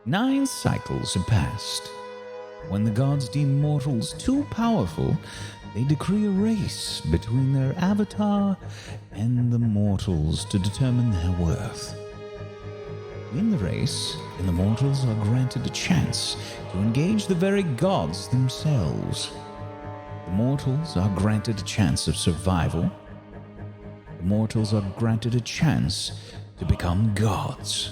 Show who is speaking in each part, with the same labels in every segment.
Speaker 1: 9 cycles have passed. When the gods deem mortals too powerful, they decree a race between their avatar and the mortals to determine their worth. In the race, the mortals are granted a chance to engage the very gods themselves. The mortals are granted a chance of survival. The mortals are granted a chance to become gods.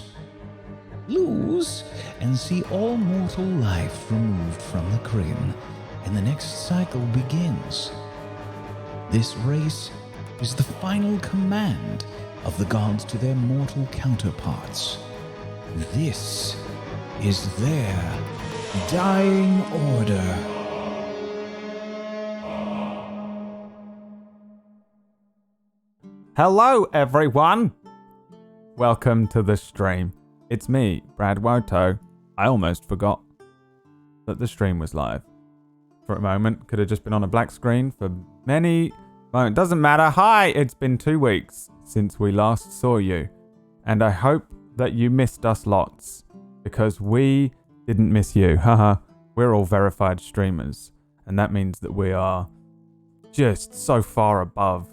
Speaker 1: Lose and see all mortal life removed from the Kryn, and the next cycle begins. This race is the final command of the gods to their mortal counterparts. This is their dying order.
Speaker 2: Hello, everyone! Welcome to the stream. It's me, Brad Woto. I almost forgot that the stream was live. For a moment, could have just been on a black screen for many moments. Doesn't matter. Hi! It's been 2 weeks since we last saw you. And I hope that you missed us lots. Because we didn't miss you. Haha. We're all verified streamers. And that means that we are just so far above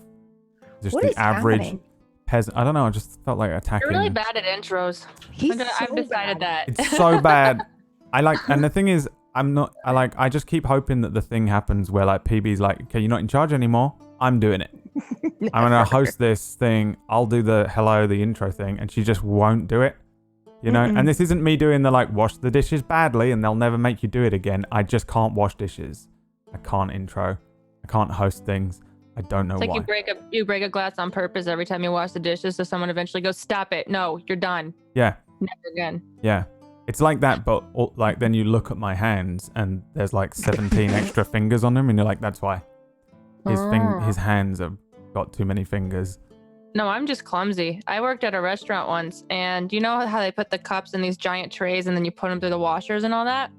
Speaker 2: just
Speaker 3: what
Speaker 2: the
Speaker 3: is
Speaker 2: average
Speaker 3: happening?
Speaker 2: peasant. I don't know. I just felt like attacking.
Speaker 4: You're really bad at intros. I've decided that.
Speaker 2: It's so bad. And the thing is, I just keep hoping that the thing happens where like PB's like, okay, you're not in charge anymore. I'm doing it. I'm going to host this thing. I'll do the intro thing. And she just won't do it. You know? And this isn't me doing the like, wash the dishes badly and they'll never make you do it again. I just can't wash dishes. I can't intro. I can't host things. I don't know
Speaker 4: it's
Speaker 2: why.
Speaker 4: like you break a glass on purpose every time you wash the dishes, so someone eventually goes, "Stop it! No, you're done.
Speaker 2: Yeah.
Speaker 4: Never again."
Speaker 2: Yeah. It's like that, but like then you look at my hands and there's like 17 extra fingers on them, and you're like, that's why. His hands have got too many fingers.
Speaker 4: No, I'm just clumsy. I worked at a restaurant once, and you know how they put the cups in these giant trays and then you put them through the washers and all that?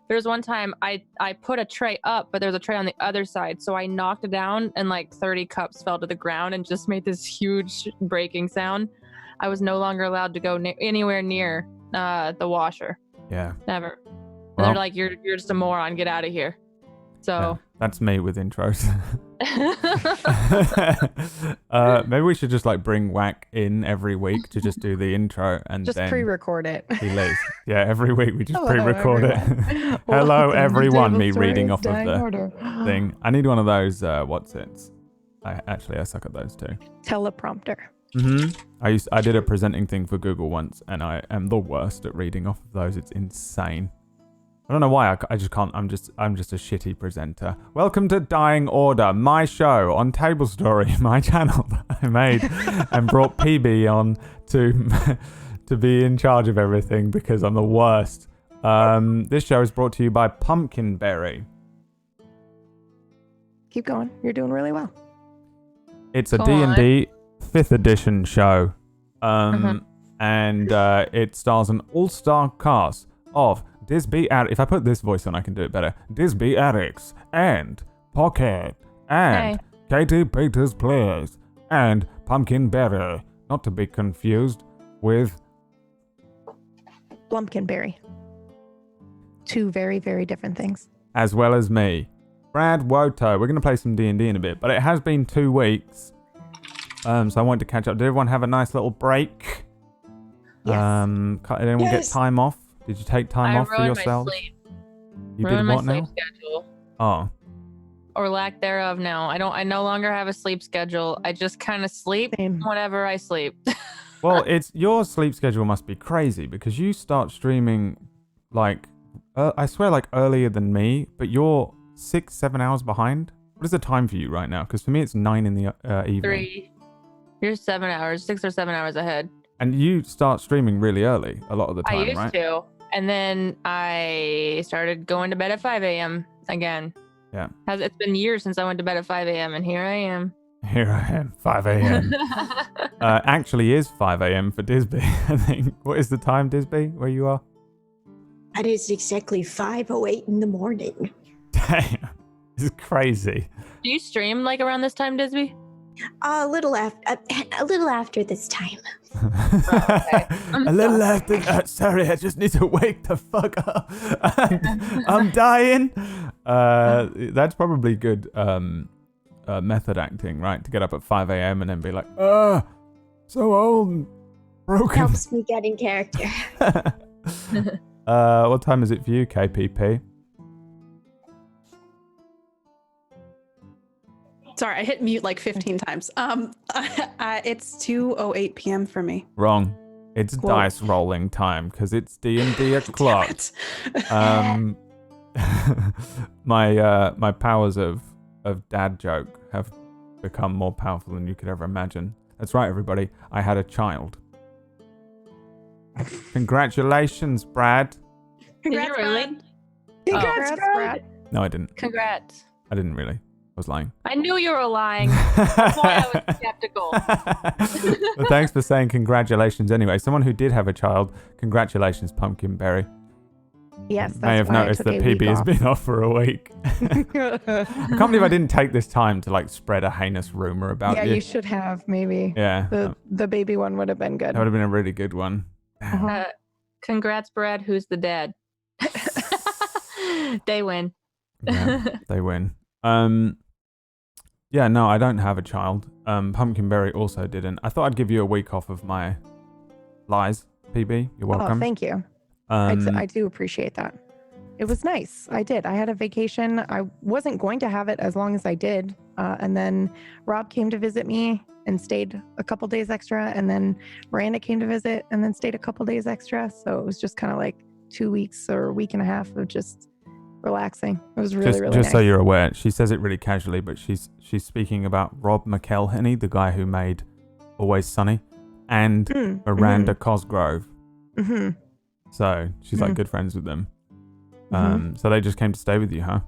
Speaker 4: There's one time I put a tray up, but there's a tray on the other side. So I knocked it down and like 30 cups fell to the ground and just made this huge breaking sound. I was no longer allowed to go anywhere near the washer.
Speaker 2: Yeah.
Speaker 4: Never. And
Speaker 2: Well,
Speaker 4: they're like, you're just a moron. Get out of here. So.
Speaker 2: yeah, that's me with intros. Maybe we should just like bring Whack in every week to just do the intro and
Speaker 3: Just
Speaker 2: then
Speaker 3: pre-record it.
Speaker 2: he leaves. Yeah, every week we just
Speaker 3: Hello,
Speaker 2: pre-record it.
Speaker 3: everyone.
Speaker 2: Hello,
Speaker 3: Welcome to
Speaker 2: everyone. Me
Speaker 3: Tablestory's
Speaker 2: reading off of
Speaker 3: Dying
Speaker 2: the
Speaker 3: Order.
Speaker 2: thing. I need one of those. What's it? I suck at those too.
Speaker 3: Teleprompter.
Speaker 2: I did a presenting thing for Google once, and I am the worst at reading off of those. It's insane. I don't know why. I just can't. I'm just a shitty presenter. Welcome to Dying Order, my show on Tablestory, my channel that I made and brought PB on to be in charge of everything because I'm the worst. This show is brought to you by Pumpkinberry.
Speaker 3: Keep going. You're doing really well.
Speaker 2: It's a
Speaker 4: Go
Speaker 2: D&D 5th edition show. And it stars an all-star cast of Disby if I put this voice on, I can do it better. Disby Arix and Pocket and Katie Peters Plays and Pumpkinberry. Not to be confused with
Speaker 3: Blumpkinberry. Two very, very different things.
Speaker 2: as well as me, Brad Woto. We're going to play some D&D in a bit, but it has been 2 weeks. So I wanted to catch up. Did everyone have a nice little break?
Speaker 3: Yes.
Speaker 2: Did anyone get time off? Did you take time off for yourselves? You did what now?
Speaker 4: Sleep schedule.
Speaker 2: Oh.
Speaker 4: Or lack thereof now. I no longer have a sleep schedule. I just kind of sleep
Speaker 3: Same.
Speaker 4: whenever I sleep.
Speaker 2: Well, your sleep schedule must be crazy because you start streaming like I swear like earlier than me, but you're 6-7 hours behind. What is the time for you right now? Because for me it's 9 in the evening.
Speaker 4: 3. You're 7 hours, 6 or 7 hours ahead.
Speaker 2: And you start streaming really early a lot of the time,
Speaker 4: I used
Speaker 2: right?
Speaker 4: to. And then I started going to bed at 5 a.m. again.
Speaker 2: Yeah.
Speaker 4: It's been years since I went to bed at 5 a.m. and here I am.
Speaker 2: Here I am, 5 a.m. Actually is 5 a.m. for Disby, I think. What is the time, Disby, where you are?
Speaker 5: That is exactly 5:08 in the morning.
Speaker 2: Damn. This is crazy.
Speaker 4: Do you stream like around this time, Disby?
Speaker 5: A little after this time.
Speaker 4: Okay.
Speaker 2: A little after. Sorry, I just need to wake the fuck up. I'm dying. That's probably good method acting, right? To get up at 5 a.m. and then be like, so old and broken.
Speaker 5: Helps me get in character.
Speaker 2: What time is it for you, KPP?
Speaker 6: Sorry, I hit mute like 15 times. It's 2:08 p.m. for me.
Speaker 2: Wrong. It's
Speaker 6: Whoa.
Speaker 2: dice rolling time because it's D&D o'clock. My powers of dad joke have become more powerful than you could ever imagine. That's right, everybody. I had a child. Congratulations, Brad.
Speaker 4: Did you really?
Speaker 6: Congrats,
Speaker 4: Oh.
Speaker 6: Brad.
Speaker 2: No, I didn't.
Speaker 4: Congrats.
Speaker 2: I didn't really. I was lying.
Speaker 4: I knew you were lying. That's why I was skeptical.
Speaker 2: Well, thanks for saying congratulations anyway. Someone who did have a child, congratulations, Pumpkinberry.
Speaker 3: Yes,
Speaker 2: You
Speaker 3: that's
Speaker 2: may have
Speaker 3: why I
Speaker 2: noticed
Speaker 3: took
Speaker 2: that
Speaker 3: a week
Speaker 2: PB has
Speaker 3: off.
Speaker 2: been off for a week. I can't believe I didn't take this time to like spread a heinous rumor about
Speaker 3: Yeah,
Speaker 2: you.
Speaker 3: you should have maybe.
Speaker 2: Yeah,
Speaker 3: The baby one would have been good.
Speaker 2: that would have been a really good one.
Speaker 4: Congrats, Brad. Who's the dad? They win.
Speaker 2: Yeah, they win. Yeah, no, I don't have a child. Pumpkinberry also didn't. I thought I'd give you a week off of my lies, PB. You're welcome.
Speaker 3: Oh, thank you. I do appreciate that. It was nice. I did. I had a vacation. I wasn't going to have it as long as I did. And then Rob came to visit me and stayed a couple days extra. And then Miranda came to visit and then stayed a couple days extra. So it was just kind of like 2 weeks or a week and a half of just relaxing. It was really, really
Speaker 2: just
Speaker 3: nice.
Speaker 2: so you're aware, she says it really casually, but she's speaking about Rob McElhenney, the guy who made Always Sunny, and Miranda Cosgrove.
Speaker 3: Mm-hmm.
Speaker 2: So she's like good friends with them. So they just came to stay with you, huh?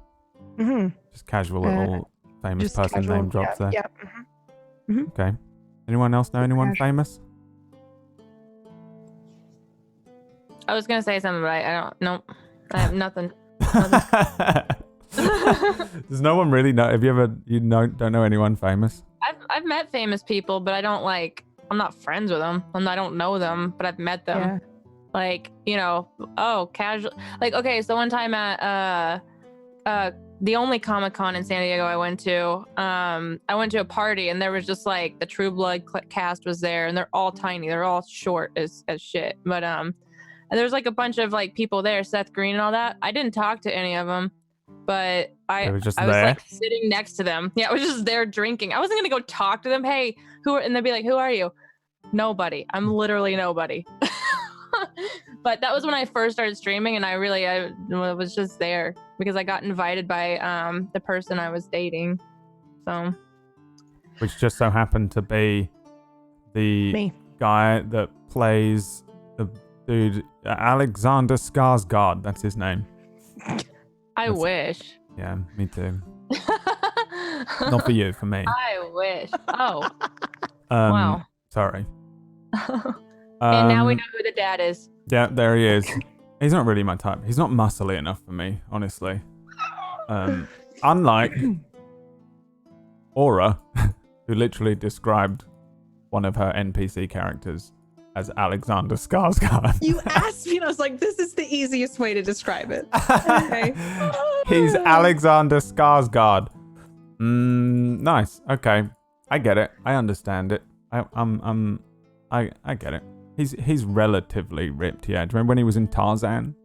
Speaker 3: Mm-hmm.
Speaker 2: Just casual little famous
Speaker 3: Just
Speaker 2: person
Speaker 3: casual,
Speaker 2: name drops there.
Speaker 3: Yeah. Mm-hmm.
Speaker 2: Okay. Anyone else know anyone
Speaker 3: Casual.
Speaker 2: famous?
Speaker 4: I was gonna say something, but I don't. Nope. I have nothing.
Speaker 2: Does no one really know? Have you ever don't know anyone famous?
Speaker 4: I've met famous people, but I don't like. I'm not friends with them. I don't know them, but I've met them.
Speaker 3: Yeah.
Speaker 4: Like, casual. Like, okay, so one time at the only Comic-Con in San Diego I went to a party, and there was just like the True Blood cast was there, and they're all tiny. They're all short as shit. But and there's like a bunch of like people there, Seth Green and all that. I didn't talk to any of them, but I was like sitting next to them. Yeah, I was just there drinking. I wasn't gonna go talk to them. Hey, and they'd be like, who are you? Nobody. I'm literally nobody. But that was when I first started streaming, and I was just there because I got invited by the person I was dating. So,
Speaker 2: Which just so happened to be the guy that plays the dude Alexander Skarsgård. That's his name.
Speaker 4: I wish.
Speaker 2: Yeah, me too. Not for you, for me.
Speaker 4: I wish. Oh. Wow.
Speaker 2: Sorry.
Speaker 4: And now we know who the dad is.
Speaker 2: Yeah, there he is. He's not really my type. He's not muscly enough for me, honestly. Unlike Aura, who literally described one of her NPC characters as Alexander Skarsgård.
Speaker 6: You asked me, and I was like, this is the easiest way to describe it. Okay.
Speaker 2: He's Alexander Skarsgård. Nice. Okay. I get it. I understand it. I get it. He's relatively ripped, yeah. Do you remember when he was in Tarzan?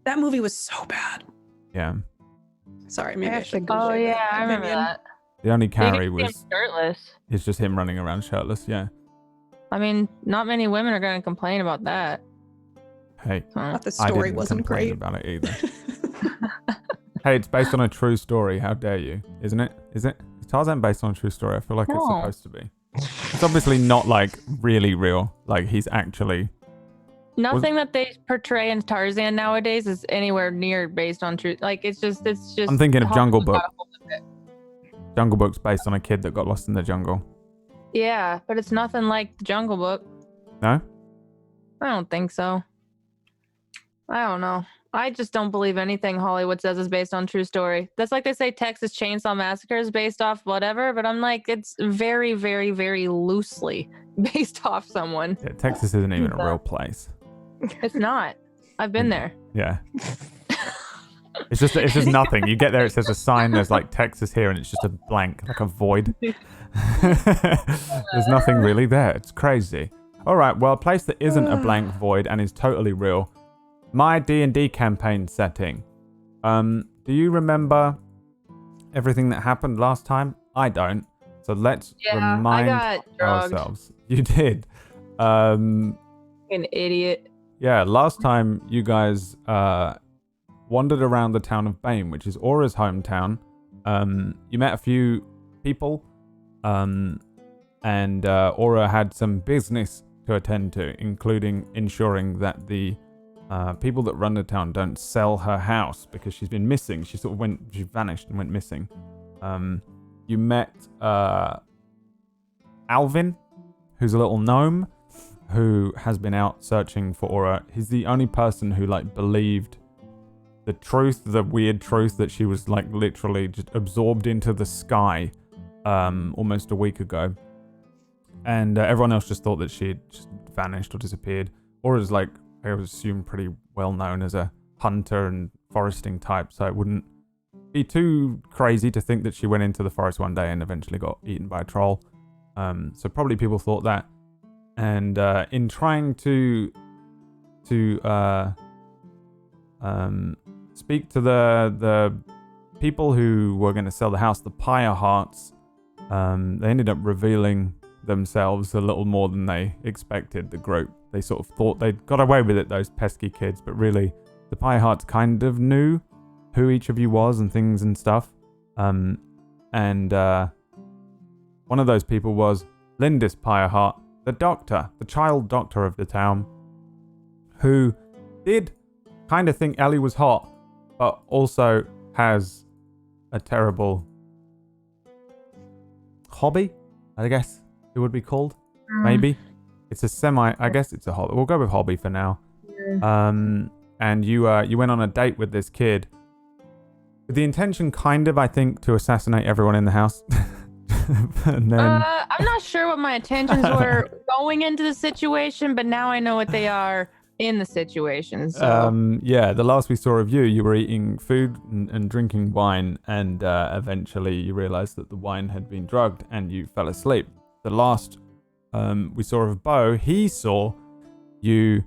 Speaker 6: That movie was so bad.
Speaker 2: Yeah.
Speaker 6: Sorry, maybe I should.
Speaker 4: Oh yeah, I remember that.
Speaker 2: The only carry
Speaker 4: You can see him shirtless.
Speaker 2: is just him running around shirtless, yeah.
Speaker 4: I mean, not many women are going to complain about that.
Speaker 2: Hey,
Speaker 6: But the
Speaker 2: I
Speaker 6: story
Speaker 2: didn't
Speaker 6: wasn't
Speaker 2: complain
Speaker 6: great.
Speaker 2: about it either. Hey, it's based on a true story. How dare you? Isn't it? Is it? Is Tarzan based on a true story? I feel like it's
Speaker 4: No.
Speaker 2: supposed to be. It's obviously not like really real. Like he's actually.
Speaker 4: Nothing that they portray in Tarzan nowadays is anywhere near based on truth. Like it's just.
Speaker 2: I'm thinking of Jungle
Speaker 4: Hollywood
Speaker 2: Book.
Speaker 4: got a hold of it.
Speaker 2: Jungle Book's based on a kid that got lost in the jungle.
Speaker 4: Yeah, but it's nothing like the Jungle Book.
Speaker 2: No?
Speaker 4: I don't think so. I don't know. I just don't believe anything Hollywood says is based on true story. That's like they say Texas Chainsaw Massacre is based off whatever, but I'm like, it's very, very, very loosely based off someone.
Speaker 2: Yeah, Texas isn't even a real place.
Speaker 4: It's not. I've been there.
Speaker 2: Yeah. It's just nothing. You get there, it says a sign, there's like Texas here, and it's just a blank, like a void. There's nothing really there. It's crazy. All right, well, a place that isn't a blank void and is totally real. My D&D campaign setting. Do you remember everything that happened last time? I don't. So let's remind
Speaker 4: I got drugged.
Speaker 2: ourselves. You did.
Speaker 4: An idiot.
Speaker 2: Yeah, last time you guys wandered around the town of Beim, which is Aura's hometown. You met a few people, and Aura had some business to attend to, including ensuring that the people that run the town don't sell her house because she's been missing. She vanished and went missing. You met Alvin, who's a little gnome who has been out searching for Aura. He's the only person who believed the truth, the weird truth that she was literally just absorbed into the sky almost a week ago. And everyone else just thought that she had just vanished or disappeared. Aura's I would assume pretty well known as a hunter and foresting type, so it wouldn't be too crazy to think that she went into the forest one day and eventually got eaten by a troll. So probably people thought that. And in trying to speak to the people who were going to sell the house, the Pyrehearts, they ended up revealing themselves a little more than they expected, the group. They sort of thought they'd got away with it, those pesky kids, but really the Pyrehearts kind of knew who each of you was and things and stuff. And one of those people was Lindis Pyreheart, the doctor, the child doctor of the town, who did kind of think Ellie was hot, but also has a terrible hobby, I guess it would be called. Maybe. It's I guess it's a hobby. We'll go with hobby for now. Yeah. And you went on a date with this kid with the intention, kind of, I think, to assassinate everyone in the house. And then...
Speaker 4: I'm not sure what my intentions were going into the situation, but now I know what they are in the situation. So.
Speaker 2: Yeah, the last we saw of you, you were eating food and drinking wine, and eventually you realized that the wine had been drugged and you fell asleep. The last we saw of Beau, he saw you,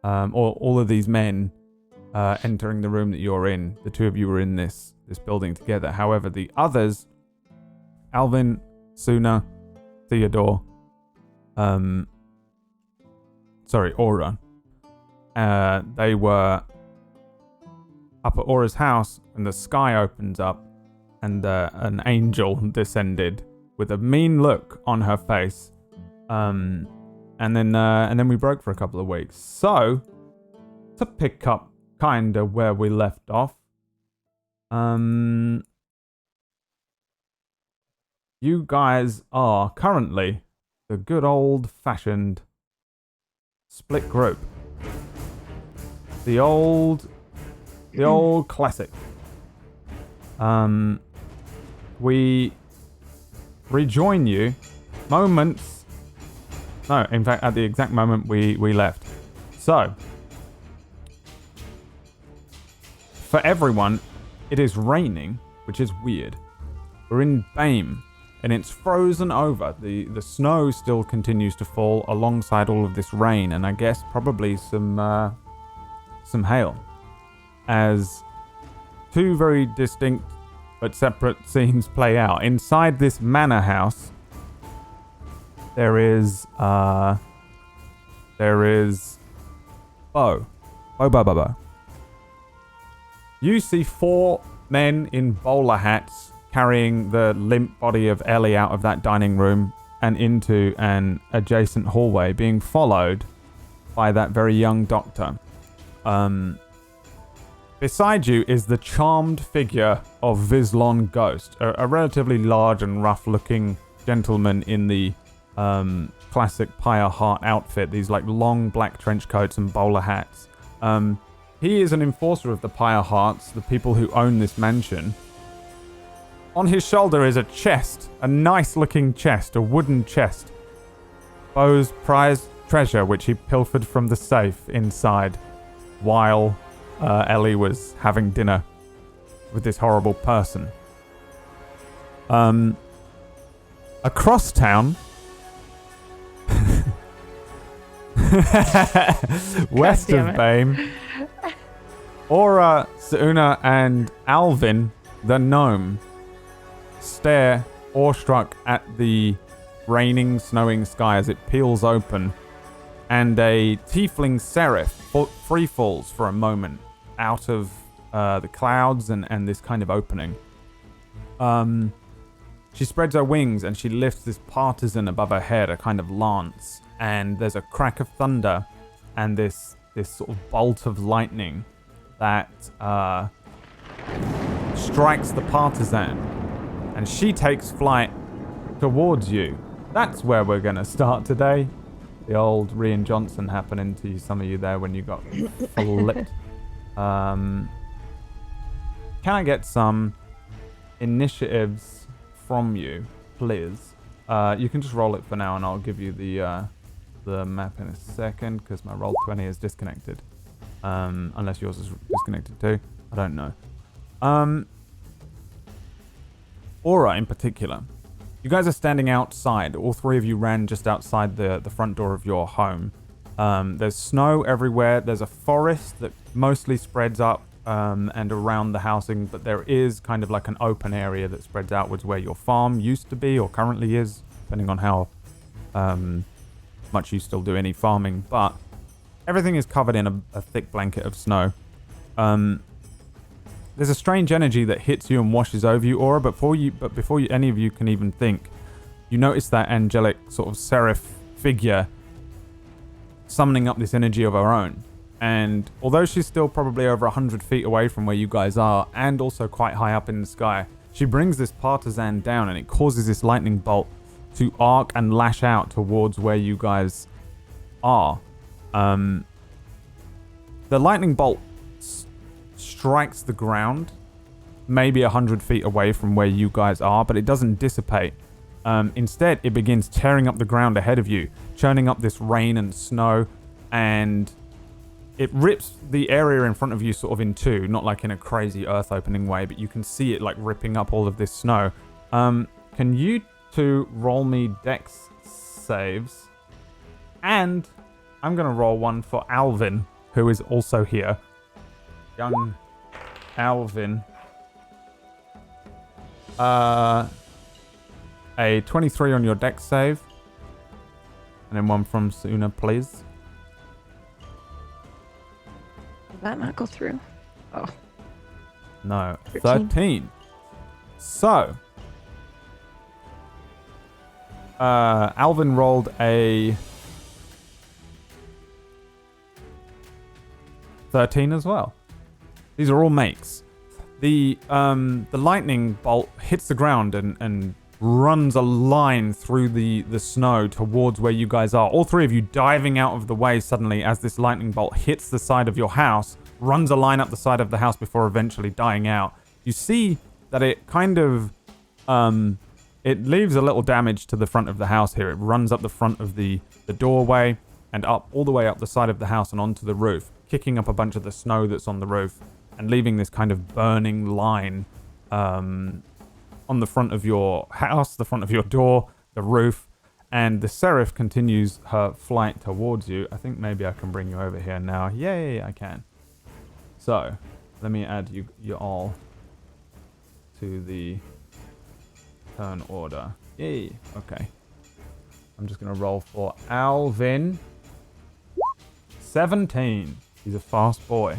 Speaker 2: or all of these men entering the room that you're in. The two of you were in this building together. However, the others, Alvin, Suuna, Theodore, Aura, they were up at Aura's house when the sky opens up and an angel descended with a mean look on her face. And then we broke for a couple of weeks. So, to pick up kind of where we left off, you guys are currently the good old-fashioned split group. The old classic. We rejoin you in fact, at the exact moment we left. So, for everyone, it is raining, which is weird. We're in Beim, and it's frozen over. The snow still continues to fall alongside all of this rain, and I guess probably some hail. As two very distinct but separate scenes play out. Inside this manor house, there is Beau. Beau. You see 4 men in bowler hats carrying the limp body of Ellie out of that dining room and into an adjacent hallway, being followed by that very young doctor. Beside you is the charmed figure of Vislon Ghost, a relatively large and rough-looking gentleman in the classic Pyreheart outfit, these long black trench coats and bowler hats. He is an enforcer of the Pyrehearts, the people who own this mansion. On his shoulder is a chest, a nice-looking chest, a wooden chest. Beau's prized treasure, which he pilfered from the safe inside while Ellie was having dinner with this horrible person. Across town, west of Beim, Aura, Suuna, and Alvin, the gnome, stare awestruck at the raining, snowing sky as it peels open, and a tiefling seraph free falls for a moment out of the clouds and this kind of opening. She spreads her wings and she lifts this partisan above her head, a kind of lance, and there's a crack of thunder and this sort of bolt of lightning that strikes the partisan, and she takes flight towards you. That's where we're going to start today. The old Rian Johnson happening to some of you there when you got flipped. Can I get some initiatives from you, please? You can just roll it for now, and I'll give you the map in a second, because my roll 20 is disconnected. Unless yours is disconnected too. I don't know. Aura in particular. You guys are standing outside. All three of you ran just outside the front door of your home. There's snow everywhere. There's a forest that mostly spreads up and around the housing, but there is kind of like an open area that spreads outwards where your farm used to be or currently is, depending on how much you still do any farming. But everything is covered in a thick blanket of snow. There's a strange energy that hits you and washes over you, Aura, but before any of you can even think, you notice that angelic sort of seraph figure summoning up this energy of her own. And although she's still probably over 100 feet away from where you guys are, and also quite high up in the sky, she brings this partisan down, and it causes this lightning bolt to arc and lash out towards where you guys are. The lightning bolt strikes the ground maybe 100 feet away from where you guys are, but it doesn't dissipate. Instead, it begins tearing up the ground ahead of you, churning up this rain and snow, and it rips the area in front of you sort of in two, not like in a crazy earth opening way, but you can see it like ripping up all of this snow. Can you two roll me dex saves? And I'm going to roll one for Alvin, who is also here. Young Alvin. A 23 on your dex save. And then one from Suuna, please.
Speaker 3: Did that not go through? Oh.
Speaker 2: No. 13. So. Alvin rolled a 13 as well. These are all makes. The lightning bolt hits the ground and runs a line through the snow towards where you guys are. All three of you diving out of the way suddenly as this lightning bolt hits the side of your house, runs a line up the side of the house before eventually dying out. You see that it kind of it leaves a little damage to the front of the house here. It runs up the front of the doorway and up all the way up the side of the house and onto the roof, kicking up a bunch of the snow that's on the roof and leaving this kind of burning line on the front of your house, the front of your door, the roof, and the seraph continues her flight towards you. I think maybe I can bring you over here now. Yay, I can. So, let me add you all to the turn order. Yay, okay. I'm just going to roll for Alvin. 17. He's a fast boy.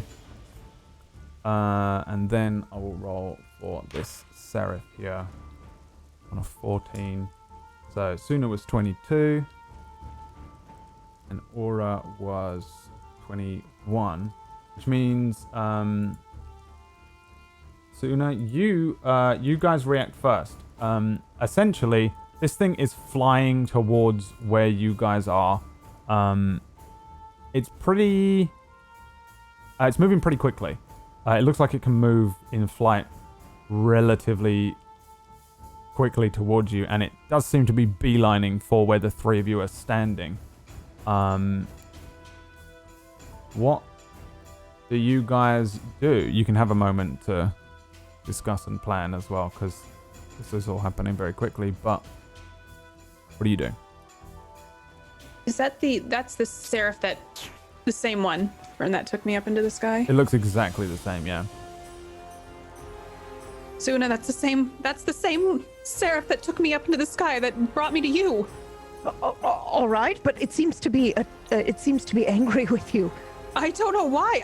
Speaker 2: And then I will roll for this seraph here on a 14. So Suuna was 22. And Aura was 21. Which means, Suuna, you guys react first. Essentially, this thing is flying towards where you guys are. It's pretty It's moving pretty quickly. It looks like it can move in flight relatively quickly towards you, and it does seem to be beelining for where the three of you are standing. What do you guys do? You can have a moment to discuss and plan as well, because this is all happening very quickly, but what do you do?
Speaker 6: Is that's the seraph that, the same one, and that took me up into the sky?
Speaker 2: It looks exactly the same, yeah.
Speaker 6: Suuna, that's the same seraph that took me up into the sky that brought me to you.
Speaker 3: All right, but it seems to be angry with you.
Speaker 6: I don't know why.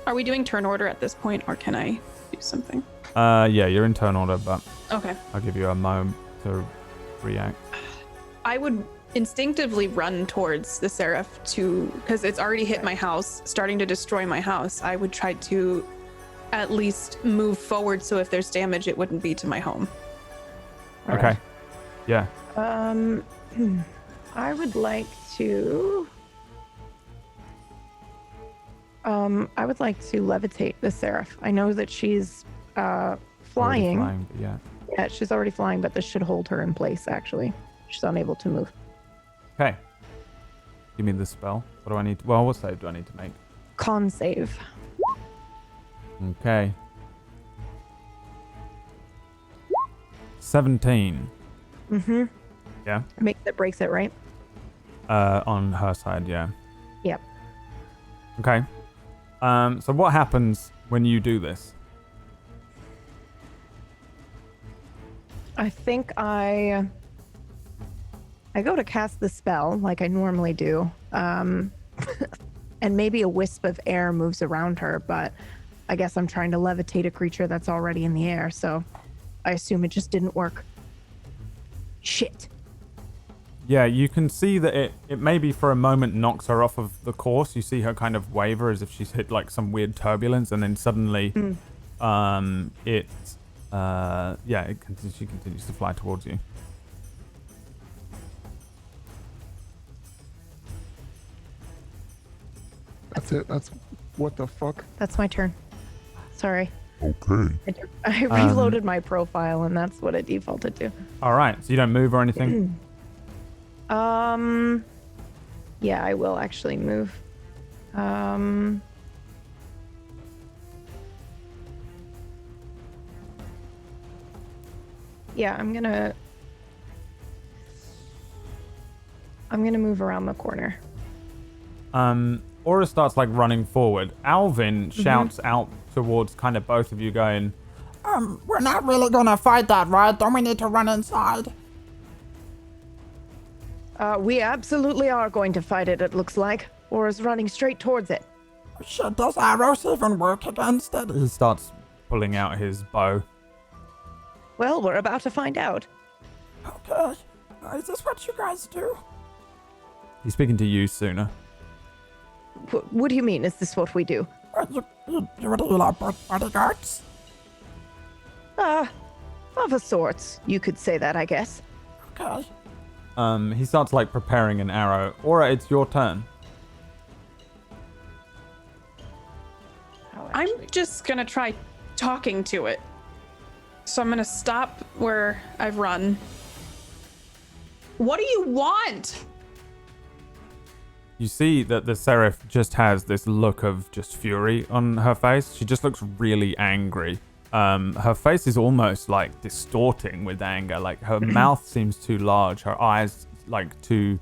Speaker 6: Are we doing turn order at this point, or can I do something?
Speaker 2: Yeah, you're in turn order, but
Speaker 6: Okay.
Speaker 2: I'll give you a moment to react.
Speaker 6: I would instinctively run towards the seraph because it's already hit my house, starting to destroy my house. I would try to at least move forward, so if there's damage, it wouldn't be to my home.
Speaker 3: All
Speaker 2: Okay.
Speaker 3: right.
Speaker 2: Yeah.
Speaker 3: I would like to. I would like to levitate the seraph. I know that she's
Speaker 2: Already
Speaker 3: flying.
Speaker 2: but yeah.
Speaker 3: Yeah, she's already flying, but this should hold her in place. Actually, she's unable to move.
Speaker 2: Okay. Give me the spell. What do I need? Well, what save do I need to make?
Speaker 3: Con save.
Speaker 2: Okay. 17.
Speaker 3: Mm-hmm.
Speaker 2: Yeah.
Speaker 3: Makes it, breaks it, right?
Speaker 2: On her side, yeah.
Speaker 3: Yep.
Speaker 2: Okay. So what happens when you do this?
Speaker 3: I think I go to cast the spell like I normally do. And maybe a wisp of air moves around her, but I guess I'm trying to levitate a creature that's already in the air, so I assume it just didn't work. Shit.
Speaker 2: Yeah, you can see that it maybe for a moment knocks her off of the course. You see her kind of waver as if she's hit like some weird turbulence, and then suddenly she continues to fly towards you.
Speaker 7: That's it. That's what the fuck?
Speaker 3: That's my turn. Sorry.
Speaker 7: Okay.
Speaker 3: I reloaded my profile, and that's what it defaulted to.
Speaker 2: All right, so you don't move or anything?
Speaker 3: Yeah, I will actually move. Yeah, I'm gonna move around the corner.
Speaker 2: Aura starts like running forward. Alvin shouts out towards kind of both of you going,
Speaker 8: We're not really gonna fight that, right? Don't we need to run inside?
Speaker 3: We absolutely are going to fight it, it looks like. Or is running straight towards it.
Speaker 8: Shit, does arrows even work against it?
Speaker 2: he starts pulling out his bow.
Speaker 3: Well, we're about to find out.
Speaker 8: Okay. Is this what you guys do?
Speaker 2: He's speaking to you, Suuna.
Speaker 3: What do you mean? Is this what we do?
Speaker 8: You do like bodyguards?
Speaker 3: Of a sorts. You could say that, I guess.
Speaker 8: Okay.
Speaker 2: He starts like preparing an arrow. Aura, it's your turn.
Speaker 6: I'm just gonna try talking to it. So I'm gonna stop where I've run. What do you want?
Speaker 2: You see that the seraph just has this look of just fury on her face. She just looks really angry. Her face is almost like distorting with anger. Like her mouth seems too large. Her eyes like too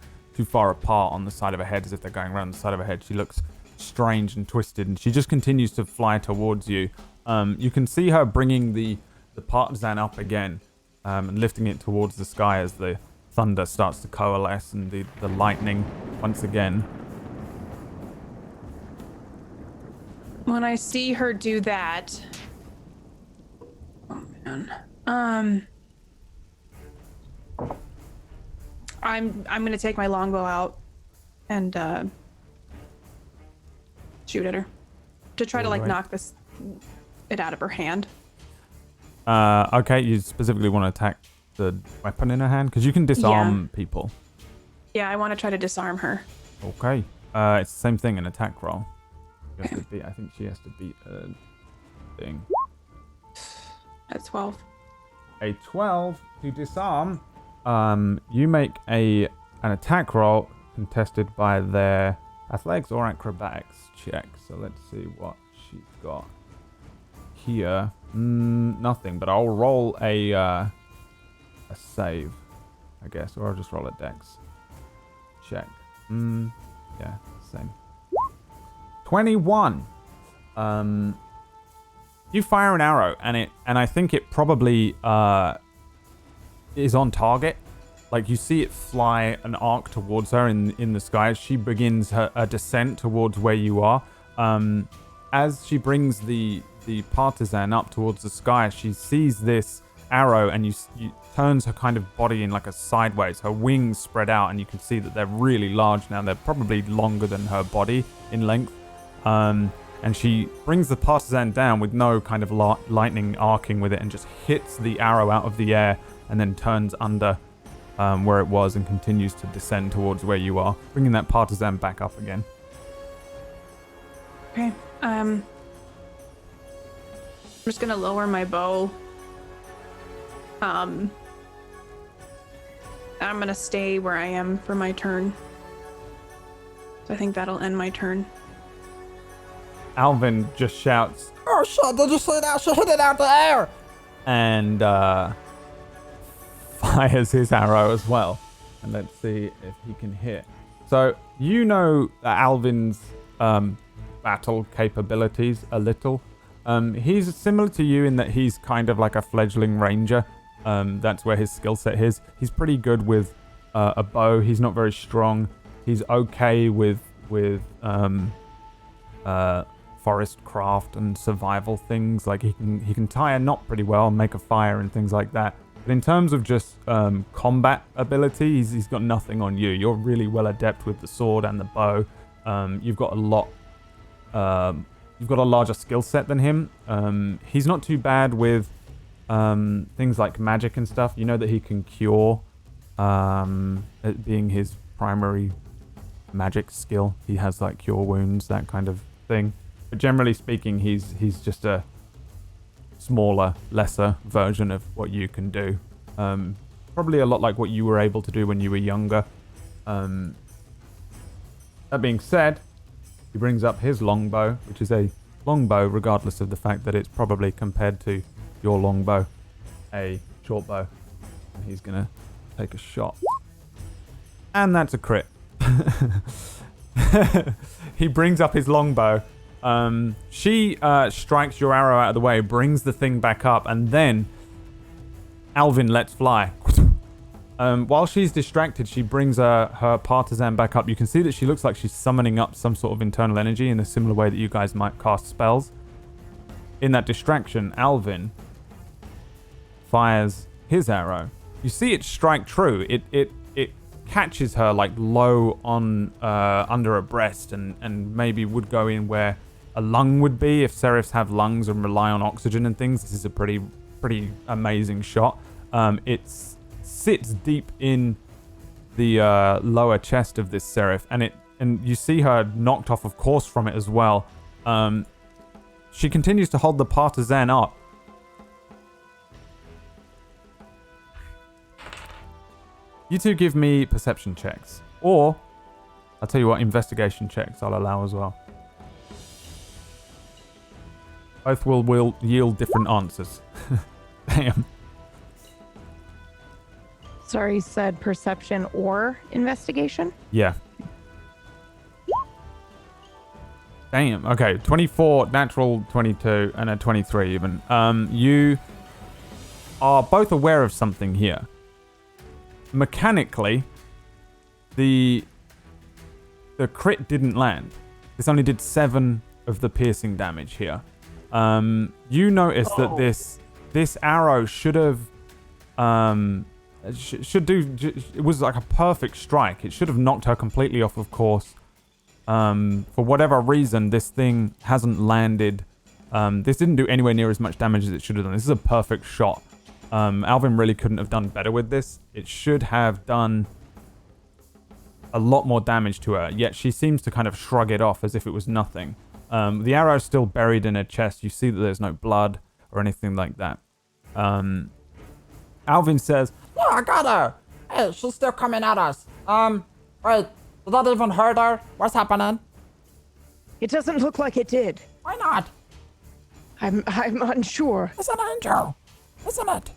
Speaker 2: far apart on the side of her head, as if they're going around the side of her head. She looks strange and twisted, and she just continues to fly towards you. You can see her bringing the partisan up again and lifting it towards the sky as the thunder starts to coalesce and the lightning once again.
Speaker 6: When I see her do that, oh man, I'm gonna take my longbow out and shoot at her to try to like knock it out of her hand.
Speaker 2: Okay, you specifically want to attack the weapon in her hand because you can disarm people.
Speaker 6: Yeah, I want to try to disarm her.
Speaker 2: Okay, it's the same thing, an attack roll. You have to beat, I think she has to beat a thing.
Speaker 6: At 12.
Speaker 2: A 12 to disarm. You make an attack roll contested by their athletics or acrobatics check. So let's see what she's got here. Nothing, but I'll roll a save, I guess, or I'll just roll a dex check. Yeah, same. 21. You fire an arrow, and I think it probably is on target. Like, you see it fly an arc towards her in the sky as she begins her descent towards where you are. As she brings the partisan up towards the sky, she sees this arrow, and you turns her kind of body in like a sideways. Her wings spread out, and you can see that they're really large now. They're probably longer than her body in length. And she brings the partisan down with no kind of lightning arcing with it, and just hits the arrow out of the air, and then turns under where it was and continues to descend towards where you are, bringing that partisan back up again.
Speaker 6: Okay. I'm just gonna lower my bow. I'm gonna stay where I am for my turn. So I think that'll end my turn.
Speaker 2: Alvin just shouts,
Speaker 8: Oh shit, did you see that? She hit it out the air!
Speaker 2: and fires his arrow as well. And let's see if he can hit. So you know Alvin's battle capabilities a little. He's similar to you in that he's kind of like a fledgling ranger. That's where his skill set is. He's pretty good with a bow. He's not very strong. He's okay with forest craft and survival things. Like he can tie a knot pretty well and make a fire and things like that. But in terms of just combat ability, he's got nothing on you. You're really well adept with the sword and the bow. You've got a lot. You've got a larger skill set than him. He's not too bad with things like magic and stuff. You know that he can cure, it being his primary magic skill. He has like cure wounds, that kind of thing. But generally speaking, he's just a smaller, lesser version of what you can do. Probably a lot like what you were able to do when you were younger. That being said, he brings up his longbow, which is a longbow regardless of the fact that it's probably, compared to your longbow, a short bow. And he's gonna take a shot. And that's a crit. He brings up his longbow. She strikes your arrow out of the way, brings the thing back up, and then Alvin lets fly. While she's distracted, she brings her partisan back up. You can see that she looks like she's summoning up some sort of internal energy in a similar way that you guys might cast spells. In that distraction, Alvin fires his arrow. You see it strike true. It catches her like low on under her breast, and maybe would go in where a lung would be if seraphs have lungs and rely on oxygen and things. This is a pretty amazing shot. It sits deep in the lower chest of this seraph, and you see her knocked off of course from it as well. She continues to hold the partisan up. You two give me perception checks, or I'll tell you what, investigation checks I'll allow as well. Both will yield different answers. Damn.
Speaker 3: Sorry, said perception or investigation?
Speaker 2: Yeah. Damn. Okay, 24, natural 22, and a 23 even. You are both aware of something here. Mechanically, the crit didn't land. This only did 7 of the piercing damage here. You notice that this arrow should have it was like a perfect strike. It should have knocked her completely off of course. For whatever reason, this thing hasn't landed. This didn't do anywhere near as much damage as it should have done. This is a perfect shot. Alvin really couldn't have done better with this. It should have done a lot more damage to her, yet she seems to kind of shrug it off as if it was nothing. The arrow's still buried in her chest. You see that there's no blood or anything like that. Alvin says,
Speaker 8: Yeah, I got her. Hey, she's still coming at us. Wait, did that even hurt her? What's happening?
Speaker 3: It doesn't look like it did.
Speaker 8: Why not?
Speaker 3: I'm unsure.
Speaker 8: It's an angel, isn't it?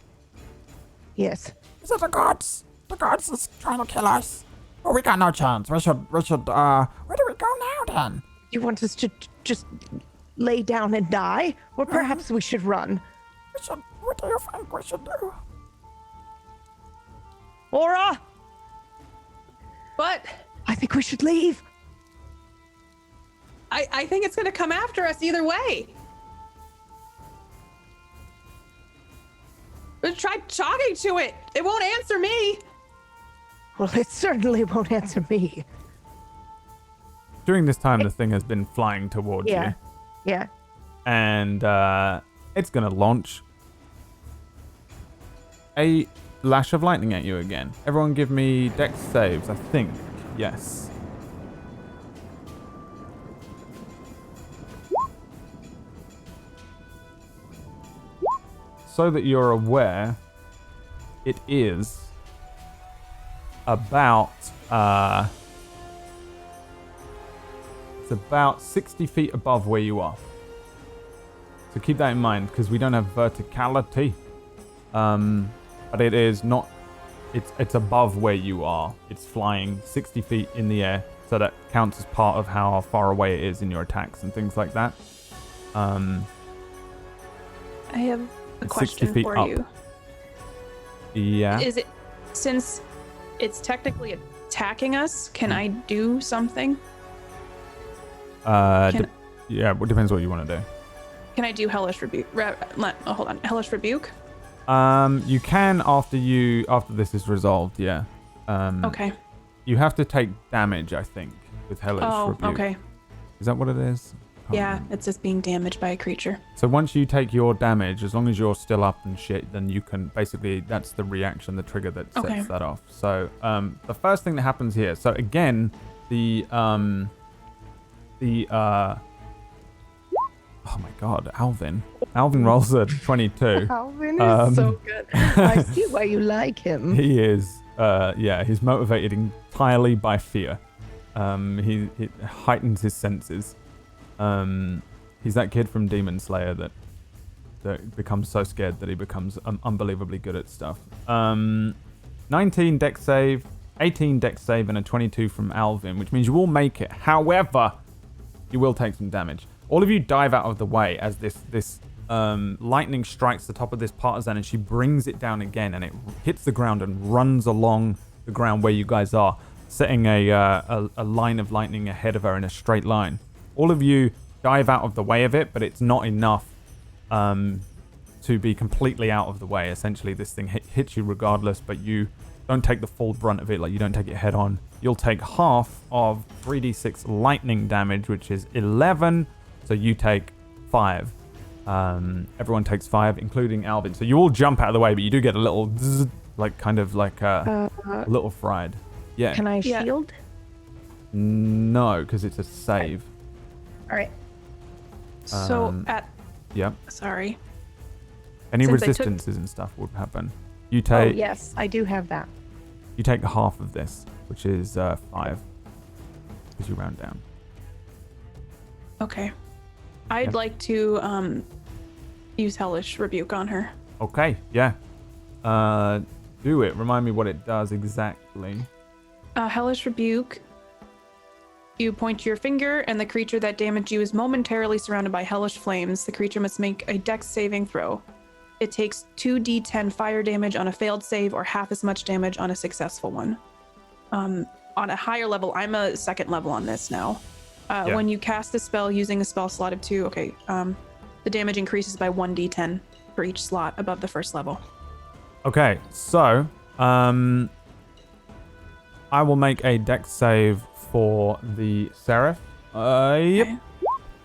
Speaker 3: Yes.
Speaker 8: Is it the gods? The gods is trying to kill us. Oh, we got no chance. We should, where do we go now then?
Speaker 3: You want us to just lay down and die? Or perhaps we should run?
Speaker 8: What do you think we should do?
Speaker 3: Aura!
Speaker 6: But
Speaker 3: I think we should leave.
Speaker 6: I think it's going to come after us either way. Try talking to it. It won't answer me.
Speaker 3: Well, it certainly won't answer me.
Speaker 2: during this time, the thing has been flying towards you.
Speaker 3: Yeah.
Speaker 2: And it's going to launch a lash of lightning at you again. Everyone give me dex saves, I think. Yes. So that you're aware, it is about it's about 60 feet above where you are. So keep that in mind, because we don't have verticality. But it is not, it's above where you are. It's flying 60 feet in the air, so that counts as part of how far away it is in your attacks and things like that.
Speaker 6: I have a question
Speaker 2: 60 feet
Speaker 6: for
Speaker 2: up.
Speaker 6: you.
Speaker 2: Yeah.
Speaker 6: Is it, since it's technically attacking us, can I do something?
Speaker 2: Yeah, it depends what you want to do.
Speaker 6: Can I do Hellish Rebuke? Hold on. Hellish Rebuke?
Speaker 2: You can after this is resolved, yeah.
Speaker 6: Okay.
Speaker 2: You have to take damage, I think, with Hellish Rebuke.
Speaker 6: Okay.
Speaker 2: Is that what it is?
Speaker 6: Yeah, it's just being damaged by a creature.
Speaker 2: So once you take your damage, as long as you're still up and shit, then you can basically, that's the reaction, the trigger that sets that off. So the first thing that happens here, so again, oh my god, Alvin rolls a 22.
Speaker 3: Alvin is so good. I see why you like him.
Speaker 2: He is, he's motivated entirely by fear. He heightens his senses. He's that kid from Demon Slayer that becomes so scared that he becomes unbelievably good at stuff. 19 dex save, 18 dex save, and a 22 from Alvin, which means you will make it. However, you will take some damage. All of you dive out of the way as this lightning strikes the top of this partisan, and she brings it down again, and it hits the ground and runs along the ground where you guys are, setting a line of lightning ahead of her in a straight line. All of you dive out of the way of it, but it's not enough to be completely out of the way. Essentially, this thing hits you regardless, but you don't take the full brunt of it. Like, you don't take it head on. You'll take half of 3d6 lightning damage, which is 11. So you take 5. Everyone takes 5, including Alvin. So you all jump out of the way, but you do get a little zzz, a little fried. Yeah.
Speaker 3: Can I shield?
Speaker 2: No, because it's a save.
Speaker 3: All right.
Speaker 6: So
Speaker 2: Yep.
Speaker 6: Sorry.
Speaker 2: Any
Speaker 6: Since
Speaker 2: resistances and stuff would happen. You take.
Speaker 3: Oh yes, I do have that.
Speaker 2: You take half of this, which is 5, because you round down.
Speaker 6: Okay. I'd like to use Hellish Rebuke on her.
Speaker 2: Okay, yeah. Do it. Remind me what it does exactly.
Speaker 6: Hellish Rebuke. You point your finger, and the creature that damaged you is momentarily surrounded by hellish flames. The creature must make a dex saving throw. It takes 2d10 fire damage on a failed save, or half as much damage on a successful one. On a higher level, I'm a second level on this now. When you cast a spell using a spell slot of 2, the damage increases by 1d10 for each slot above the first level.
Speaker 2: Okay, so I will make a dex save for the Seraph. Yep.
Speaker 6: Okay.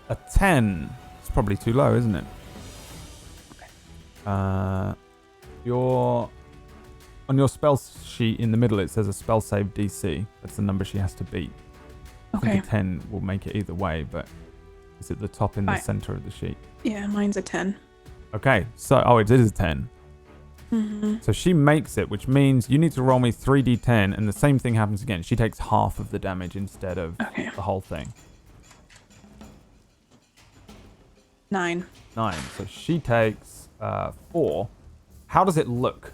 Speaker 2: A 10. It's probably too low, isn't it? On your spell sheet in the middle, it says a spell save DC. That's the number she has to beat. I think a 10 will make it either way, but It's at the top in the
Speaker 6: Fine.
Speaker 2: center of the sheet.
Speaker 6: Yeah, mine's a 10.
Speaker 2: Okay, so, oh, it is a 10.
Speaker 6: Mm-hmm.
Speaker 2: So she makes it, which means you need to roll me 3d10, and the same thing happens again. She takes half of the damage instead of
Speaker 6: Okay.
Speaker 2: the whole thing.
Speaker 6: 9.
Speaker 2: 9. So she takes 4. How does it look?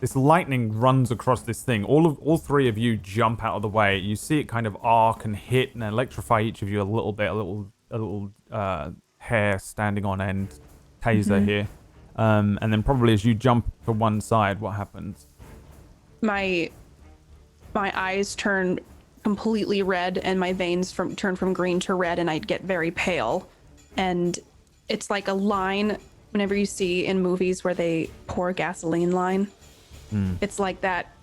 Speaker 2: This lightning runs across this thing. All three of you jump out of the way. You see it kind of arc and hit and electrify each of you a little bit. A little hair standing on end. Taser here. And then probably as you jump to one side, what happens?
Speaker 6: My eyes turn completely red, and my veins turn from green to red, and I get very pale. And it's like a line whenever you see in movies where they pour gasoline line. It's like that.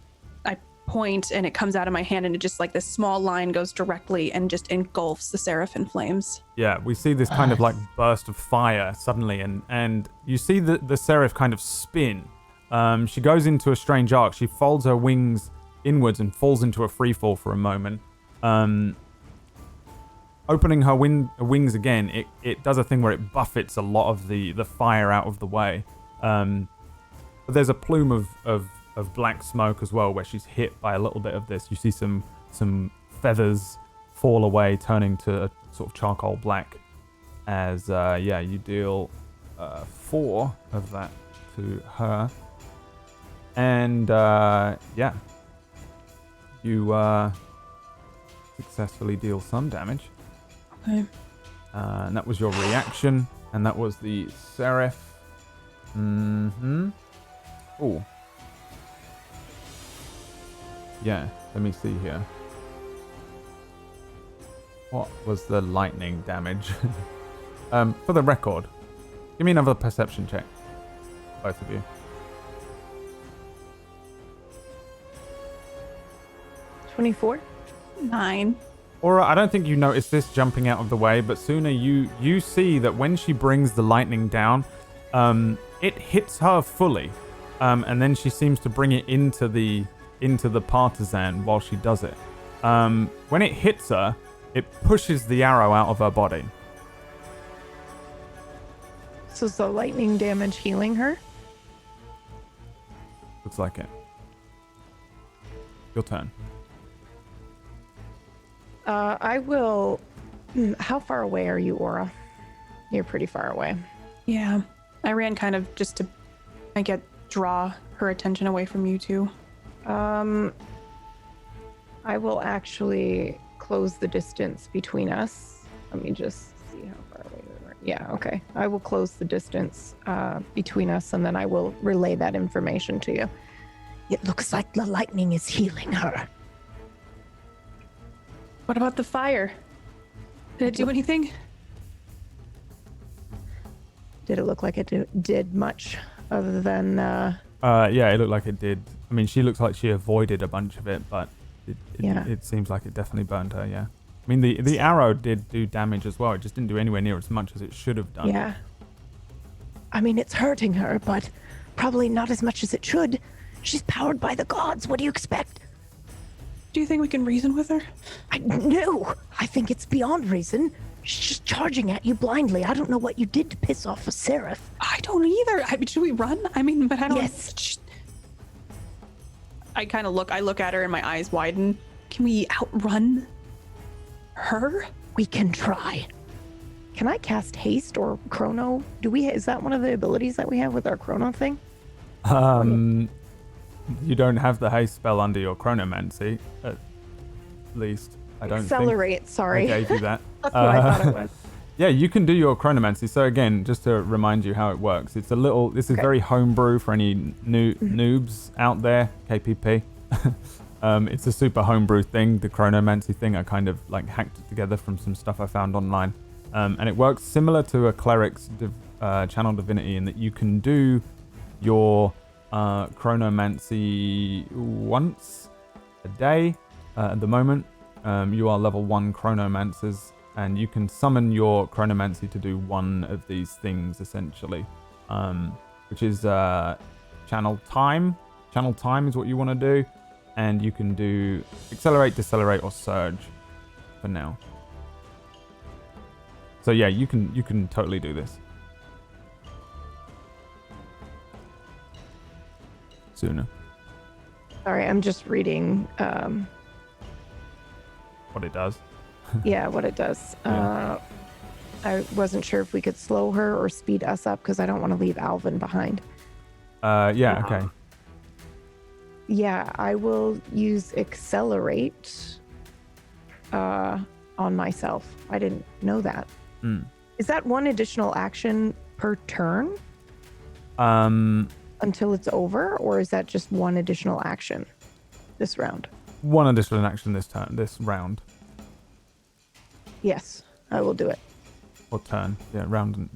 Speaker 6: I point and it comes out of my hand, and it just like this small line goes directly and just engulfs the seraph in flames.
Speaker 2: Yeah, we see this kind of like burst of fire suddenly, and you see the seraph kind of spin. She goes into a strange arc. She folds her wings inwards and falls into a free fall for a moment. Opening her wings again, it does a thing where it buffets a lot of the fire out of the way. But there's a plume of black smoke as well, where she's hit by a little bit of this. You see some feathers fall away, turning to a sort of charcoal black. As you deal 4 of that to her, and you successfully deal some damage.
Speaker 6: Okay.
Speaker 2: And that was your reaction, and that was the seraph. Oh. Yeah, let me see here. What was the lightning damage? For the record, give me another perception check. Both of you.
Speaker 3: 24.
Speaker 6: 9.
Speaker 2: Aura, I don't think you noticed this jumping out of the way, but Suuna, you see that when she brings the lightning down, it hits her fully, and then she seems to bring it into the partisan while she does it. When it hits her, it pushes the arrow out of her body.
Speaker 3: So is the lightning damage healing her?
Speaker 2: Looks like it. Your turn.
Speaker 3: I will. How far away are you, Aura? You're pretty far away.
Speaker 6: Yeah. I ran kind of just to, draw her attention away from you two.
Speaker 3: I will actually close the distance between us. Let me just see how far away we are. Yeah, okay. I will close the distance between us, and then I will relay that information to you.
Speaker 5: It looks like the lightning is healing her.
Speaker 6: What about the fire? Did it do anything?
Speaker 3: Did it look like it did much other than...
Speaker 2: Yeah, it looked like it did. I mean, she looks like she avoided a bunch of it, but it seems like it definitely burned her, yeah. I mean, the arrow did do damage as well. It just didn't do anywhere near as much as it should have done.
Speaker 3: Yeah.
Speaker 5: I mean, it's hurting her, but probably not as much as it should. She's powered by the gods. What do you expect?
Speaker 6: Do you think we can reason with her?
Speaker 5: No, I think it's beyond reason. She's just charging at you blindly. I don't know what you did to piss off a seraph.
Speaker 6: I don't either. Should we run? I mean, but I don't...
Speaker 5: Yes.
Speaker 6: I kind of look at her and my eyes widen. Can we outrun her?
Speaker 5: We can try.
Speaker 3: Can I cast haste or chrono? Is that one of the abilities that we have with our chrono thing?
Speaker 2: You don't have the haste spell under your chronomancy, at least. I don't
Speaker 3: Accelerate, sorry.
Speaker 2: I gave you that.
Speaker 3: That's what I thought it was.
Speaker 2: Yeah, you can do your chronomancy. So again, just to remind you how it works, this is very homebrew for any noobs out there, KPP. It's a super homebrew thing, the chronomancy thing. I kind of like hacked it together from some stuff I found online. And it works similar to a cleric's channel divinity in that you can do your chronomancy once a day. At the moment, you are level 1 chronomancers, and you can summon your chronomancy to do one of these things essentially, which is channel time. Channel time is what you want to do, and you can do accelerate, decelerate, or surge for now. So yeah, you can totally do this. Suuna.
Speaker 3: Sorry, I'm just reading.
Speaker 2: What it does.
Speaker 3: Yeah, what it does.
Speaker 2: Yeah.
Speaker 3: I wasn't sure if we could slow her or speed us up because I don't want to leave Alvin behind.
Speaker 2: Yeah, okay.
Speaker 3: Yeah, I will use accelerate on myself. I didn't know that. Is that one additional action per turn? Until it's over, or is that just one additional action this round?
Speaker 2: One additional action this round.
Speaker 3: Yes, I will do it.
Speaker 2: Or turn. Yeah, round and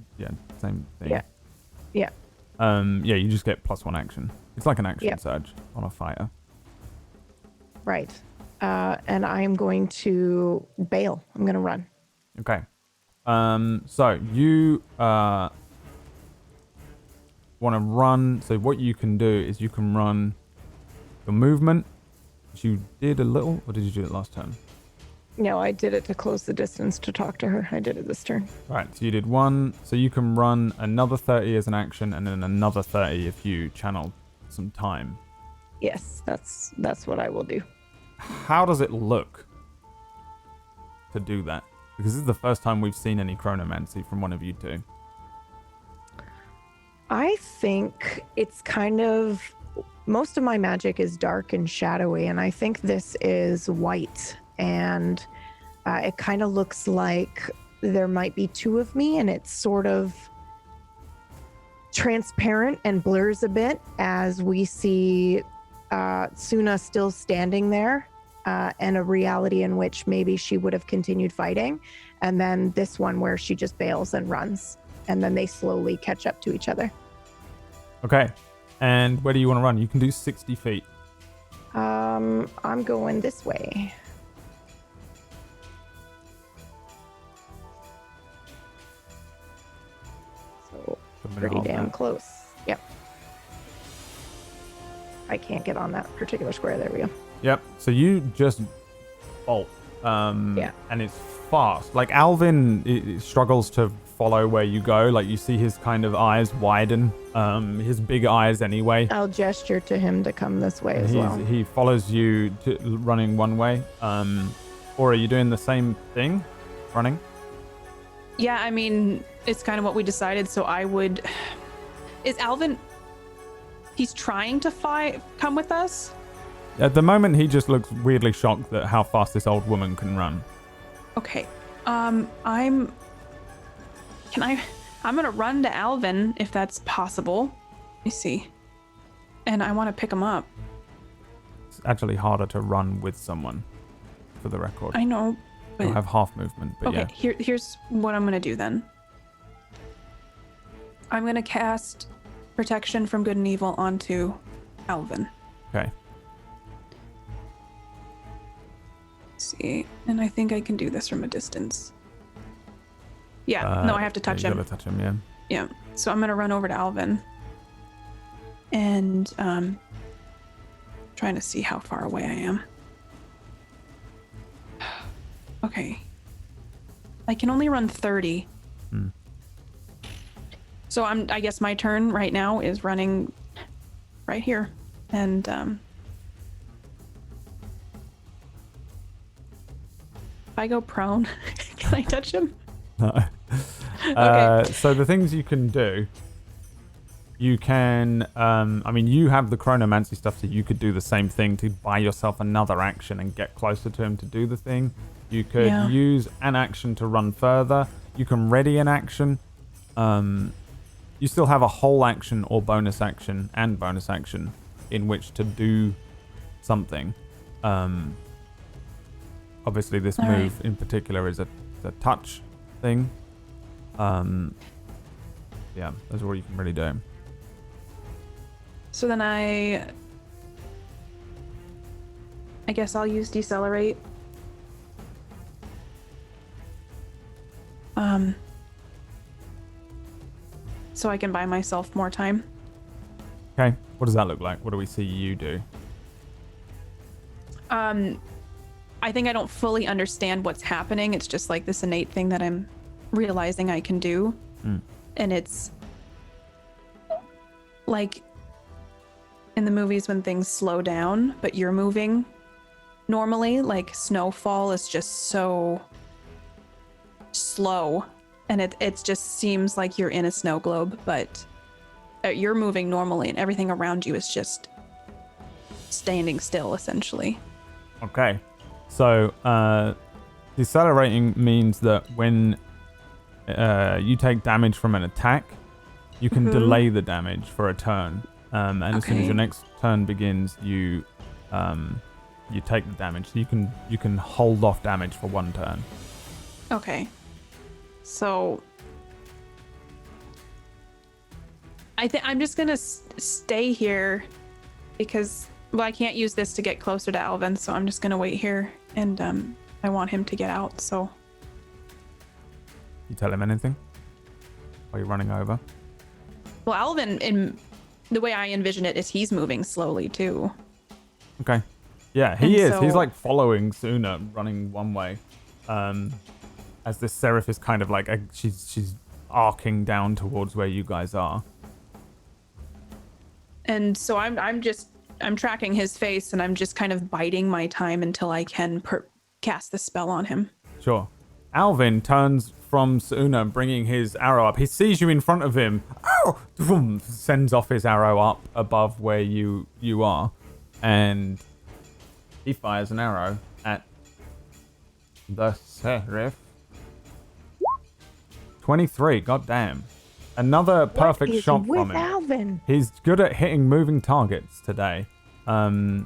Speaker 2: same thing.
Speaker 3: Yeah. Yeah.
Speaker 2: Yeah, you just get +1 action. It's like an action surge on a fighter.
Speaker 3: Right. And I'm going to bail. I'm going to run.
Speaker 2: Okay. So you want to run. So what you can do is you can run your movement, which you did a little, or did you do it last turn?
Speaker 3: No, I did it to close the distance to talk to her. I did it this turn.
Speaker 2: Right, so you did 1. So you can run another 30 as an action, and then another 30 if you channel some time.
Speaker 3: Yes, that's what I will do.
Speaker 2: How does it look to do that? Because this is the first time we've seen any chronomancy from one of you two.
Speaker 3: I think it's kind of... Most of my magic is dark and shadowy, and I think this is white. And it kind of looks like there might be 2 of me, and it's sort of transparent and blurs a bit as we see Suuna still standing there, and a reality in which maybe she would have continued fighting, and then this one where she just bails and runs, and then they slowly catch up to each other.
Speaker 2: Okay. And where do you want to run? You can do 60 feet.
Speaker 3: I'm going this way. So pretty damn close. Yep. I can't get on that particular square. There we go.
Speaker 2: Yep. So you just bolt.
Speaker 3: Yeah.
Speaker 2: And it's fast. Like Alvin it struggles to follow where you go. Like you see his kind of eyes widen. His big eyes anyway.
Speaker 3: I'll gesture to him to come this way as well.
Speaker 2: He follows you running one way. Or are you doing the same thing? Running?
Speaker 6: Yeah, I mean, it's kind of what we decided. So I would... Is Alvin... He's trying to come with us?
Speaker 2: At the moment, he just looks weirdly shocked at how fast this old woman can run.
Speaker 6: Okay. I'm gonna run to Alvin if that's possible. Let me see. And I want to pick him up.
Speaker 2: It's actually harder to run with someone, for the record.
Speaker 6: I know, but...
Speaker 2: You'll have half movement, but
Speaker 6: okay,
Speaker 2: yeah.
Speaker 6: Here's what I'm gonna do then. I'm gonna cast Protection from Good and Evil onto Alvin.
Speaker 2: Okay.
Speaker 6: Let's see, and I think I can do this from a distance. Yeah, no, I have to touch him.
Speaker 2: You gotta touch him, yeah.
Speaker 6: Yeah, so I'm gonna run over to Alvin. And trying to see how far away I am. Okay. I can only run 30. So I guess my turn right now is running right here. And if I go prone, can I touch him?
Speaker 2: No.
Speaker 6: Okay.
Speaker 2: So the things you can do, you can, you have the chronomancy stuff, so you could do the same thing to buy yourself another action and get closer to him to do the thing. You could use an action to run further. You can ready an action. You still have a whole action or bonus action and bonus action in which to do something. Obviously, this move in particular is a touch thing. Yeah, that's what you can really do.
Speaker 6: So then I guess I'll use decelerate. So I can buy myself more time.
Speaker 2: Okay, what does that look like? What do we see you do?
Speaker 6: I think I don't fully understand what's happening. It's just like this innate thing that I'm realizing I can do. And it's like in the movies when things slow down, but you're moving normally, like snowfall is just so slow. And it just seems like you're in a snow globe, but you're moving normally and everything around you is just standing still, essentially.
Speaker 2: Okay. So, decelerating means that when you take damage from an attack, you can delay the damage for a turn. And as soon as your next turn begins, you take the damage. So you can hold off damage for one turn.
Speaker 6: Okay. So I'm just gonna stay here because I can't use this to get closer to Alvin, so I'm just gonna wait here, and I want him to get out. So
Speaker 2: you tell him anything while you're running over?
Speaker 6: Well, Alvin, in the way I envision it, is he's moving slowly too.
Speaker 2: Okay. Yeah, he is.
Speaker 6: So,
Speaker 2: he's like following Suuna, running one way. As this seraph is kind of like she's arcing down towards where you guys are.
Speaker 6: And so I'm tracking his face, and I'm just kind of biding my time until I can cast the spell on him.
Speaker 2: Sure. Alvin turns from Suuna, bringing his arrow up. He sees you in front of him. Oh! Vroom, sends off his arrow up above where you are, and he fires an arrow at the seraph. 23. Goddamn. Another perfect shot from him.
Speaker 5: Alvin?
Speaker 2: He's good at hitting moving targets today. Yeah.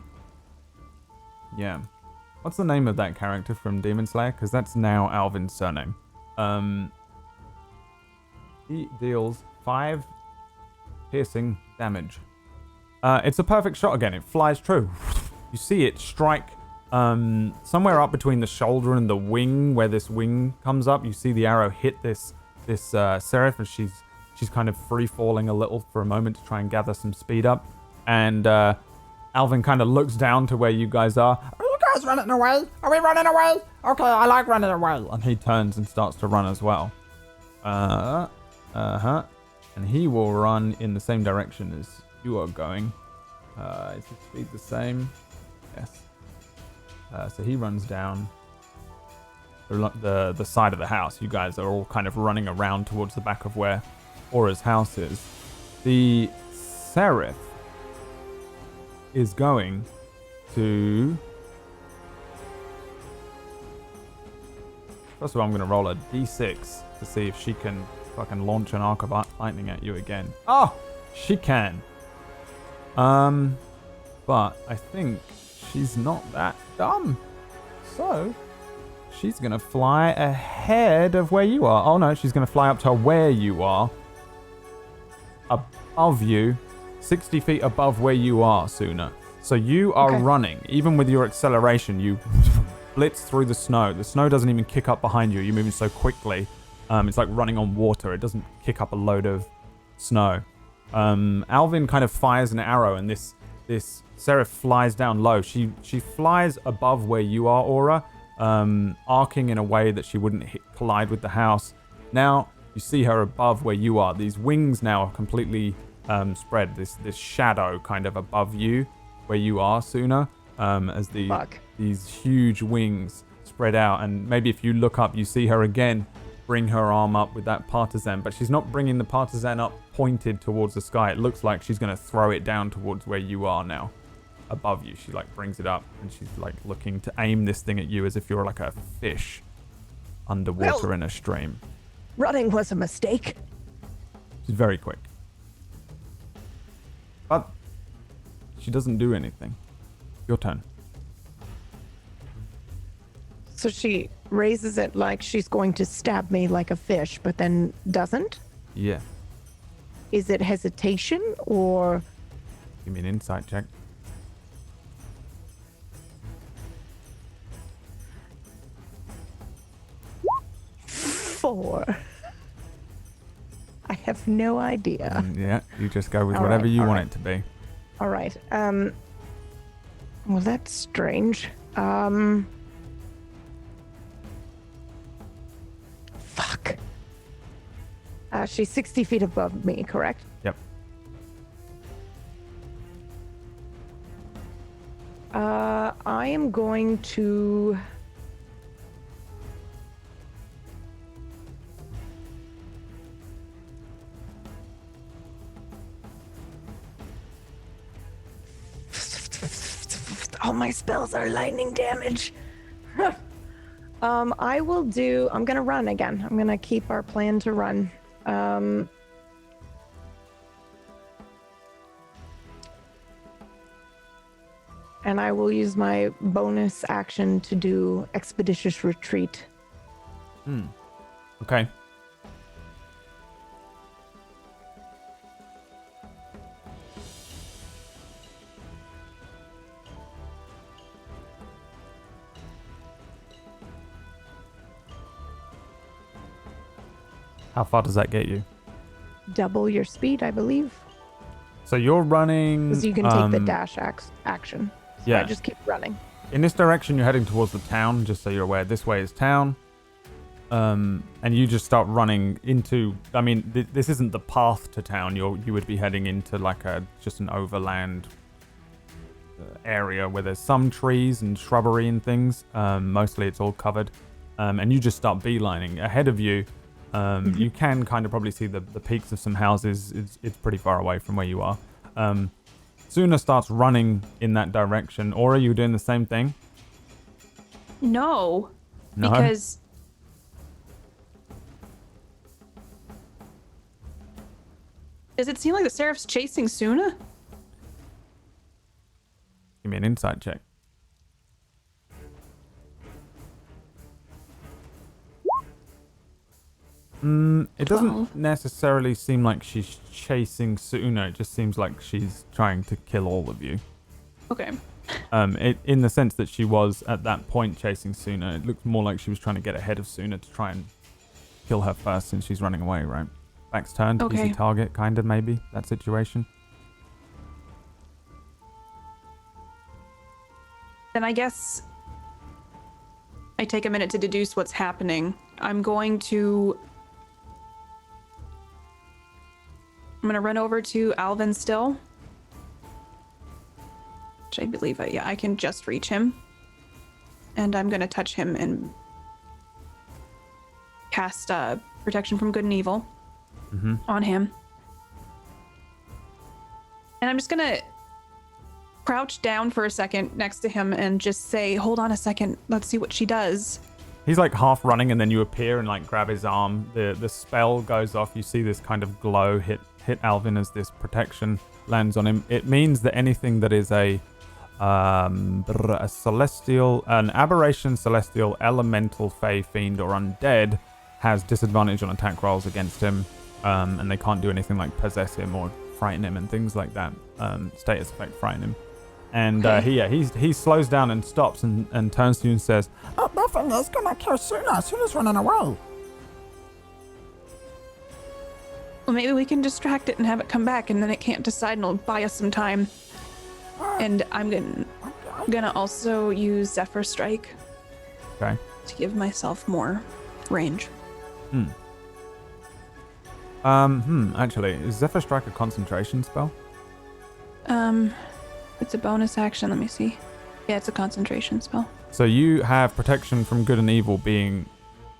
Speaker 2: What's the name of that character from Demon Slayer? Because that's now Alvin's surname. He deals 5 piercing damage. It's a perfect shot again. It flies true. You see it strike somewhere up between the shoulder and the wing, where this wing comes up. You see the arrow hit this seraph, and she's kind of free falling a little for a moment to try and gather some speed up. And Alvin kind of looks down to where you guys are.
Speaker 8: Are you guys running away? Are we running away? Okay, I like running away.
Speaker 2: And he turns and starts to run as well. And he will run in the same direction as you are going. Is his speed the same? Yes. So he runs down the side of the house. You guys are all kind of running around towards the back of where Aura's house is. The seraph is going to... First of all, I'm going to roll a d6 to see if she can fucking launch an arc of lightning at you again. Oh! She can. But I think she's not that dumb. So, she's going to fly ahead of where you are. Oh no, she's going to fly up to where you are. Above you. 60 feet above where you are, Suuna. So you are running. Even with your acceleration, you blitz through the snow. The snow doesn't even kick up behind you. You're moving so quickly. It's like running on water. It doesn't kick up a load of snow. Alvin kind of fires an arrow, and this seraph flies down low. She flies above where you are, Aura, arcing in a way that she wouldn't collide with the house. Now you see her above where you are. These wings now are completely spread. This shadow kind of above you where you are, Suuna, as these huge wings spread out. And maybe if you look up, you see her again bring her arm up with that partisan, but she's not bringing the partisan up pointed towards the sky. It looks like she's going to throw it down towards where you are now, above you. She like brings it up, and she's like looking to aim this thing at you as if you're like a fish underwater in a stream.
Speaker 5: Running was a mistake.
Speaker 2: She's very quick, but she doesn't do anything. Your turn.
Speaker 3: So she raises it like she's going to stab me like a fish, but then doesn't?
Speaker 2: Yeah.
Speaker 3: Is it hesitation or...
Speaker 2: Give me an insight check.
Speaker 3: 4. I have no idea.
Speaker 2: Yeah, you just go with whatever you want it to be.
Speaker 3: All right. Well, that's strange. Fuck. She's 60 feet above me, correct?
Speaker 2: Yep.
Speaker 3: I am going to... All my spells are lightning damage. I'm gonna run again. I'm gonna keep our plan to run. And I will use my bonus action to do expeditious retreat.
Speaker 2: Okay. How far does that get you?
Speaker 3: Double your speed, I believe.
Speaker 2: So you're running...
Speaker 3: Because you can take the dash action. So
Speaker 2: yeah.
Speaker 3: I just keep running.
Speaker 2: In this direction, you're heading towards the town, just so you're aware. This way is town. And you just start running into... I mean, this isn't the path to town. You would be heading into like just an overland area where there's some trees and shrubbery and things. Mostly it's all covered. And you just start beelining. Ahead of you, you can kind of probably see the peaks of some houses. It's pretty far away from where you are. Suuna starts running in that direction. Or are you doing the same thing?
Speaker 6: No.
Speaker 2: No?
Speaker 6: Because... Does it seem like the Seraph's chasing Suuna?
Speaker 2: Give me an insight check. It doesn't necessarily seem like she's chasing Suuna. It just seems like she's trying to kill all of you.
Speaker 6: Okay.
Speaker 2: In the sense that she was at that point chasing Suuna, it looks more like she was trying to get ahead of Suuna to try and kill her first since she's running away, right? Back's turned, easy target, kind of, maybe, that situation.
Speaker 6: Then I guess I take a minute to deduce what's happening. I'm going to run over to Alvin still. Which I believe I can just reach him. And I'm going to touch him and cast Protection from Good and Evil on him. And I'm just going to crouch down for a second next to him and just say, hold on a second, let's see what she does.
Speaker 2: He's like half running and then you appear and like grab his arm. The spell goes off. You see this kind of glow hit Alvin as this protection lands on him. It means that anything that is an aberration, celestial, elemental, fey, fiend, or undead has disadvantage on attack rolls against him, and they can't do anything like possess him or frighten him and things like that. Status effect frighten him. And he slows down and stops and turns to you and says,
Speaker 8: Oh, nothing is gonna kill Suuna. Suuna's running away.
Speaker 6: Well, maybe we can distract it and have it come back, and then it can't decide, and it'll buy us some time. And I'm gonna also use Zephyr Strike.
Speaker 2: Okay.
Speaker 6: To give myself more range.
Speaker 2: Actually, is Zephyr Strike a concentration spell?
Speaker 6: It's a bonus action. Let me see. Yeah, it's a concentration spell.
Speaker 2: So you have protection from good and evil being...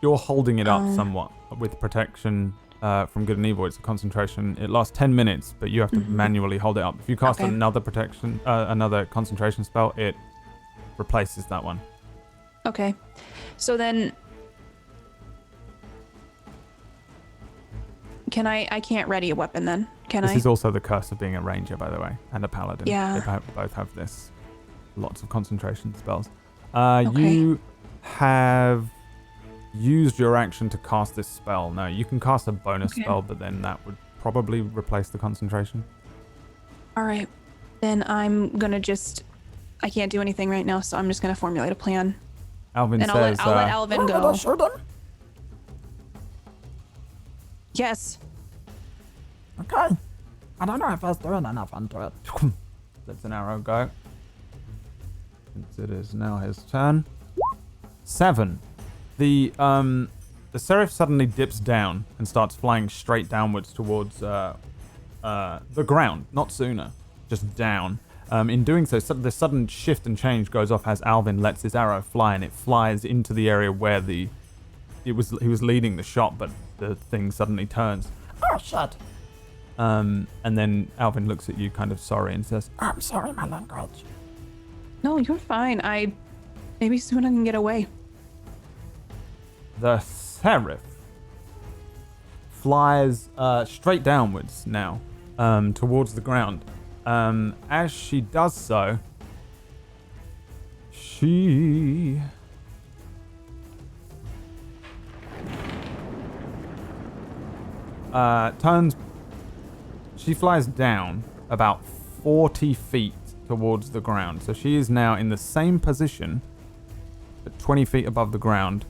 Speaker 2: You're holding it up somewhat with protection from good and evil. It's a concentration. It lasts 10 minutes, but you have to manually hold it up. If you cast another protection, another concentration spell, it replaces that one.
Speaker 6: Okay. So then... I can't ready a weapon then, can I?
Speaker 2: This is also the curse of being a ranger, by the way, and a paladin.
Speaker 6: Yeah.
Speaker 2: They both have this. Lots of concentration spells. You have used your action to cast this spell. No, you can cast a bonus spell, but then that would probably replace the concentration.
Speaker 6: All right. Then I'm going to I can't do anything right now, so I'm just going to formulate a plan.
Speaker 2: Alvin
Speaker 6: and
Speaker 2: says...
Speaker 6: I'll let Alvin go.
Speaker 8: Shoot him?
Speaker 6: Yes.
Speaker 8: Okay. I don't know if I was doing enough onto it.
Speaker 2: Let's an arrow go. Since it is now his turn. 7. The the seraph suddenly dips down and starts flying straight downwards towards the ground, not Suuna, just down. In doing so, the sudden shift and change goes off as Alvin lets his arrow fly, and it flies into the area where he was leading the shot, but the thing suddenly turns.
Speaker 8: Oh, shit.
Speaker 2: And then Alvin looks at you kind of sorry and says,
Speaker 8: I'm sorry, my language.
Speaker 6: No, you're fine. Maybe Suuna can get away.
Speaker 2: The seraph flies straight downwards now, towards the ground. As she does so, she she flies down about 40 feet towards the ground. So she is now in the same position, at 20 feet above the ground,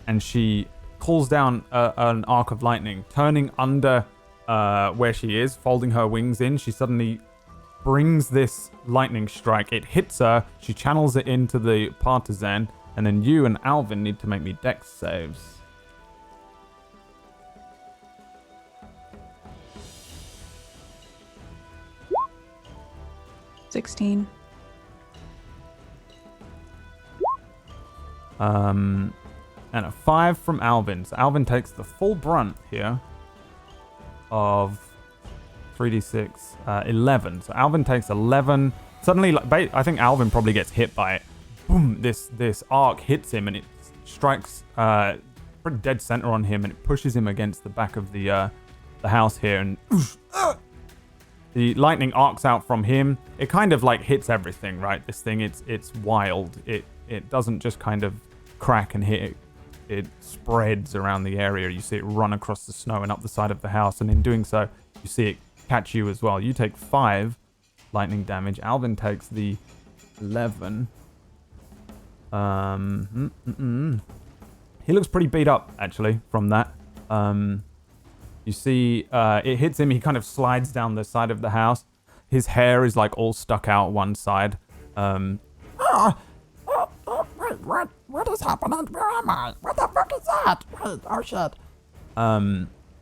Speaker 2: and she calls down an arc of lightning, turning under where she is, folding her wings in. She suddenly brings this lightning strike. It hits her. She channels it into the partisan, and then you and Alvin need to make me dex saves.
Speaker 6: $16.
Speaker 2: And a 5 from Alvin. So Alvin takes the full brunt here of 3d6, 11. So Alvin takes 11. Suddenly, I think Alvin probably gets hit by it. Boom! This arc hits him, and it strikes pretty dead center on him, and it pushes him against the back of the house here, and the lightning arcs out from him. It kind of like hits everything, right? This thing, it's wild. It doesn't just kind of crack and hit. It spreads around the area. You see it run across the snow and up the side of the house, and in doing so, you see it catch you as well. You take 5 lightning damage. Alvin takes the 11. He looks pretty beat up, actually, from that. You see it hits him. He kind of slides down the side of the house. His hair is like all stuck out one side.
Speaker 8: Wait, what is happening? Where am I? What the fuck is that? Wait, oh shit.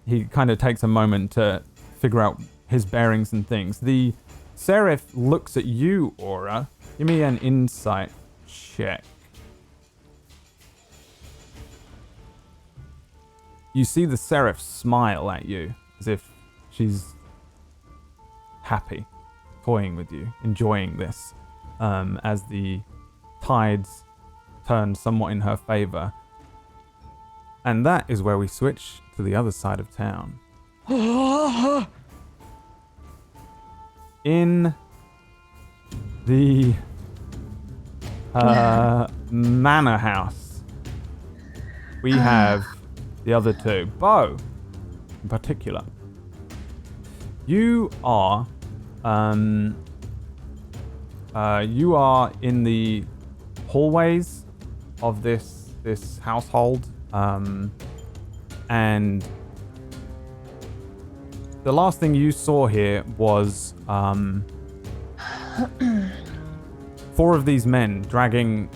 Speaker 2: He kind of takes a moment to figure out his bearings and things. The seraph looks at you, Aura. Give me an insight check. You see the seraph smile at you as if she's happy, toying with you, enjoying this, as the tides turn somewhat in her favor. And that is where we switch to the other side of town. In the manor house, we have the other two. Beau, in particular. You are in the hallways of this household, and the last thing you saw here was 4 of these men dragging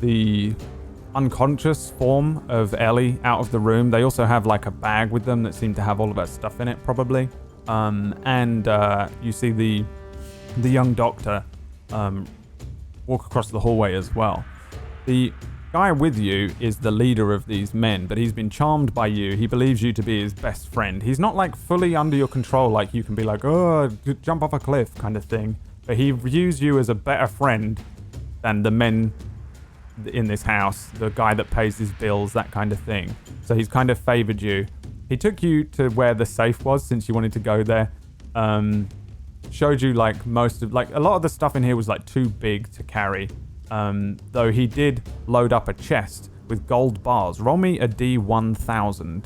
Speaker 2: the unconscious form of Ellie out of the room. They also have like a bag with them that seemed to have all of her stuff in it, probably. And you see the young doctor walk across the hallway as well. The guy with you is the leader of these men, but he's been charmed by you. He believes you to be his best friend. He's not like fully under your control, like you can be like, oh, jump off a cliff kind of thing. But he views you as a better friend than the men in this house, the guy that pays his bills, that kind of thing. So he's kind of favored you. He took you to where the safe was since you wanted to go there. Showed you like most of, like a lot of the stuff in here was like too big to carry. Though he did load up a chest with gold bars. Roll me a D1000.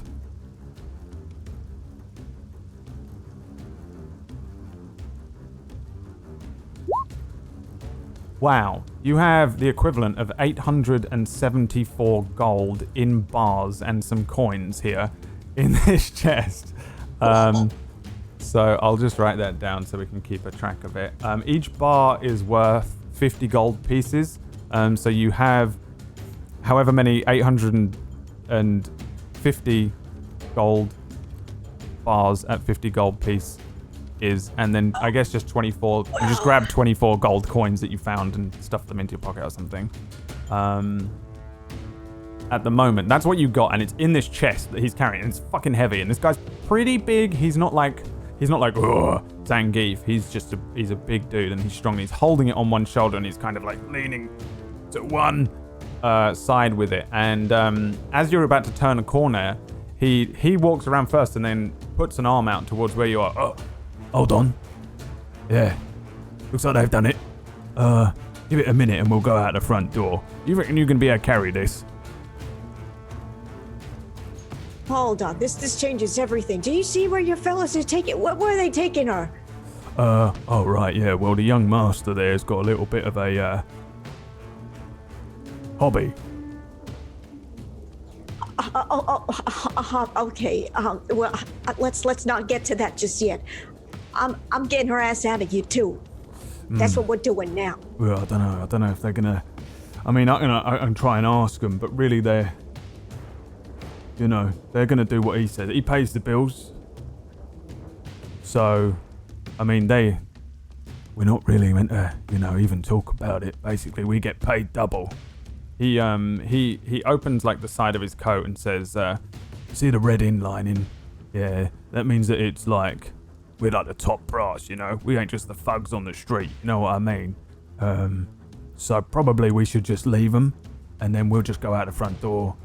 Speaker 2: Wow, you have the equivalent of 874 gold in bars and some coins here in this chest. So I'll just write that down so we can keep a track of it. Each bar is worth 50 gold pieces. So you have however many and 50 gold bars at 50 gold piece is, and then I guess just 24. You just grab 24 gold coins that you found and stuff them into your pocket or something. At the moment, that's what you got, and it's in this chest that he's carrying, and it's fucking heavy. And this guy's pretty big. He's not like Zangief. He's a big dude, and he's strong. He's holding it on one shoulder, and he's kind of like leaning to one side with it. And as you're about to turn a corner, he walks around first, and then puts an arm out towards where you are. Oh, hold on. Yeah, looks like they've done it. Give it a minute, and we'll go out the front door. You reckon you can be able to carry this?
Speaker 9: Hold on, this changes everything. Do you see where your fellas are taking? Where are they taking her?
Speaker 2: Oh right, yeah. Well, the young master there's got a little bit of a hobby.
Speaker 9: Okay. Well, let's not get to that just yet. I'm getting her ass out of you too. That's what we're doing now.
Speaker 2: Well, I don't know if they're gonna. I mean, I can try and ask them, but really they're gonna do what he says. He pays the bills. So, I mean, we're not really meant to, even talk about it. Basically, we get paid double. He opens like the side of his coat and says, see the red inlining? Yeah, that means that it's like, we're like the top brass, We ain't just the thugs on the street, you know what I mean? So probably we should just leave them, and then we'll just go out the front door.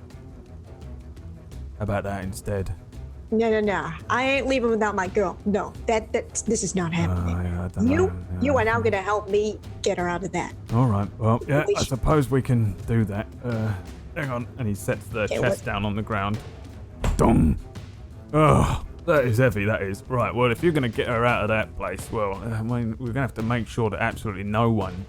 Speaker 2: How about that instead?
Speaker 9: No. I ain't leaving without my girl. No, this is not happening. You are now gonna help me get her out of that.
Speaker 2: All right. Well, yeah, I suppose we can do that. Hang on. And he sets the chest down on the ground. Dong. Oh, that is heavy. That is. Right. Well, if you're gonna get her out of that place, well, we're gonna have to make sure that absolutely no one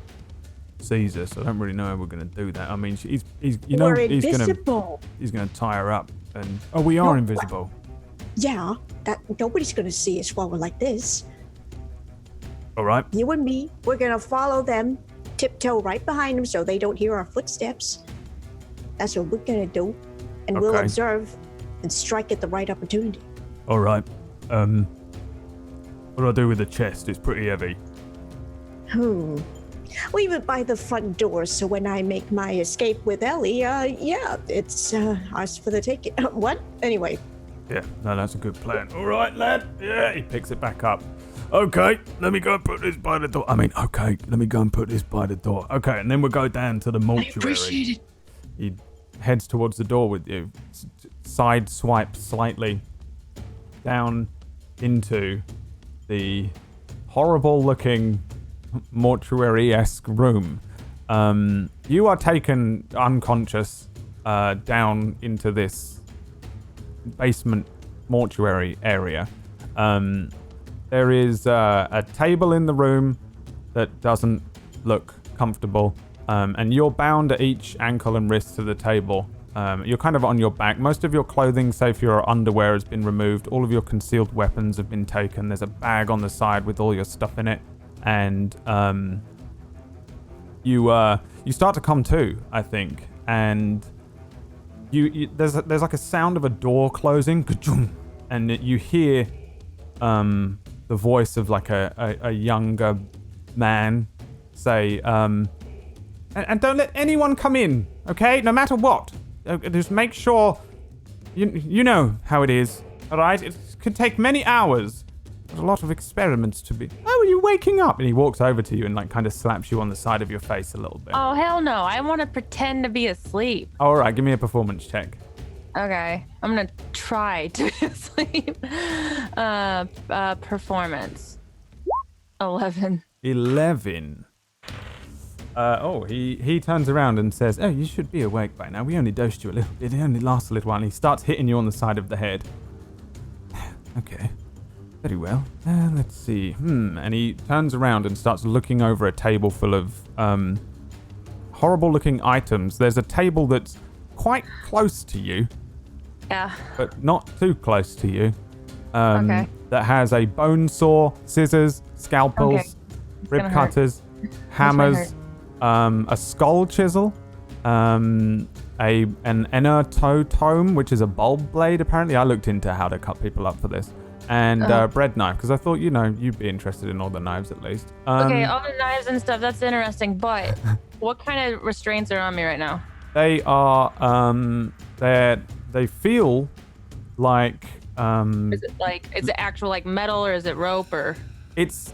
Speaker 2: sees us. I don't really know how we're gonna do that. I mean, he's gonna tie her up. And we are invisible.
Speaker 9: Yeah, that nobody's gonna see us while we're like this.
Speaker 2: All right.
Speaker 9: You and me, we're gonna follow them, tiptoe right behind them so they don't hear our footsteps. That's what we're gonna do, and we'll observe and strike at the right opportunity.
Speaker 2: All right. What do I do with the chest? It's pretty heavy.
Speaker 9: Leave it by the front door, so when I make my escape with Ellie, it's ours for the taking. What? Anyway.
Speaker 2: Yeah, no, that's a good plan. All right, lad. Yeah, he picks it back up. Okay, let me go and put this by the door. Okay, and then we'll go down to the mortuary.
Speaker 5: I appreciate it.
Speaker 2: He heads towards the door with you. Side swipe slightly down into the horrible-looking mortuary-esque room. You are taken unconscious down into this basement mortuary area. There is a table in the room that doesn't look comfortable, and you're bound at each ankle and wrist to the table. You're kind of on your back. Most of your clothing, save for your underwear, has been removed. All of your concealed weapons have been taken. There's a bag on the side with all your stuff in it. And you start to come to, I think, and there's like a sound of a door closing, and you hear the voice of like a younger man say, and don't let anyone come in, okay? No matter what, just make sure you know how it is, all right? It could take many hours. There's a lot of experiments to be. Oh, are you waking up? And he walks over to you and like kind of slaps you on the side of your face a little bit.
Speaker 4: Oh, hell no. I want to pretend to be asleep.
Speaker 2: All right, give me a performance check.
Speaker 4: Okay. I'm going to try to be asleep. Performance. 11.
Speaker 2: 11. He turns around and says, oh, you should be awake by now. We only dosed you a little bit. It only lasts a little while. And he starts hitting you on the side of the head. Okay. Very well. Let's see. And he turns around and starts looking over a table full of horrible-looking items. There's a table that's quite close to you.
Speaker 4: Yeah.
Speaker 2: But not too close to you.
Speaker 4: Okay.
Speaker 2: That has a bone saw, scissors, scalpels, rib cutters, hammers, a skull chisel, an enertotome, which is a bulb blade. Apparently, I looked into how to cut people up for this. And bread knife, because I thought, you'd be interested in all the knives at least.
Speaker 4: Okay, all the knives and stuff, that's interesting, but what kind of restraints are on me right now?
Speaker 2: They are, they feel like...
Speaker 4: is it actual like metal or is it rope or?
Speaker 2: It's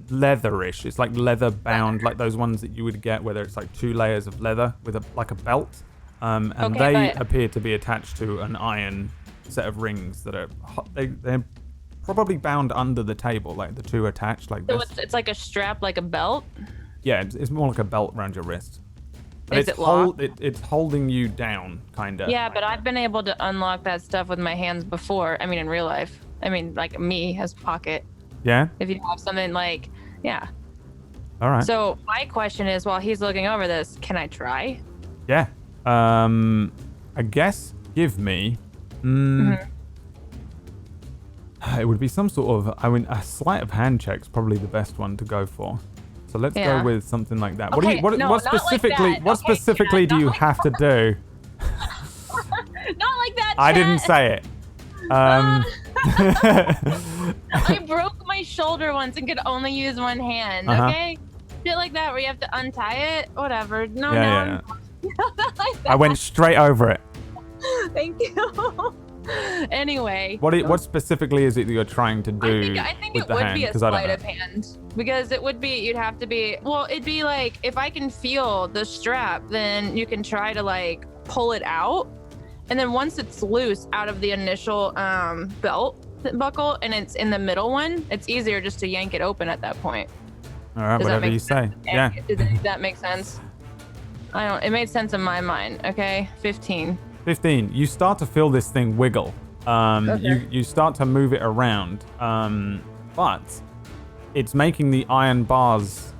Speaker 2: leatherish. It's like leather bound, like those ones that you would get, where it's like 2 layers of leather with like a belt. And they appear to be attached to an iron set of rings that are, they're probably bound under the table, like the 2 attached like this.
Speaker 4: So it's like a strap, like a belt?
Speaker 2: Yeah, it's more like a belt around your wrist. But
Speaker 4: Is it locked?
Speaker 2: It's holding you down, kind of.
Speaker 4: Yeah, but I've been able to unlock that stuff with my hands before. I mean, in real life. I mean, like me as pocket.
Speaker 2: Yeah?
Speaker 4: If you have something like, yeah.
Speaker 2: All right.
Speaker 4: So my question is, while he's looking over this, can I try?
Speaker 2: Yeah. I guess give me... It would be some sort of, a sleight of hand check's probably the best one to go for. So let's go with something like that.
Speaker 4: Okay,
Speaker 2: What specifically do you have to do?
Speaker 4: Not like that,
Speaker 2: I didn't say it.
Speaker 4: I broke my shoulder once and could only use one hand, okay? Shit like that where you have to untie it, whatever. No. Not like that.
Speaker 2: I went straight over it.
Speaker 4: Thank you. Anyway.
Speaker 2: What specifically is it that you're trying to do?
Speaker 4: I think
Speaker 2: with
Speaker 4: it
Speaker 2: the
Speaker 4: would
Speaker 2: hand?
Speaker 4: be a
Speaker 2: 'Cause I don't
Speaker 4: sleight
Speaker 2: know.
Speaker 4: of hand. Because you'd have to be, it'd be like, if I can feel the strap, then you can try to like pull it out. And then once it's loose out of the initial belt buckle and it's in the middle one, it's easier just to yank it open at that point.
Speaker 2: All right, whatever you say. Yeah.
Speaker 4: Does that make sense? It made sense in my mind. Okay, 15.
Speaker 2: 15. You start to feel this thing wiggle. You start to move it around, but it's making the iron bars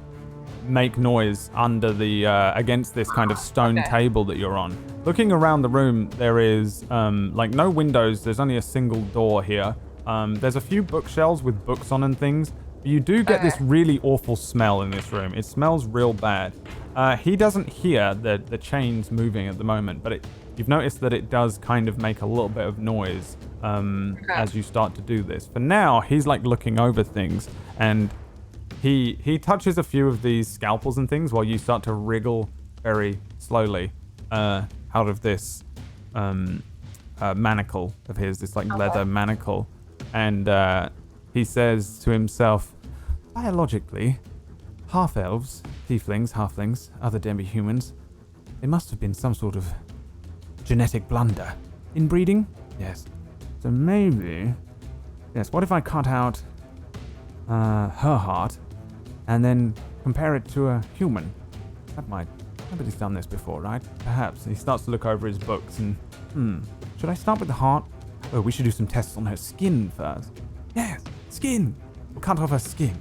Speaker 2: make noise under the against this kind of stone table that you're on. Looking around the room, there is like no windows. There's only a single door here. There's a few bookshelves with books on and things. But you do get this really awful smell in this room. It smells real bad. He doesn't hear the chains moving at the moment, but you've noticed that it does kind of make a little bit of noise as you start to do this. For now, he's like looking over things, and he touches a few of these scalpels and things while you start to wriggle very slowly out of this manacle of his, this like leather manacle. And he says to himself, biologically, half-elves, tieflings, halflings, other demi-humans, they must have been some sort of genetic blunder. Inbreeding? Yes. So maybe... Yes, what if I cut out her heart and then compare it to a human? That might... Nobody's done this before, right? Perhaps. He starts to look over his books and... Should I start with the heart? Oh, we should do some tests on her skin first. Yes, skin! We'll cut off her skin.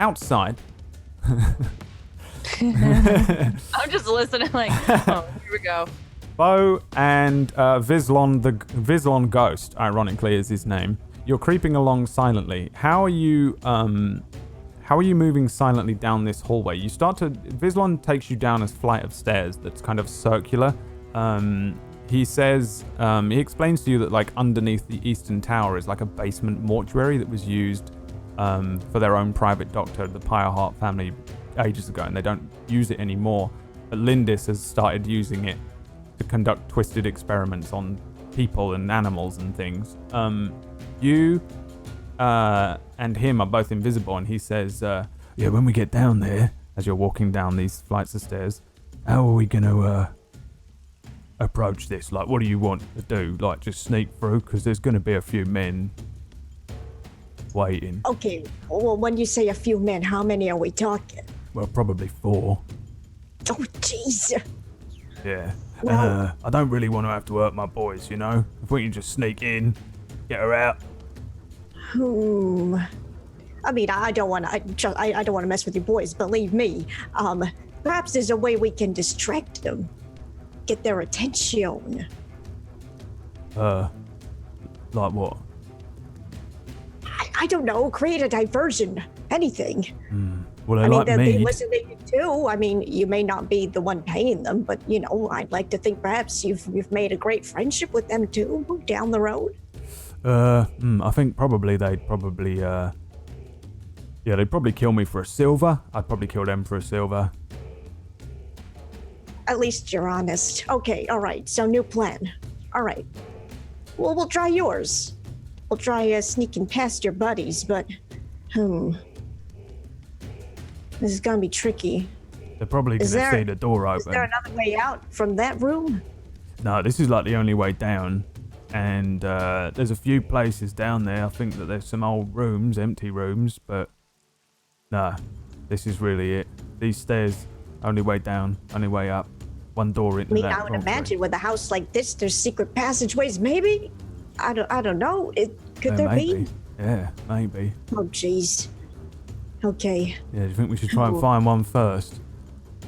Speaker 2: Outside...
Speaker 4: I'm just listening like, oh, here we go.
Speaker 2: Beau and Vislon Ghost, ironically, is his name. You're creeping along silently. How are you moving silently down this hallway? Vislon takes you down a flight of stairs that's kind of circular. He says, he explains to you that like underneath the Eastern Tower is like a basement mortuary that was used for their own private doctor, the Pyreheart family, ages ago, and they don't use it anymore. But Lindis has started using it to conduct twisted experiments on people and animals and things. You and him are both invisible, and he says, yeah, when we get down there, as you're walking down these flights of stairs, how are we going to approach this? Like, what do you want to do? Like, just sneak through? Because there's going to be a few men waiting.
Speaker 9: Okay, well, when you say a few men, how many are we talking?
Speaker 2: Well, probably 4.
Speaker 9: Oh, jeez.
Speaker 2: Yeah.
Speaker 9: Well,
Speaker 2: I don't really want to have to hurt my boys, you know? If we can just sneak in, get her out.
Speaker 9: I mean, I don't want to mess with your boys, believe me. Perhaps there's a way we can distract them, get their attention.
Speaker 2: Like what?
Speaker 9: I don't know, create a diversion, anything.
Speaker 2: Well, they
Speaker 9: I mean,
Speaker 2: like
Speaker 9: they
Speaker 2: mead.
Speaker 9: listen to you too. I mean, you may not be the one paying them, but I'd like to think perhaps you've made a great friendship with them too down the road.
Speaker 2: I think they'd probably kill me for a silver. I'd probably kill them for a silver.
Speaker 9: At least you're honest. Okay, all right. So new plan. All right. Well, we'll try yours. We'll try sneaking past your buddies, but this is gonna be tricky.
Speaker 2: They're probably gonna see the door open.
Speaker 9: Is there another way out from that room?
Speaker 2: No, this is like the only way down. And there's a few places down there. I think that there's some old rooms, empty rooms, but no, this is really it. These stairs, only way down, only way up. One door into that.
Speaker 9: I would imagine with a house like this, there's secret passageways. Maybe. I don't know. Could there
Speaker 2: maybe.
Speaker 9: be?
Speaker 2: Yeah, maybe.
Speaker 9: Oh, jeez. Okay.
Speaker 2: Yeah, do you think we should try and find one first?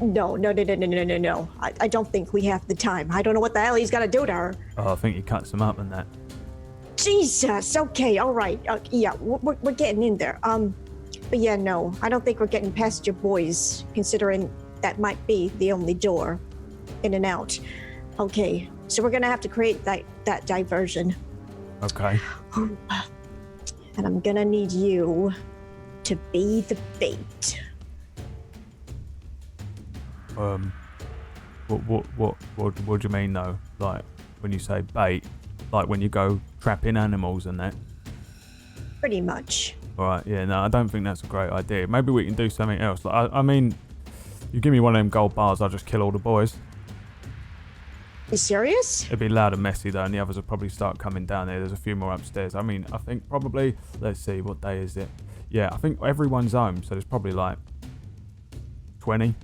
Speaker 9: No. I don't think we have the time. I don't know what the hell he's got to do to her.
Speaker 2: Oh, I think he cuts them up and that.
Speaker 9: Jesus. Okay. All right. Yeah, we're getting in there. But yeah, no, I don't think we're getting past your boys, considering that might be the only door in and out. Okay. So we're gonna have to create that diversion.
Speaker 2: Okay.
Speaker 9: And I'm gonna need you to be the bait.
Speaker 2: What do you mean though? Like when you say bait, like when you go trapping animals and that?
Speaker 9: Pretty much.
Speaker 2: Alright, yeah, no, I don't think that's a great idea. Maybe we can do something else. Like, I mean, you give me one of them gold bars, I'll just kill all the boys.
Speaker 9: You serious?
Speaker 2: It'd be loud and messy though, and the others will probably start coming down there. There's a few more upstairs. I mean, I think probably, let's see, what day is it? Yeah, I think everyone's home, so there's probably like 20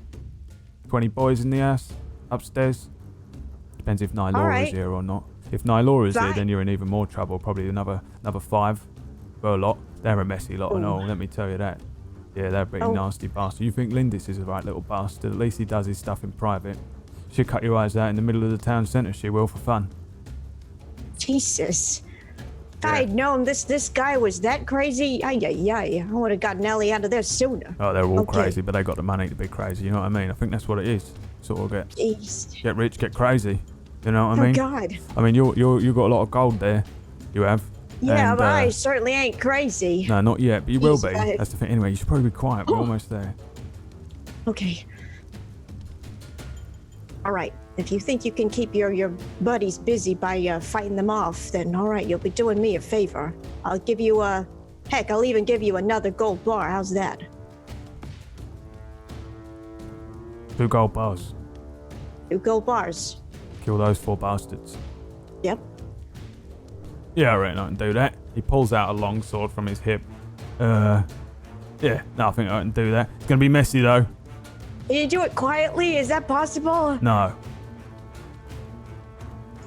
Speaker 2: boys in the house upstairs. Depends if Nylora's here or not. If Nylora's here, then you're in even more trouble. Probably another 5 for a lot. They're a messy lot and all, let me tell you that. Yeah, they're a pretty nasty bastard. You think Lindis is a right little bastard. At least he does his stuff in private. She'll cut your eyes out in the middle of the town centre, she will, for fun.
Speaker 9: Jesus. If I had known this guy was that crazy, I would have gotten Ellie out of there sooner.
Speaker 2: Oh, they're all crazy, but they got the money to be crazy, you know what I mean? I think that's what it is. Sort of get rich, get crazy. You know what I mean?
Speaker 9: Oh, God.
Speaker 2: I mean, you got a lot of gold there. You have.
Speaker 9: Yeah,
Speaker 2: and,
Speaker 9: but I certainly ain't crazy.
Speaker 2: No, not yet, but you will be. That's the thing. Anyway, you should probably be quiet. We're almost there.
Speaker 9: Okay. All right. If you think you can keep your buddies busy by fighting them off, then all right, you'll be doing me a favor. I'll give you I'll even give you another gold bar. How's that?
Speaker 2: 2 gold bars.
Speaker 9: 2 gold bars.
Speaker 2: Kill those 4 bastards.
Speaker 9: Yep.
Speaker 2: Yeah, I reckon I can do that. He pulls out a long sword from his hip. Yeah, no, I think I can do that. It's gonna be messy though.
Speaker 9: Can you do it quietly? Is that possible?
Speaker 2: No.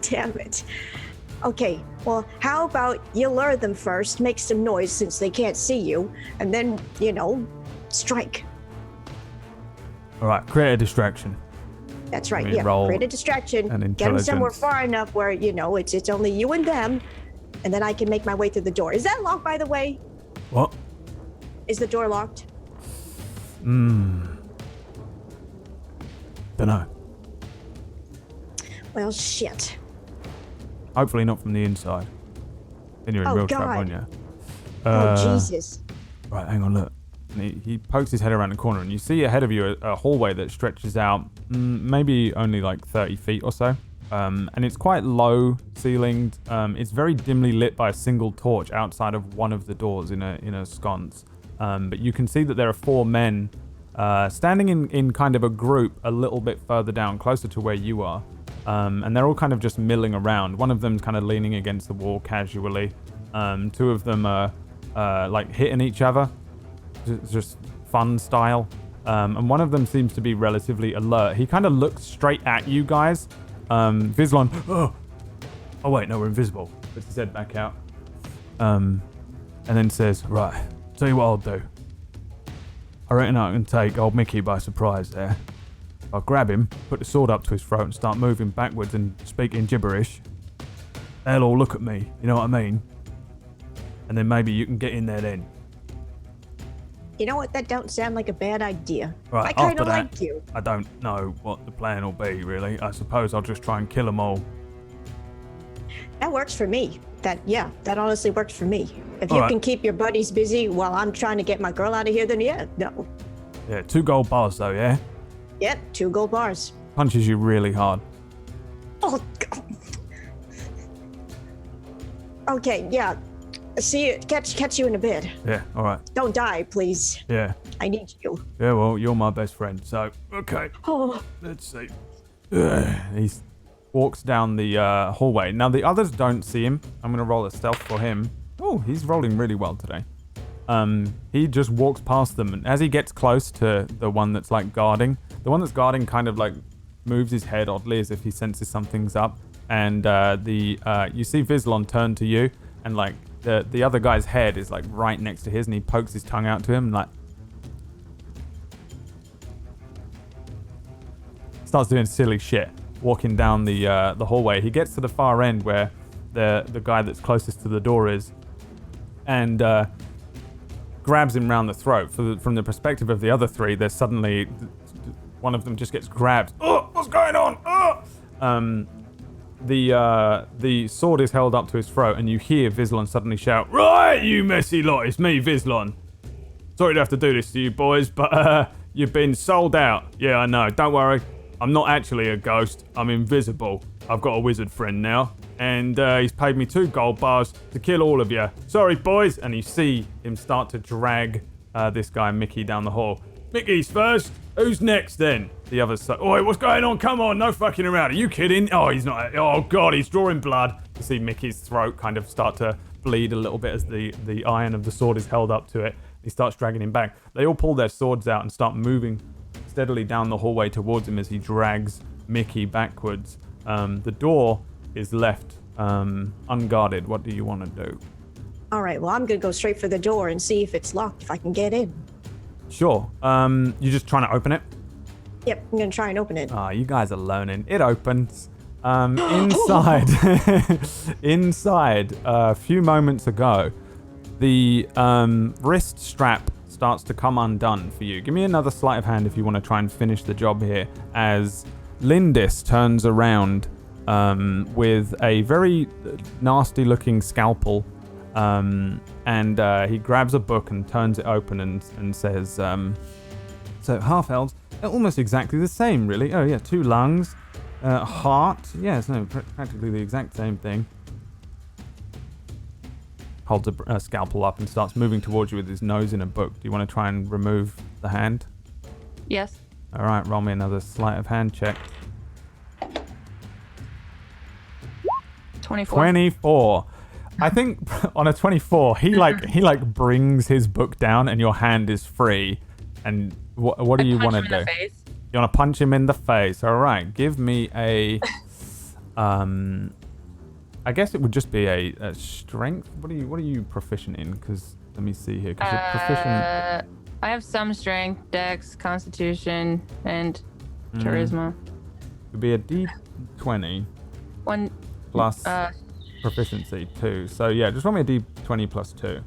Speaker 9: Damn it. Okay, well, how about you lure them first, make some noise since they can't see you, and then, strike.
Speaker 2: Alright, create a distraction.
Speaker 9: That's right, create a distraction. Get them somewhere far enough where, it's only you and them, and then I can make my way through the door. Is that locked, by the way?
Speaker 2: What?
Speaker 9: Is the door locked?
Speaker 2: Dunno.
Speaker 9: Well, shit.
Speaker 2: Hopefully not from the inside. Then you're in real trouble, aren't you?
Speaker 9: Jesus.
Speaker 2: Right, hang on, look. And he pokes his head around the corner, and you see ahead of you a hallway that stretches out maybe only like 30 feet or so. And it's quite low ceilinged. It's very dimly lit by a single torch outside of one of the doors in a sconce. But you can see that there are 4 men standing in kind of a group a little bit further down, closer to where you are. And they're all kind of just milling around. One of them's kind of leaning against the wall casually. 2 of them are like hitting each other, just fun style. And one of them seems to be relatively alert. He kind of looks straight at you guys. Vizlon, oh wait, no, we're invisible. Puts his head back out. And then says, right, tell you what I'll do. I reckon I can take old Mickey by surprise there. I'll grab him, put the sword up to his throat and start moving backwards and speaking gibberish. They'll all look at me, you know what I mean? And then maybe you can get in there then.
Speaker 9: You know what? That don't sound like a bad idea.
Speaker 2: Right,
Speaker 9: I kind
Speaker 2: after
Speaker 9: of
Speaker 2: that,
Speaker 9: like you.
Speaker 2: I don't know what the plan will be, really. I suppose I'll just try and kill them all.
Speaker 9: That works for me. That honestly works for me. If
Speaker 2: All
Speaker 9: you
Speaker 2: right.
Speaker 9: can keep your buddies busy while I'm trying to get my girl out of here, then no.
Speaker 2: Yeah, 2 gold bars, though, yeah?
Speaker 9: Yep, 2 gold bars.
Speaker 2: Punches you really hard.
Speaker 9: Oh, God. Okay, yeah. See you. Catch you in a bit.
Speaker 2: Yeah, all right.
Speaker 9: Don't die, please.
Speaker 2: Yeah.
Speaker 9: I need you.
Speaker 2: Yeah, well, you're my best friend, so, okay.
Speaker 9: Oh.
Speaker 2: Let's see. He walks down the hallway. Now, the others don't see him. I'm going to roll a stealth for him. Oh, he's rolling really well today. He just walks past them, and as he gets close to the one that's, like, guarding, the one that's guarding kind of, like, moves his head oddly as if he senses something's up. And you see Vizlon turn to you, and, like, the other guy's head is, like, right next to his, and he pokes his tongue out to him, and, like, starts doing silly shit, walking down the hallway. He gets to the far end where the guy that's closest to the door is, and grabs him round the throat. From the perspective of the other 3, there's suddenly one of them just gets grabbed. Oh, what's going on? Oh! The sword is held up to his throat, and you hear Vizlon suddenly shout, "Right, you messy lot, it's me, Vizlon. Sorry to have to do this to you boys, but you've been sold out. Yeah, I know. Don't worry. I'm not actually a ghost. I'm invisible. I've got a wizard friend now, and he's paid me 2 gold bars to kill all of you. Sorry, boys." And you see him start to drag this guy, Mickey, down the hall. "Mickey's first. Who's next then?" The other's so, "Oi, what's going on? Come on, no fucking around. Are you kidding? Oh, he's not. Oh, God, he's drawing blood." You see Mickey's throat kind of start to bleed a little bit as the iron of the sword is held up to it. He starts dragging him back. They all pull their swords out and start moving steadily down the hallway towards him as he drags Mickey backwards. The door is left unguarded. What do you want to do?
Speaker 9: All right, well, I'm going to go straight for the door and see if it's locked, if I can get in.
Speaker 2: Sure. You just trying to open it?
Speaker 9: Yep, I'm going to try and open it.
Speaker 2: Ah, you guys are learning. It opens. Inside, a few moments ago, the wrist strap starts to come undone for you. Give me another sleight of hand if you want to try and finish the job here, as Lindis turns around with a very nasty-looking scalpel, and he grabs a book and turns it open and says, so half-elves, almost exactly the same, really. Oh, yeah, 2 lungs, heart. Yeah, it's practically the exact same thing. Holds a scalpel up and starts moving towards you with his nose in a book. Do you want to try and remove the hand?
Speaker 4: Yes.
Speaker 2: All right, roll me another sleight of hand check.
Speaker 4: 24.
Speaker 2: 24. I think on a 24, he brings his book down and your hand is free. And what do you want to do? You want to punch him in the face? All right, give me a I guess it would just be a strength. What are you proficient in? Because let me see here. Because you're proficient.
Speaker 4: I have some strength, dex, constitution, and charisma.
Speaker 2: It would be a D20
Speaker 4: 1
Speaker 2: plus proficiency 2. So yeah, just roll me a D20 plus 2.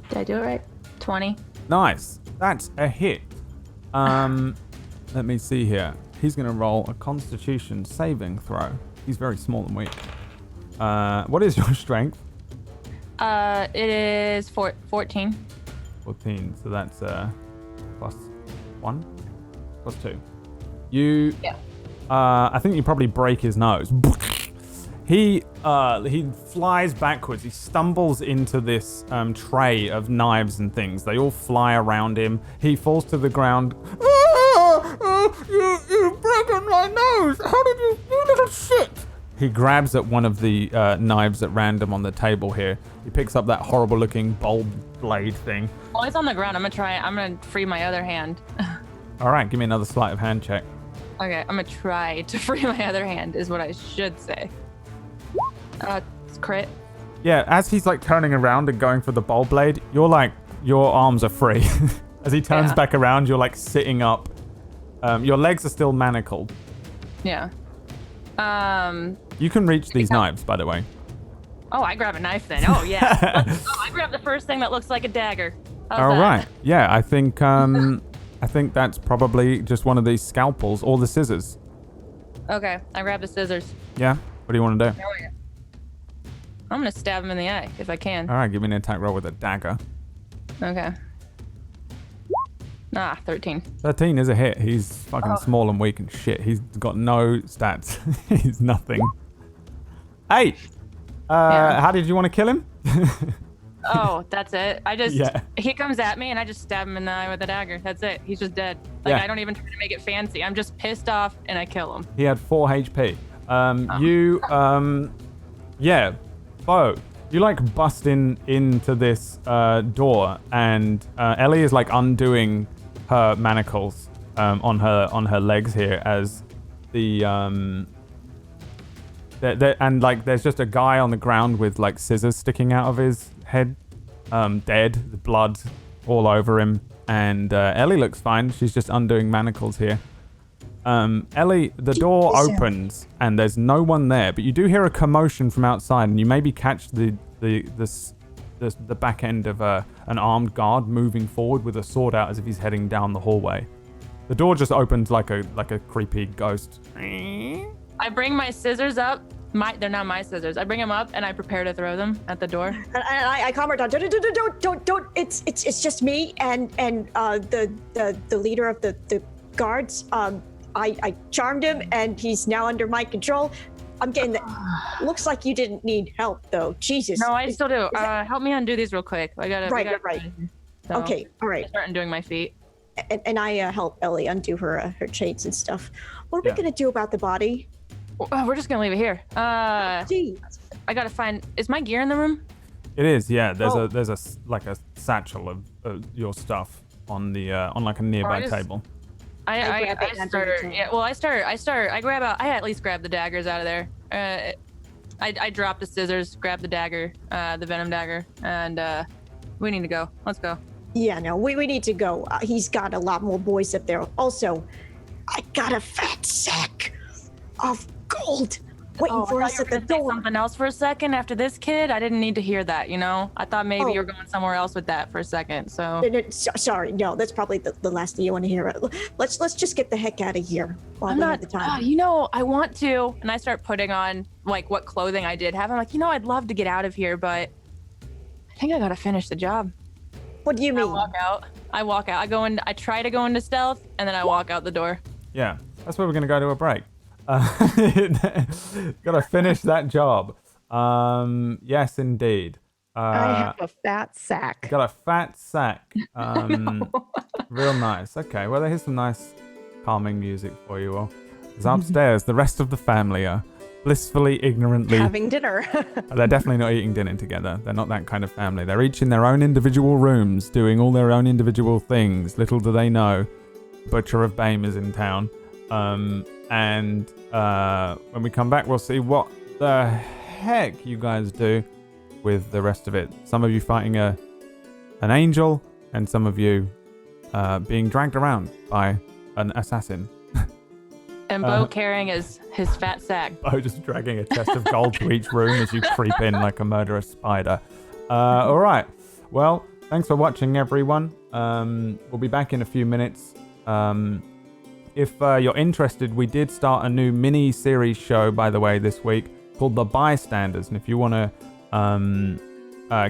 Speaker 4: Did I do it right? 20.
Speaker 2: Nice. That's a hit. Let me see here. He's going to roll a Constitution saving throw. He's very small and weak. What is your strength?
Speaker 4: It is 14.
Speaker 2: 14. So that's plus 1, plus 2. You.
Speaker 4: Yeah.
Speaker 2: I think you probably break his nose. He flies backwards. He stumbles into this tray of knives and things. They all fly around him. He falls to the ground. You've broken my nose. How did you little shit? He grabs at one of the knives at random on the table here. He picks up that horrible looking bulb blade thing.
Speaker 4: Well, it's on the ground. I'm gonna free my other hand.
Speaker 2: All right, give me another sleight of hand check.
Speaker 4: Okay, I'm gonna try to free my other hand is what I should say. It's crit.
Speaker 2: Yeah, as he's like turning around and going for the bowl blade, you're like, your arms are free. As he turns back around, you're like sitting up. Your legs are still manacled.
Speaker 4: Yeah.
Speaker 2: You can reach these knives, by the way.
Speaker 4: Oh, I grab a knife then. Oh, yeah. I grab the first thing that looks like a dagger.
Speaker 2: All right. Yeah, I think that's probably just one of these scalpels or the scissors.
Speaker 4: Okay, I grab the scissors.
Speaker 2: Yeah? What do you want to do?
Speaker 4: I'm going to stab him in the eye if I can.
Speaker 2: All right, give me an attack roll with a dagger.
Speaker 4: Okay. 13.
Speaker 2: 13 is a hit. He's fucking small and weak and shit. He's got no stats. He's nothing. Hey! How did you want to kill him?
Speaker 4: Oh, that's it. He comes at me and I just stab him in the eye with a dagger. That's it. He's just dead. Like, I don't even try to make it fancy. I'm just pissed off and I kill him.
Speaker 2: He had 4 HP. Beau, you like busting into this door and Ellie is like undoing her manacles on her legs here as the and like there's just a guy on the ground with like scissors sticking out of his head, dead, the blood all over him, and Ellie looks fine. She's just undoing manacles here. Ellie, the door opens and there's no one there, but you do hear a commotion from outside, and you maybe catch the back end of an armed guard moving forward with a sword out as if he's heading down the hallway. The door just opens like a creepy ghost.
Speaker 4: I bring my scissors up. They're not my scissors. I bring them up and I prepare to throw them at the door.
Speaker 9: And I calm her down. Don't. It's just me and the leader of the guards. I charmed him and he's now under my control. I'm getting that. Looks like you didn't need help though. Jesus.
Speaker 4: No, I still do. Help me undo these real quick. I gotta.
Speaker 9: Right.
Speaker 4: So
Speaker 9: Okay. All right.
Speaker 4: I start undoing my feet.
Speaker 9: And I help Ellie undo her chains and stuff. What are we gonna do about the body?
Speaker 4: We're just gonna leave it here.
Speaker 9: Gee.
Speaker 4: I gotta find. Is my gear in the room?
Speaker 2: It is. Yeah. There's a satchel of your stuff on the on like a nearby table.
Speaker 4: I grab out. I at least grab the daggers out of there. I drop the scissors, grab the dagger, the venom dagger, and we need to go. Let's go.
Speaker 9: Yeah, no, we need to go. He's got a lot more boys up there. Also, I got a fat sack of gold waiting for us at the door.
Speaker 4: Something else for a second after this kid? I didn't need to hear that, you know? I thought maybe you were going somewhere else with that for a second, so...
Speaker 9: Sorry, no, that's probably the last thing you want to hear. Let's just get the heck out of here while we have the time.
Speaker 4: You know, I want to, and I start putting on, like, what clothing I did have. I'm like, you know, I'd love to get out of here, but I think I gotta finish the job.
Speaker 9: What do you mean?
Speaker 4: I walk out. I try to go into stealth, and then I walk out the door.
Speaker 2: Yeah, that's where we're gonna go to a break. Gotta finish that job. Yes, indeed.
Speaker 3: I have a fat sack.
Speaker 2: Got a fat sack. Real nice. Okay, well, here's some nice calming music for you all. Because upstairs, the rest of the family are blissfully, ignorantly...
Speaker 3: having dinner.
Speaker 2: They're definitely not eating dinner together. They're not that kind of family. They're each in their own individual rooms, doing all their own individual things. Little do they know, Butcher of Beim is in town. And when we come back, we'll see what the heck you guys do with the rest of it. Some of you fighting an angel, and some of you being dragged around by an assassin.
Speaker 4: And Beau carrying his fat sack.
Speaker 2: Beau just dragging a chest of gold to each room as you creep in like a murderous spider. All right. Well, thanks for watching, everyone. We'll be back in a few minutes. If you're interested, we did start a new mini-series show, by the way, this week called The Bystanders. And if you want to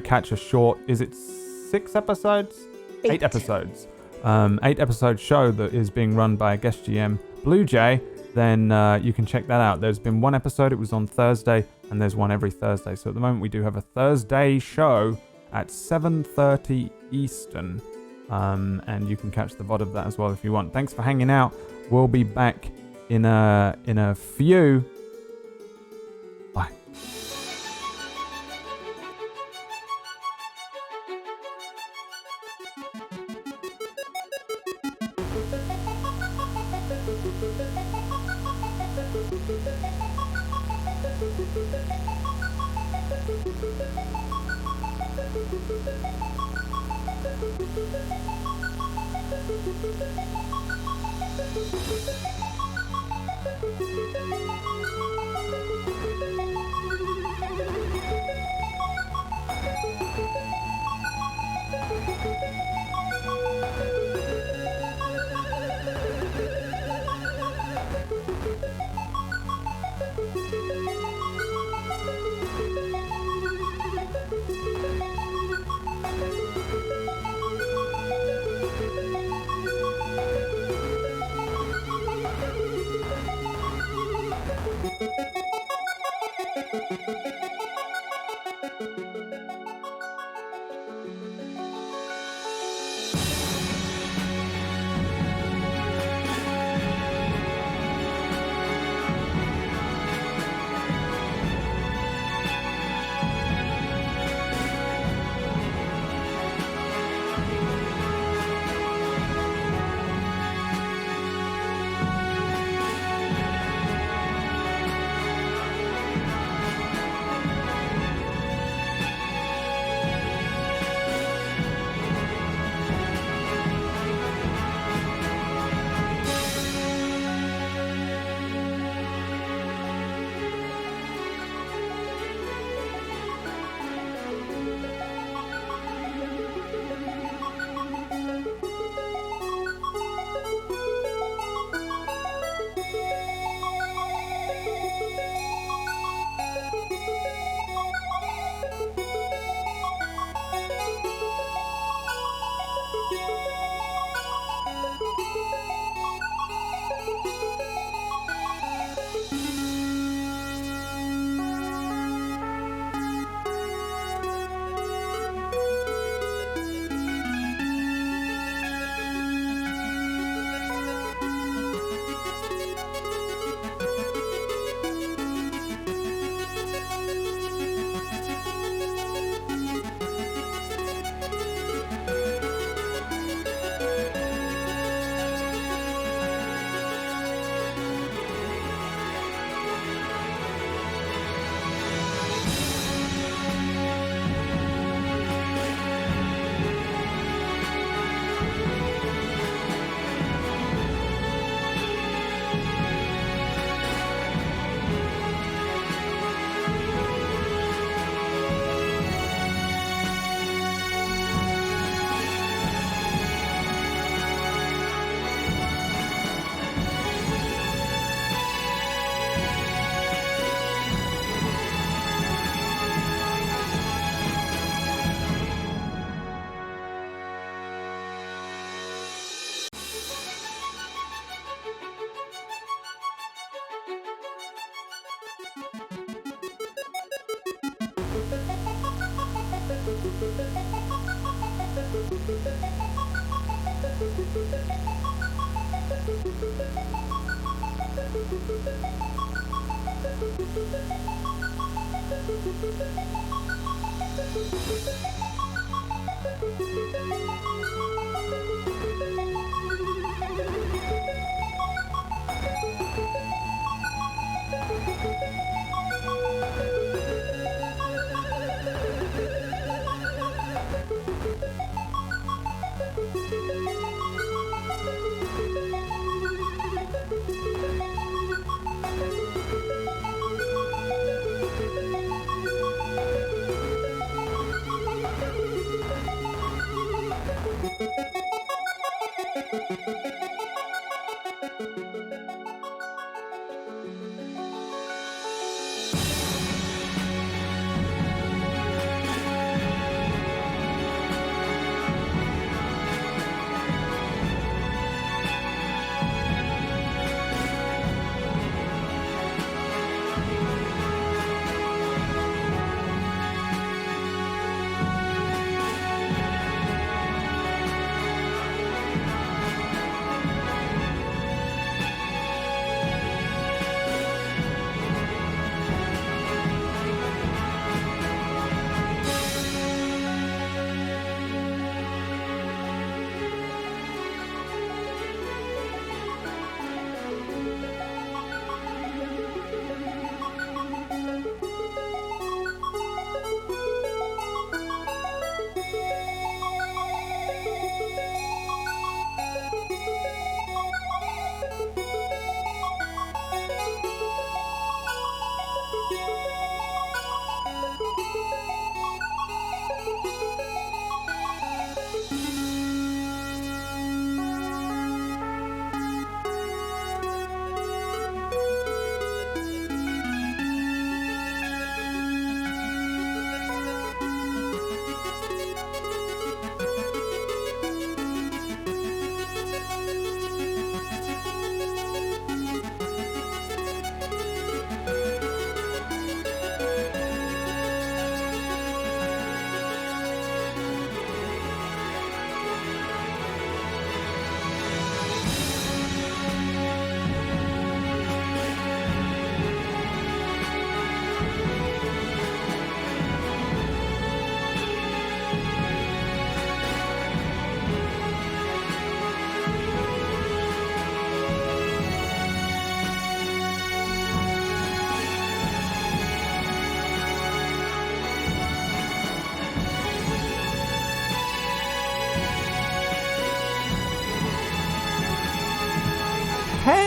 Speaker 2: catch a short, is it 6 episodes? 8 episodes. 8-episode show that is being run by guest GM Blue Jay, then you can check that out. There's been one episode, it was on Thursday, and there's one every Thursday. So at the moment we do have a Thursday show at 7:30 Eastern. And you can catch the VOD of that as well if you want. Thanks for hanging out. We'll be back in a few. Bye.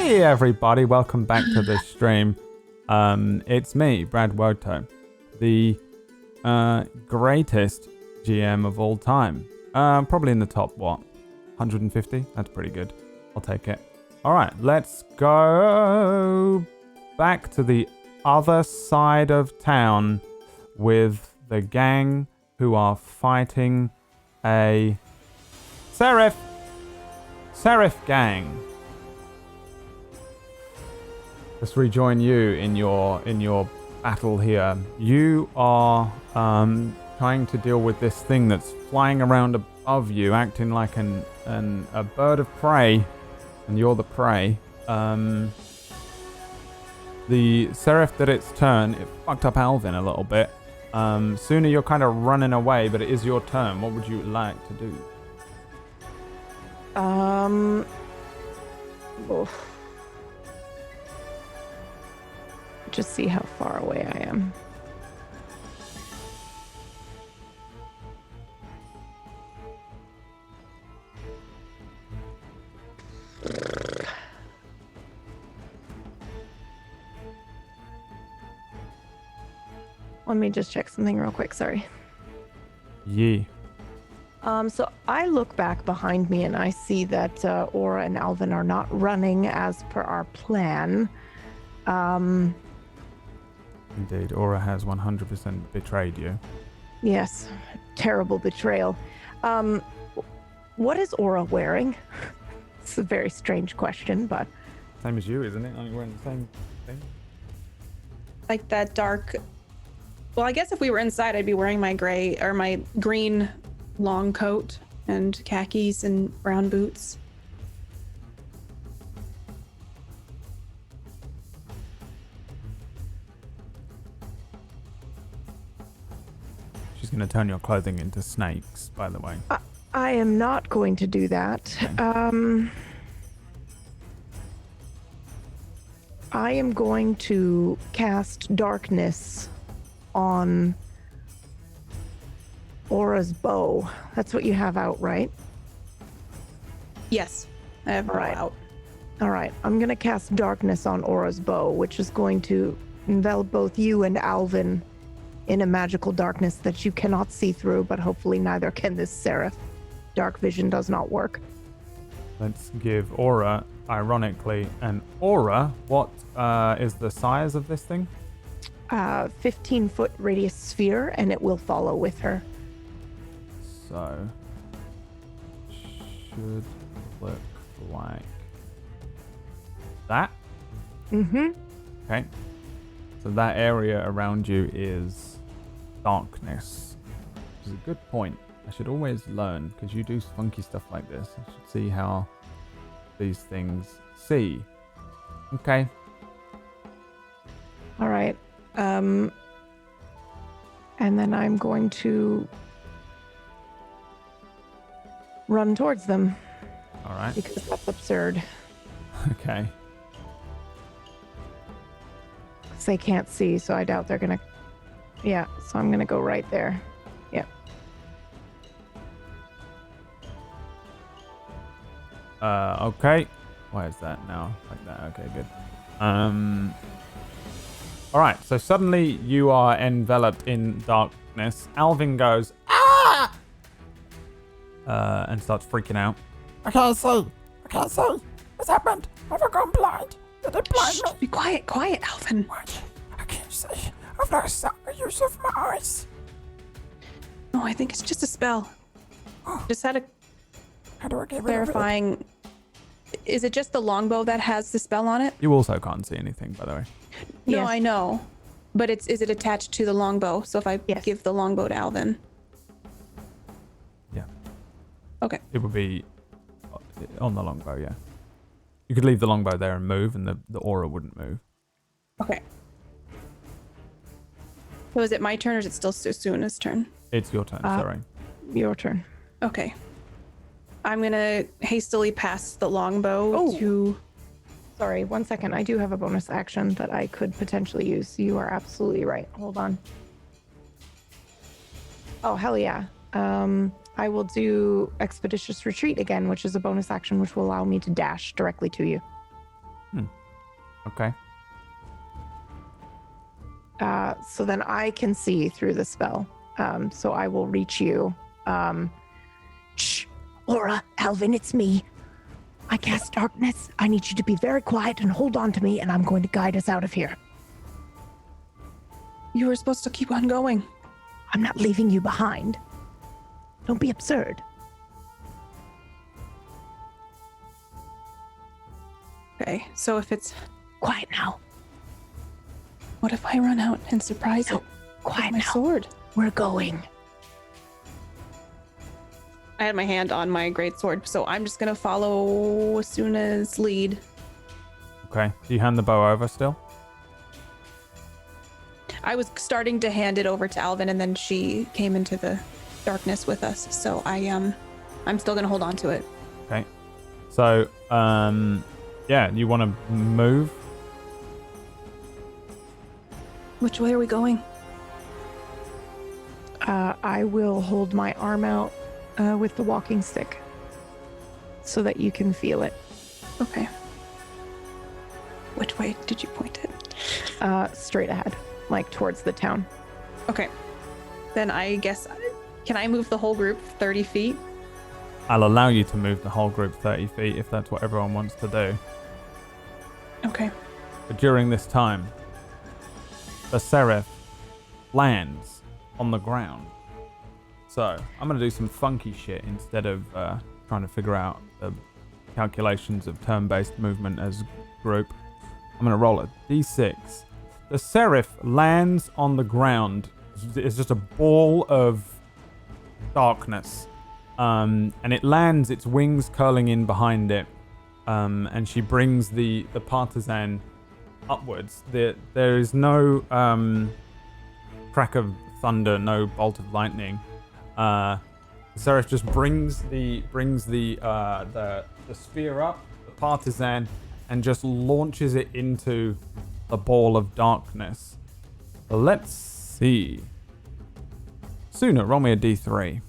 Speaker 2: Hey everybody, welcome back to the stream. It's me, Brad Woto, the greatest GM of all time. Probably in the top, 150? That's pretty good. I'll take it. Alright, let's go back to the other side of town with the gang who are fighting a seraph gang. Let's rejoin you in your battle here. You are trying to deal with this thing that's flying around above you, acting like a bird of prey, and you're the prey. The seraph did its turn. It fucked up Alvin a little bit. Suuna, you're kind of running away, but it is your turn. What would you like to do?
Speaker 3: Oof. Just see how far away I am. Let me just check something real quick, sorry.
Speaker 2: Yee.
Speaker 3: So I look back behind me and I see that Aura and Alvin are not running as per our plan.
Speaker 2: Indeed, Aura has 100% betrayed you.
Speaker 3: Yes, terrible betrayal. What is Aura wearing? It's a very strange question, but...
Speaker 2: Same as you, isn't it? Aren't you wearing the same thing?
Speaker 6: Like that dark... Well, I guess if we were inside, I'd be wearing my gray or my green long coat and khakis and brown boots.
Speaker 2: She's going to turn your clothing into snakes, by the way.
Speaker 3: I am not going to do that.
Speaker 2: Okay.
Speaker 3: I am going to cast darkness on Aura's bow. That's what you have out, right?
Speaker 6: Yes, I have
Speaker 3: Right.
Speaker 6: out.
Speaker 3: All right. I'm going to cast darkness on Aura's bow, which is going to envelop both you and Alvin in a magical darkness that you cannot see through, but hopefully neither can this seraph. Dark vision does not work.
Speaker 2: Let's give Aura, ironically, an aura. What is the size of this thing?
Speaker 3: 15-foot radius sphere, and it will follow with her.
Speaker 2: So, should look like that.
Speaker 3: Mm-hmm.
Speaker 2: Okay. So that area around you is darkness, which is a good point. I should always learn, because you do funky stuff like this. I should see how these things see. Okay.
Speaker 3: All right. And then I'm going to run towards them
Speaker 2: All right.
Speaker 3: because that's absurd.
Speaker 2: Okay.
Speaker 3: Because they can't see, so I doubt they're gonna. Yeah, so I'm gonna go right there. Yep.
Speaker 2: Okay. Why is that now? Like that. Okay, good. All right. So suddenly you are enveloped in darkness. Alvin goes ah, and starts freaking out.
Speaker 8: I can't see. What's happened? Have I gone blind? Did they blind
Speaker 6: Shh,
Speaker 8: me?
Speaker 6: be quiet, Alvin.
Speaker 8: What? I can't see. I've lost the use of my eyes.
Speaker 6: No, I think it's just a spell. Just had a
Speaker 8: How do I get rid of it?
Speaker 6: clarifying. Is it just the longbow that has the spell on it?
Speaker 2: You also can't see anything, by the way.
Speaker 6: No,
Speaker 3: Yes.
Speaker 6: I know. But is it attached to the longbow? So if I
Speaker 3: Yes.
Speaker 6: give the longbow to Alvin.
Speaker 2: Yeah.
Speaker 6: Okay.
Speaker 2: It would be on the longbow, yeah. You could leave the longbow there and move, and the aura wouldn't move.
Speaker 6: Okay. So is it my turn or is it still Suuna's turn?
Speaker 2: It's your turn, sorry.
Speaker 3: Your turn.
Speaker 6: Okay. I'm gonna hastily pass the longbow to.
Speaker 3: Sorry, 1 second. I do have a bonus action that I could potentially use. You are absolutely right. Hold on. Oh, hell yeah. I will do Expeditious Retreat again, which is a bonus action which will allow me to dash directly to you.
Speaker 2: Okay.
Speaker 3: So then I can see through the spell. So I will reach you.
Speaker 5: Shh. Aura, Alvin, it's me. I cast darkness. I need you to be very quiet and hold on to me, and I'm going to guide us out of here.
Speaker 6: You were supposed to keep on going.
Speaker 5: I'm not leaving you behind. Don't be absurd.
Speaker 6: Okay, so if it's.
Speaker 5: Quiet now.
Speaker 6: What if I run out and surprise it
Speaker 5: Quiet
Speaker 6: with my
Speaker 5: now.
Speaker 6: sword?
Speaker 5: We're going.
Speaker 6: I had my hand on my great sword, so I'm just gonna follow Suuna's lead.
Speaker 2: Okay. Do you hand the bow over still?
Speaker 6: I was starting to hand it over to Alvin, and then she came into the darkness with us. So I'm still gonna hold on to it.
Speaker 2: Okay. So, yeah, you want to move?
Speaker 6: Which way are we going?
Speaker 3: I will hold my arm out with the walking stick so that you can feel it.
Speaker 6: Okay. Which way did you point it?
Speaker 3: Straight ahead, like towards the town.
Speaker 6: Okay. Then I guess, can I move the whole group 30 feet?
Speaker 2: I'll allow you to move the whole group 30 feet if that's what everyone wants to do.
Speaker 6: Okay.
Speaker 2: But during this time, the seraph lands on the ground. So I'm going to do some funky shit instead of trying to figure out the calculations of turn-based movement as group. I'm going to roll a d6. The seraph lands on the ground. It's just a ball of darkness. And it lands, its wings curling in behind it. And she brings the partisan upwards. There is no crack of thunder, no bolt of lightning. Seraph just brings the spear up, the partisan, and just launches it into a ball of darkness. Let's see. Suuna, roll me a d3.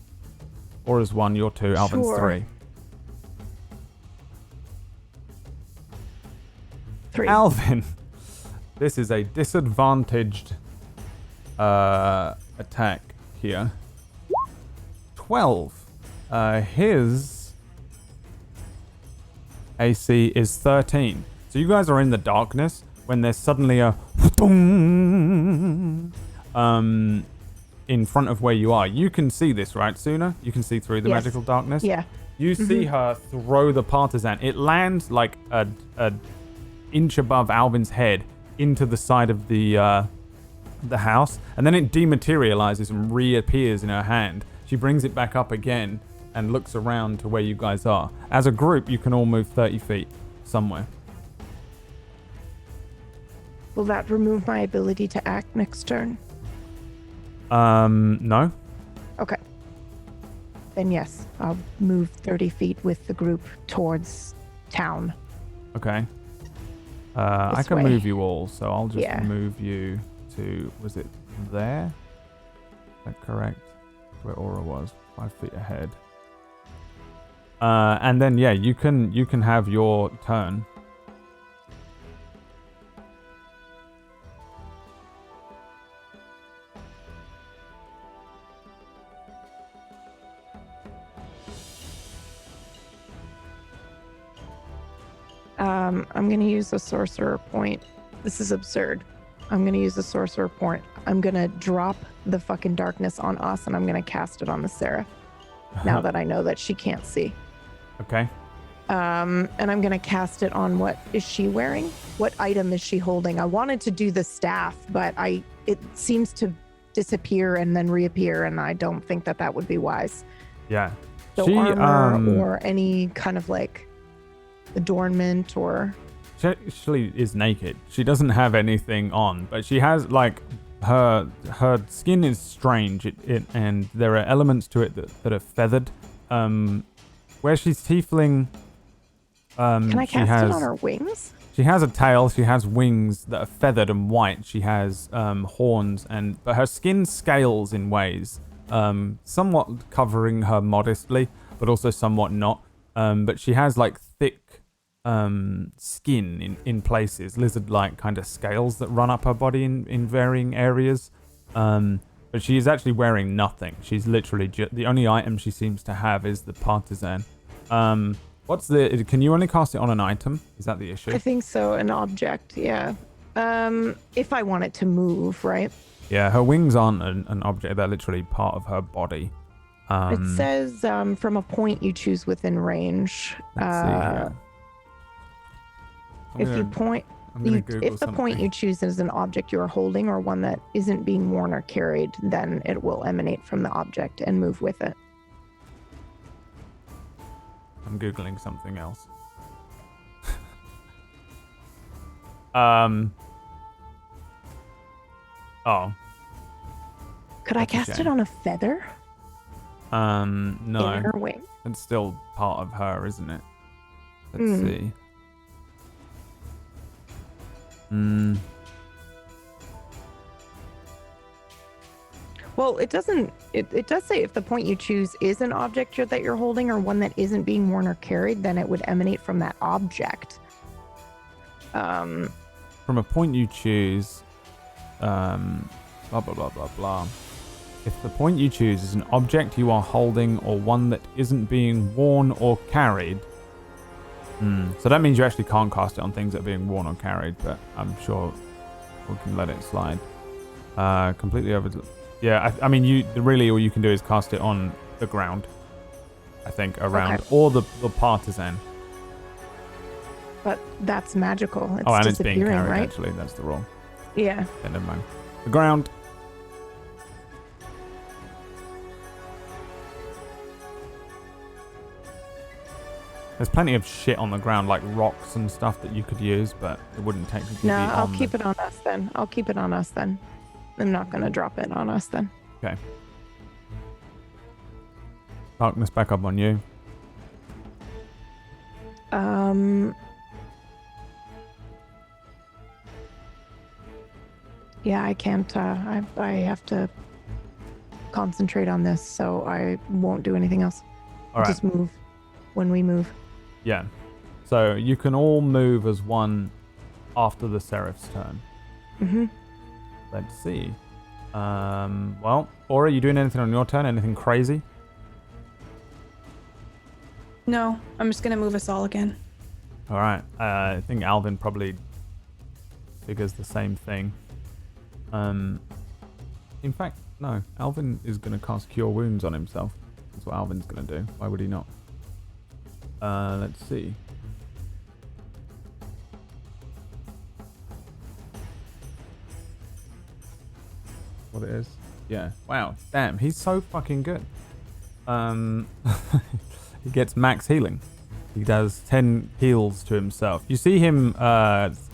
Speaker 2: Aura's 1, you're 2, Alvin's
Speaker 3: Sure.
Speaker 2: 3.
Speaker 3: 3.
Speaker 2: Alvin, this is a disadvantaged attack here. 12. His AC is 13. So you guys are in the darkness when there's suddenly a in front of where you are. You can see this, right, Suuna? You can see through the
Speaker 3: Yes.
Speaker 2: magical darkness?
Speaker 3: Yeah.
Speaker 2: You see her throw the partisan. It lands like a inch above Alvin's head into the side of the house, and then it dematerializes and reappears in her hand. She brings it back up again and looks around to where you guys are. As a group, you can all move 30 feet somewhere.
Speaker 3: Will that remove my ability to act next turn?
Speaker 2: No.
Speaker 3: Okay. Then yes, I'll move 30 feet with the group towards town.
Speaker 2: Okay. I
Speaker 3: This
Speaker 2: can
Speaker 3: way.
Speaker 2: move you all, so I'll just
Speaker 3: Yeah.
Speaker 2: move you to, was it there? Is that correct? Where Aura was, 5 feet ahead. And then yeah, you can have your turn.
Speaker 3: I'm going to use a sorcerer point. This is absurd. I'm going to use a sorcerer point. I'm going to drop the fucking darkness on us, and I'm going to cast it on the Seraph. Now that I know that she can't see.
Speaker 2: Okay.
Speaker 3: And I'm going to cast it on what is she wearing? What item is she holding? I wanted to do the staff, but it seems to disappear and then reappear, and I don't think that would be wise.
Speaker 2: Yeah.
Speaker 3: So
Speaker 2: She,
Speaker 3: armor or any kind of like adornment or...
Speaker 2: She actually is naked. She doesn't have anything on, but she has like her skin is strange. And there are elements to it that are feathered. Where she's tiefling,
Speaker 3: Can I cast it on her wings?
Speaker 2: She has a tail. She has wings that are feathered and white. She has horns, but her skin scales in ways, somewhat covering her modestly, but also somewhat not. But she has like thick skin in places, lizard-like kind of scales that run up her body in varying areas. But she is actually wearing nothing. She's literally the only item she seems to have is the partisan. Can you only cast it on an item? Is that the issue?
Speaker 3: I think so, an object, yeah. If I want it to move, right?
Speaker 2: Yeah, her wings aren't an object. They're literally part of her body.
Speaker 3: It says from a point you choose within range.
Speaker 2: Let's see here.
Speaker 3: If the point you choose is an object you are holding or one that isn't being worn or carried, then it will emanate from the object and move with it.
Speaker 2: I'm Googling something else. Oh.
Speaker 3: Could I cast it on a feather?
Speaker 2: No.
Speaker 3: In her wing?
Speaker 2: It's still part of her, isn't it? Let's see.
Speaker 3: Well, it doesn't. It does say if the point you choose is an object that you're holding or one that isn't being worn or carried, then it would emanate from that object.
Speaker 2: From a point you choose, blah blah blah blah blah. If the point you choose is an object you are holding or one that isn't being worn or carried, so that means you actually can't cast it on things that are being worn or carried. But I'm sure we can let it slide. Completely over. Yeah, I mean, all you can do is cast it on the ground. I think around or the partisan.
Speaker 3: But that's magical. It's
Speaker 2: and it's being
Speaker 3: disappearing,
Speaker 2: carried.
Speaker 3: right?
Speaker 2: Actually, that's the roll.
Speaker 3: Yeah.
Speaker 2: Yeah, never mind. The ground. There's plenty of shit on the ground, like rocks and stuff that you could use, but it wouldn't technically be on
Speaker 3: I'll keep it on us then. I'll keep it on us then. I'm not going to drop it on us then.
Speaker 2: Okay. Darkness back up on you.
Speaker 3: Yeah, I can't. I have to concentrate on this, so I won't do anything else.
Speaker 2: All right.
Speaker 3: Just move when we move.
Speaker 2: Yeah. So you can all move as one after the Seraph's turn.
Speaker 3: Mm-hmm.
Speaker 2: Let's see. Well, Aura, you doing anything on your turn? Anything crazy?
Speaker 6: No, I'm just gonna move us all again.
Speaker 2: All right. I think Alvin probably figures the same thing. In fact, no. Alvin is going to cast Cure Wounds on himself. That's what Alvin's going to do. Why would he not? Let's see. What it is? Yeah. Wow. Damn. He's so fucking good. He gets max healing. He does 10 heals to himself. You see him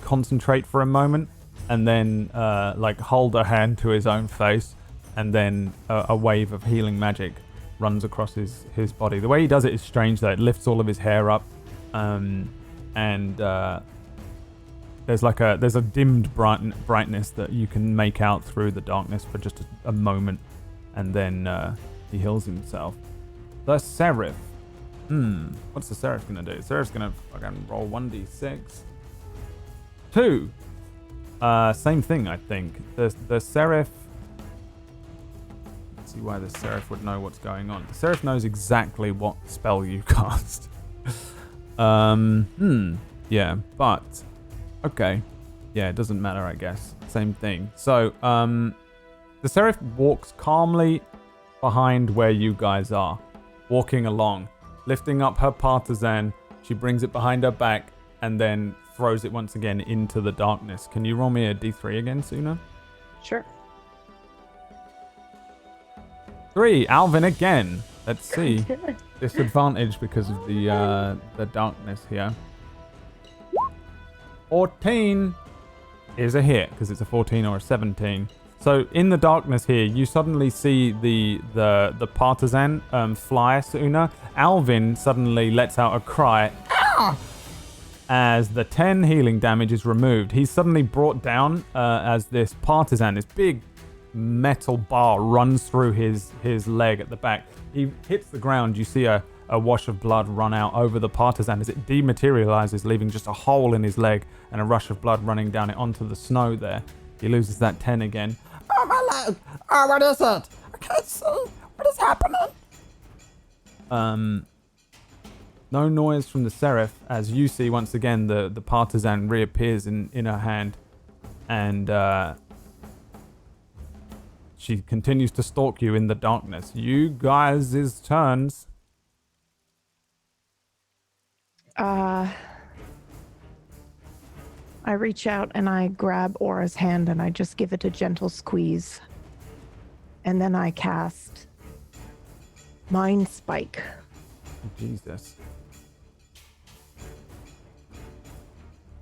Speaker 2: concentrate for a moment and then like hold a hand to his own face, and then a wave of healing magic runs across his body. The way he does it is strange though. It lifts all of his hair up, and there's a dimmed brightness that you can make out through the darkness for just a moment, and then he heals himself. The Seraph. What's the Seraph gonna do? Seraph's gonna fucking roll 1d6. 2. Same thing, I think. The Seraph. Let's see why the Seraph would know what's going on. The Seraph knows exactly what spell you cast. Yeah, but okay. Yeah, it doesn't matter, I guess. Same thing. So, the Seraph walks calmly behind where you guys are, walking along, lifting up her partisan. She brings it behind her back and then throws it once again into the darkness. Can you roll me a d3 again, Suuna?
Speaker 3: Sure.
Speaker 2: 3. Alvin again. Let's see. Disadvantage because of the darkness here. 14 is a hit because it's a 14 or a 17. So in the darkness here, you suddenly see the partisan fly, Suuna. Alvin suddenly lets out a cry. Ah! As the 10 healing damage is removed. He's suddenly brought down as this partisan, this big metal bar runs through his leg at the back. He hits the ground. You see a wash of blood run out over the partisan as it dematerializes, leaving just a hole in his leg and a rush of blood running down it onto the snow there. He loses that 10 again.
Speaker 8: Oh, my leg! Oh, what is it? I can't see. What is happening?
Speaker 2: No noise from the Seraph as you see once again the partisan reappears in her hand, and she continues to stalk you in the darkness. You guys' turns.
Speaker 3: I reach out and I grab Aura's hand and I just give it a gentle squeeze. And then I cast Mind Spike.
Speaker 2: Jesus.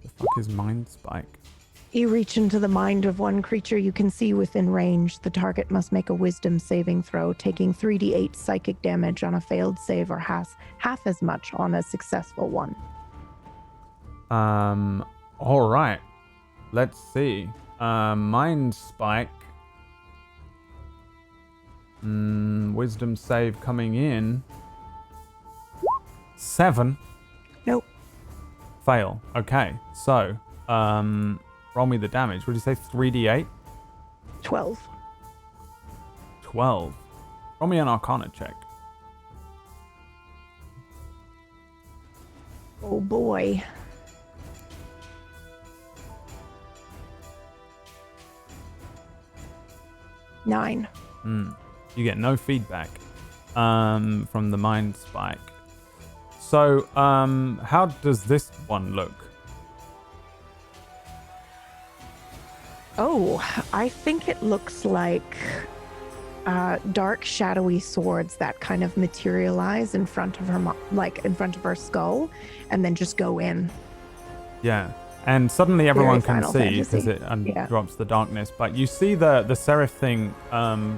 Speaker 2: The fuck is Mind Spike?
Speaker 3: You reach into the mind of one creature you can see within range. The target must make a wisdom saving throw, taking 3d8 psychic damage on a failed save or half as much on a successful one.
Speaker 2: All right. Let's see. Mind Spike. Wisdom save coming in. 7.
Speaker 3: Nope.
Speaker 2: Fail. Okay. So, roll me the damage. What did you say? 3d8?
Speaker 3: 12.
Speaker 2: 12. Roll me an Arcana check.
Speaker 3: Oh boy. Nine.
Speaker 2: You get no feedback from the Mind Spike. So, how does this one look?
Speaker 3: Oh, I think it looks like dark, shadowy swords that kind of materialize in front of her, in front of her skull, and then just go in.
Speaker 2: Yeah. And suddenly everyone can
Speaker 3: Final
Speaker 2: see because
Speaker 3: Fantasy.
Speaker 2: it drops the darkness. But you see the seraph thing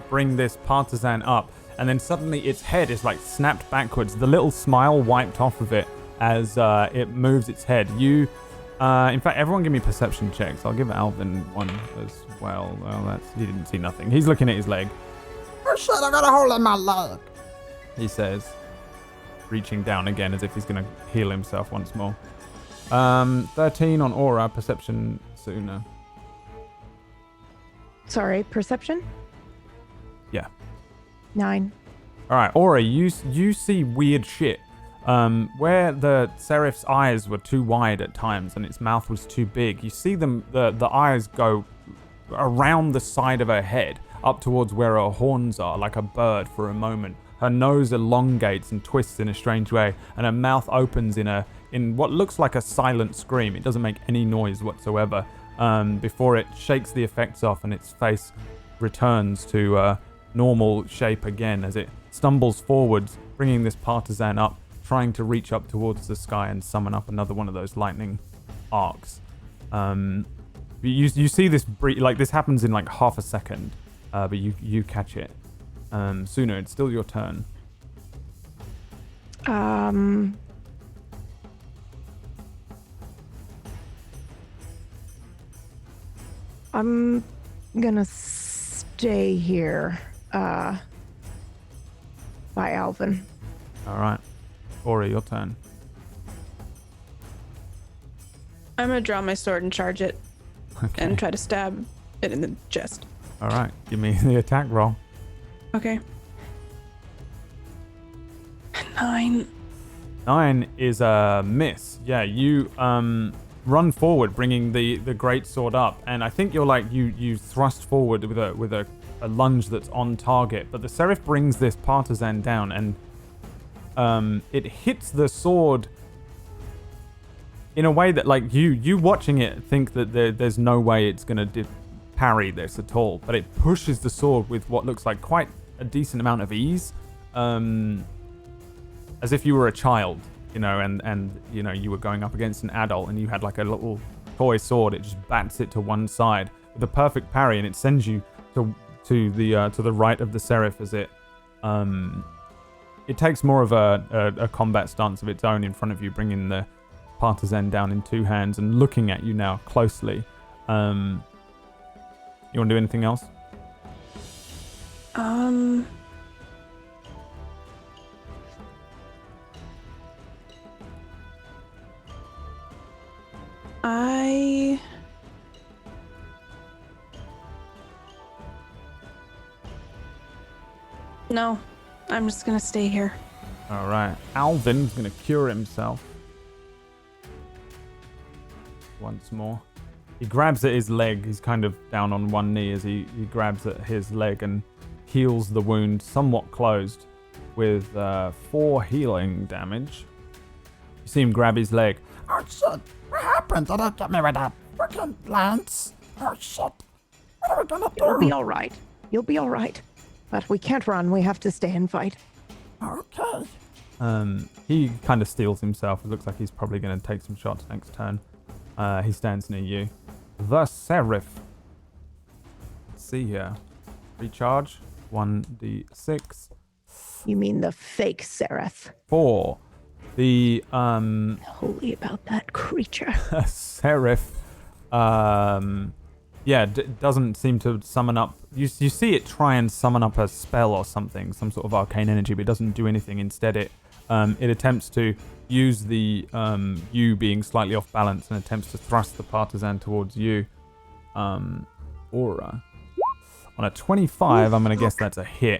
Speaker 2: bring this partisan up, and then suddenly its head is like snapped backwards. The little smile wiped off of it as it moves its head. In fact, everyone give me perception checks. I'll give Alvin one as well. Well, he didn't see nothing. He's looking at his leg.
Speaker 8: Oh shit, I got a hole in my leg.
Speaker 2: He says, reaching down again as if he's going to heal himself once more. 13 on aura, perception Suuna.
Speaker 3: Sorry, perception?
Speaker 2: Yeah.
Speaker 3: 9.
Speaker 2: All right, aura, you see weird shit. Where the seraph's eyes were too wide at times and its mouth was too big, you see the eyes go around the side of her head, up towards where her horns are, like a bird for a moment. Her nose elongates and twists in a strange way, and her mouth opens in what looks like a silent scream. It doesn't make any noise whatsoever, before it shakes the effects off and its face returns to normal shape again as it stumbles forwards, bringing this partisan up, trying to reach up towards the sky and summon up another one of those lightning arcs. You see this this happens in like half a second, but you catch it. Suuna, it's still your turn.
Speaker 3: I'm gonna stay here by Alvin.
Speaker 2: All right. Ori, your turn.
Speaker 6: I'm gonna draw my sword and charge it, and try to stab it in the chest.
Speaker 2: All right. Give me the attack roll.
Speaker 6: Okay. 9.
Speaker 2: 9 is a miss. Yeah, you run forward, bringing the great sword up, and I think you're like you thrust forward with a lunge that's on target. But the seraph brings this partisan down, and it hits the sword in a way that, like, you watching it think that there's no way it's gonna parry this at all, but it pushes the sword with what looks like quite a decent amount of ease, as if you were a child, and you were going up against an adult and you had like a little toy sword. It just bats it to one side with a perfect parry, and it sends you to the right of the seraph as it takes more of a combat stance of its own in front of you, bringing the partisan down in two hands and looking at you now closely. You want to do anything else?
Speaker 6: No, I'm just gonna stay here.
Speaker 2: All right. Alvin's going to cure himself once more. He grabs at his leg. He's kind of down on one knee as he grabs at his leg and heals the wound, somewhat closed, with 4 healing damage. You see him grab his leg.
Speaker 8: Oh shit, what happened? Did it get me with that freaking lance? Oh shit, what are we gonna do?
Speaker 3: You'll be all right. You'll be all right. But we can't run. We have to stay and fight.
Speaker 8: Okay.
Speaker 2: He kind of steals himself. It looks like he's probably going to take some shots next turn. He stands near you. The Seraph. Let's see here. Recharge. 1d6.
Speaker 3: You mean the fake Seraph?
Speaker 2: 4. The
Speaker 3: Holy about that creature.
Speaker 2: Seraph doesn't seem to summon up. You see it try and summon up a spell or something, some sort of arcane energy, but it doesn't do anything. Instead, it attempts to use the you being slightly off balance and attempts to thrust the partisan towards you. Aura. On a 25, I'm going to guess that's a hit.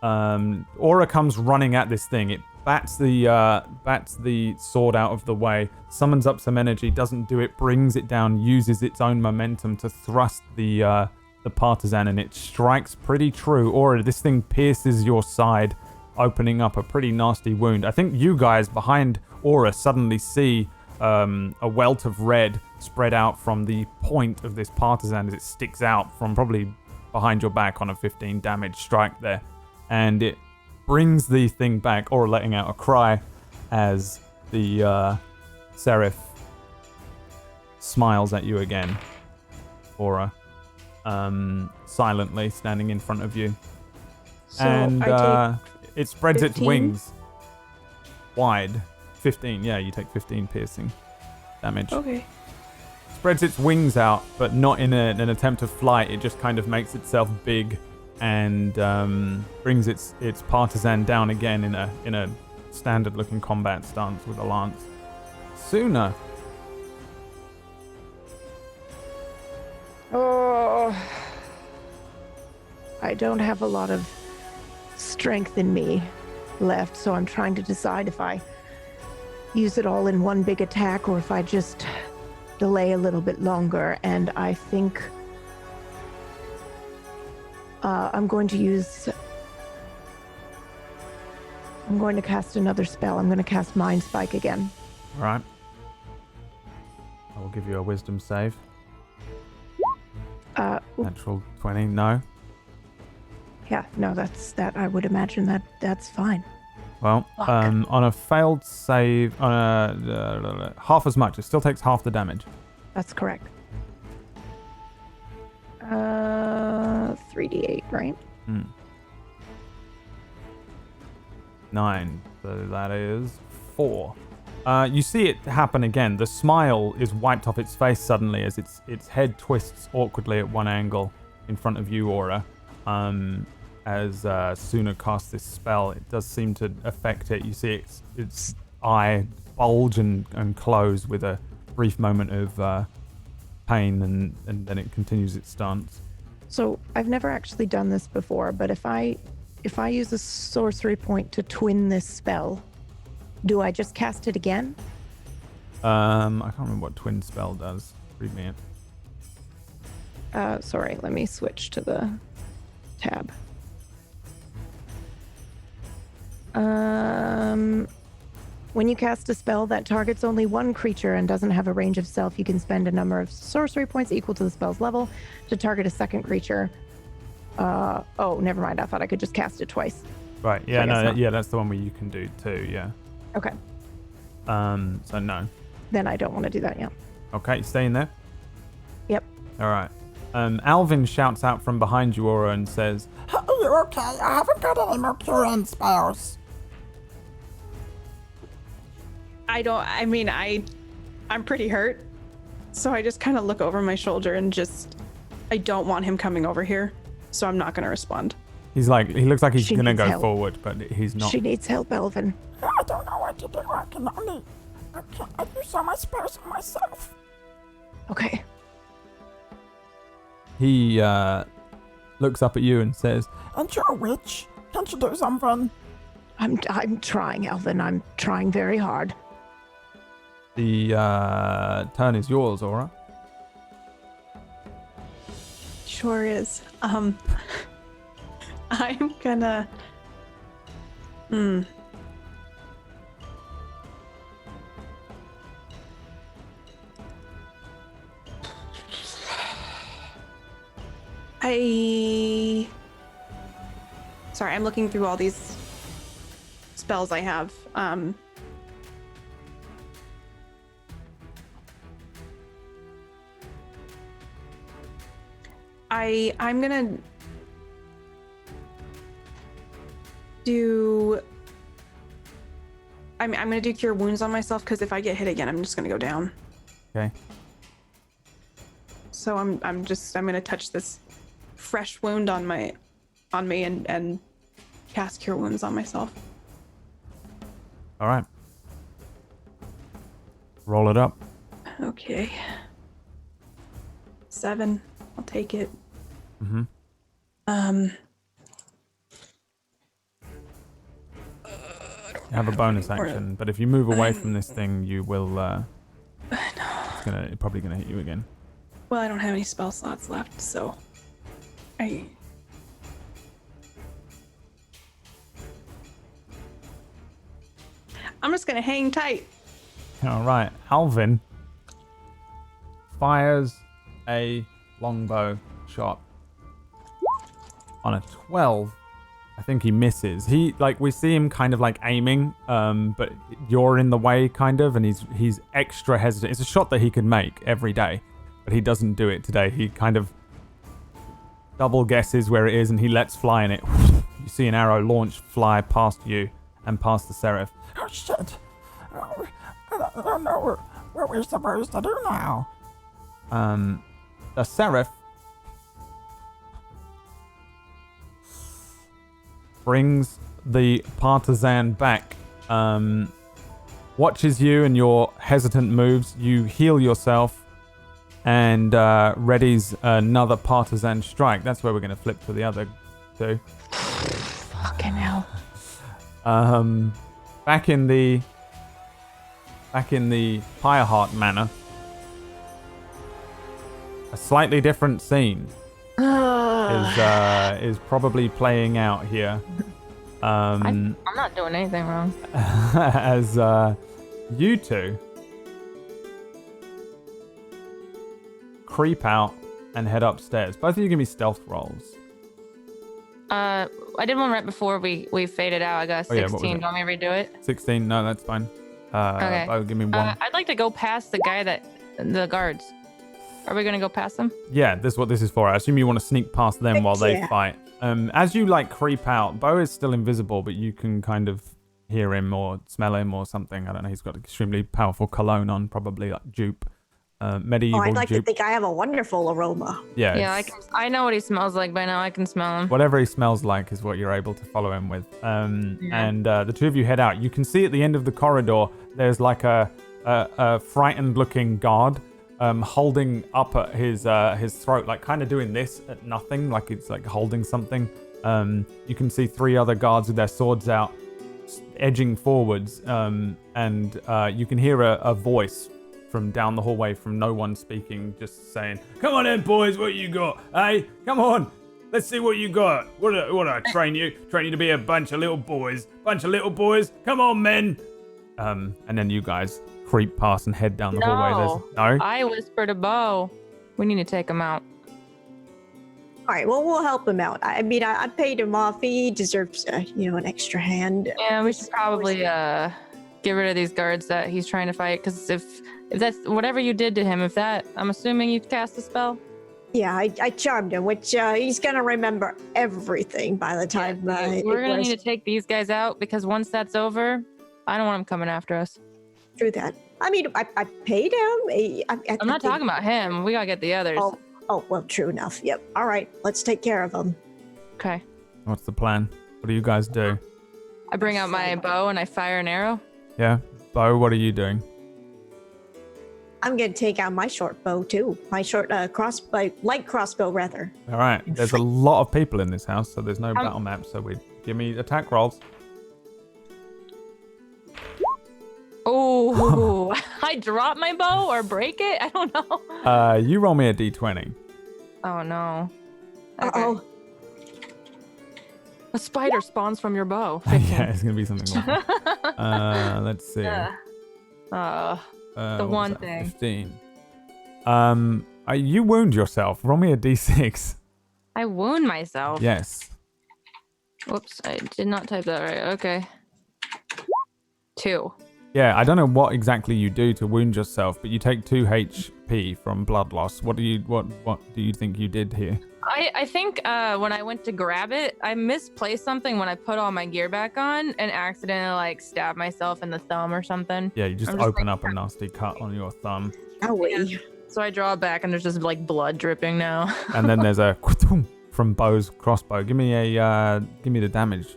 Speaker 2: Aura comes running at this thing. It bats the sword out of the way, summons up some energy, doesn't do it, brings it down, uses its own momentum to thrust the partisan, and it strikes pretty true. Aura, this thing pierces your side, opening up a pretty nasty wound. I think you guys behind Aura suddenly see a welt of red spread out from the point of this partisan as it sticks out from probably behind your back on a 15 damage strike there. And it brings the thing back, or letting out a cry as the seraph smiles at you again. Aura. Silently standing in front of you.
Speaker 3: So
Speaker 2: and
Speaker 3: I take
Speaker 2: it spreads
Speaker 3: 15?
Speaker 2: its wings wide. 15, yeah, you take 15 piercing damage.
Speaker 6: Okay.
Speaker 2: Spreads its wings out, but not in an attempt of flight. It just kind of makes itself big and brings its partisan down again in a standard-looking combat stance with a lance. Suuna.
Speaker 3: Oh, I don't have a lot of strength in me left, so I'm trying to decide if I use it all in one big attack or if I just delay a little bit longer. And I think I'm going to cast another spell. I'm going to cast Mind Spike again.
Speaker 2: All right. I will give you a wisdom save. Natural 20, no.
Speaker 3: Yeah, no, that I would imagine that's fine.
Speaker 2: Well, on a failed save, on a half as much, it still takes half the damage.
Speaker 3: That's correct. 3d8, right?
Speaker 2: 9, so that is 4. You see it happen again. The smile is wiped off its face suddenly as its head twists awkwardly at one angle in front of you, Aura. As Suuna casts this spell, it does seem to affect it. You see its eye bulge and close with a brief moment of pain, and then it continues its stance.
Speaker 3: So I've never actually done this before, but if I use a sorcery point to twin this spell, do I just cast it again?
Speaker 2: I can't remember what twin spell does. Read me it.
Speaker 3: Sorry, let me switch to the tab. When you cast a spell that targets only one creature and doesn't have a range of self, you can spend a number of sorcery points equal to the spell's level to target a second creature. Oh, never mind. I thought I could just cast it twice.
Speaker 2: Right. Yeah. No. Yeah. That's the one where you can do two. Yeah.
Speaker 3: Okay.
Speaker 2: So no.
Speaker 3: Then I don't want to do that. Yeah.
Speaker 2: Okay. Stay in there.
Speaker 3: Yep.
Speaker 2: All right. Alvin shouts out from behind you, Aura, and says,
Speaker 8: Are you okay? I haven't got any Mercurian spells.
Speaker 6: I'm pretty hurt. So I just kind of look over my shoulder and I don't want him coming over here. So I'm not going to respond.
Speaker 2: he looks like he's going to go
Speaker 3: help.
Speaker 2: forward, but he's not.
Speaker 3: She needs help, Elvin.
Speaker 8: I don't know what to do. I use all my spells on myself.
Speaker 3: Okay.
Speaker 2: He looks up at you and says,
Speaker 8: And you're a witch. Can't you do something?
Speaker 3: I'm trying, Elvin. I'm trying very hard.
Speaker 2: the turn is yours, Aura.
Speaker 6: Sure is. I'm gonna... Sorry, I'm looking through all these spells I have. I'm gonna do... I'm gonna do Cure Wounds on myself, because if I get hit again, I'm just gonna go down.
Speaker 2: Okay.
Speaker 6: So I'm gonna touch this fresh wound on me and cast Cure Wounds on myself.
Speaker 2: All right. Roll it up.
Speaker 6: Okay. 7. I'll take it.
Speaker 2: Mm-hmm. You have a bonus action, but if you move away from this thing, you will. It's probably gonna hit you again.
Speaker 6: Well, I don't have any spell slots left, so I'm just gonna hang tight.
Speaker 2: All right, Alvin fires a longbow shot On a 12, I think he misses. We see him kind of like aiming, but you're in the way kind of, and he's extra hesitant. It's a shot that he could make every day, but he doesn't do it today. He kind of double guesses where it is, and he lets fly in it. You see an arrow launch fly past you and past the seraph.
Speaker 8: Oh, shit. Oh, I don't know what we're supposed to do now.
Speaker 2: The seraph brings the partisan back, watches you and your hesitant moves. You heal yourself and readies another partisan strike. That's where we're going to flip to the other two.
Speaker 3: Fucking hell.
Speaker 2: Back in the Pyreheart manor, a slightly different scene is probably playing out here.
Speaker 4: I'm not doing anything wrong.
Speaker 2: As you two creep out and head upstairs. Both of you give me stealth rolls.
Speaker 4: I did one right before we faded out. I got a 16.
Speaker 2: Yeah, what was it?
Speaker 4: Do you want me to redo it?
Speaker 2: 16? No, that's fine.
Speaker 4: Okay.
Speaker 2: Beau, give me one.
Speaker 4: I'd like to go past the guards. Are we gonna go past them?
Speaker 2: Yeah, this is what this is for. I assume you want to sneak past them while they fight. As you creep out, Beau is still invisible, but you can kind of hear him or smell him or something. I don't know. He's got extremely powerful cologne on, probably like dupe. Medieval
Speaker 9: I'd like
Speaker 2: dupe.
Speaker 9: to think I have a wonderful aroma.
Speaker 2: Yeah,
Speaker 4: I know what he smells like by now. I can smell him.
Speaker 2: Whatever he smells like is what you're able to follow him with. And the two of you head out. You can see at the end of the corridor, there's like a frightened-looking guard holding up at his throat, like kind of doing this at nothing, like it's like holding something. You can see 3 other guards with their swords out, edging forwards, and you can hear a voice from down the hallway from no one speaking, just saying, "Come on in, boys, what you got? Hey, come on, let's see what you got. What I train you to be a bunch of little boys. Come on, men." And then you guys creep past and head down the hallway. No?
Speaker 4: I whispered to Beau, we need to take him out.
Speaker 9: All right, well, we'll help him out. I mean, I paid him off. He deserves, an extra hand.
Speaker 4: Yeah, we should probably get rid of these guards that he's trying to fight, because if that's whatever you did to him, I'm assuming you cast a spell.
Speaker 9: Yeah, I charmed him, which he's gonna remember everything by the time.
Speaker 4: We're gonna need to take these guys out, because once that's over, I don't want him coming after us.
Speaker 9: Through that. I mean, I paid him.
Speaker 4: I'm not talking about him. We gotta get the others.
Speaker 9: Oh, well, true enough. Yep. All right, let's take care of him.
Speaker 4: Okay.
Speaker 2: What's the plan? What do you guys do?
Speaker 4: I bring out my bow and I fire an arrow.
Speaker 2: Yeah, Beau, what are you doing?
Speaker 9: I'm gonna take out my short bow too. My short light crossbow rather.
Speaker 2: All right. There's a lot of people in this house, so there's no battle map. So give me attack rolls.
Speaker 4: Oh, I drop my bow or break it? I don't know.
Speaker 2: You roll me a d20.
Speaker 4: Oh no. Okay.
Speaker 9: Uh-oh.
Speaker 4: A spider spawns from your bow.
Speaker 2: Yeah, it's gonna be something like that. Let's see.
Speaker 4: The one thing.
Speaker 2: 15. You wound yourself. Roll me a d6.
Speaker 4: I wound myself.
Speaker 2: Yes.
Speaker 4: Whoops, I did not type that right. Okay. 2.
Speaker 2: Yeah, I don't know what exactly you do to wound yourself, but you take 2 HP from blood loss. What do you think you did here?
Speaker 4: I think when I went to grab it, I misplaced something when I put all my gear back on and accidentally stabbed myself in the thumb or something.
Speaker 2: Yeah, you just open up a nasty cut on your thumb.
Speaker 9: Owie.
Speaker 4: So I draw it back and there's just blood dripping now.
Speaker 2: And then there's a from Beau's crossbow. Give me the damage.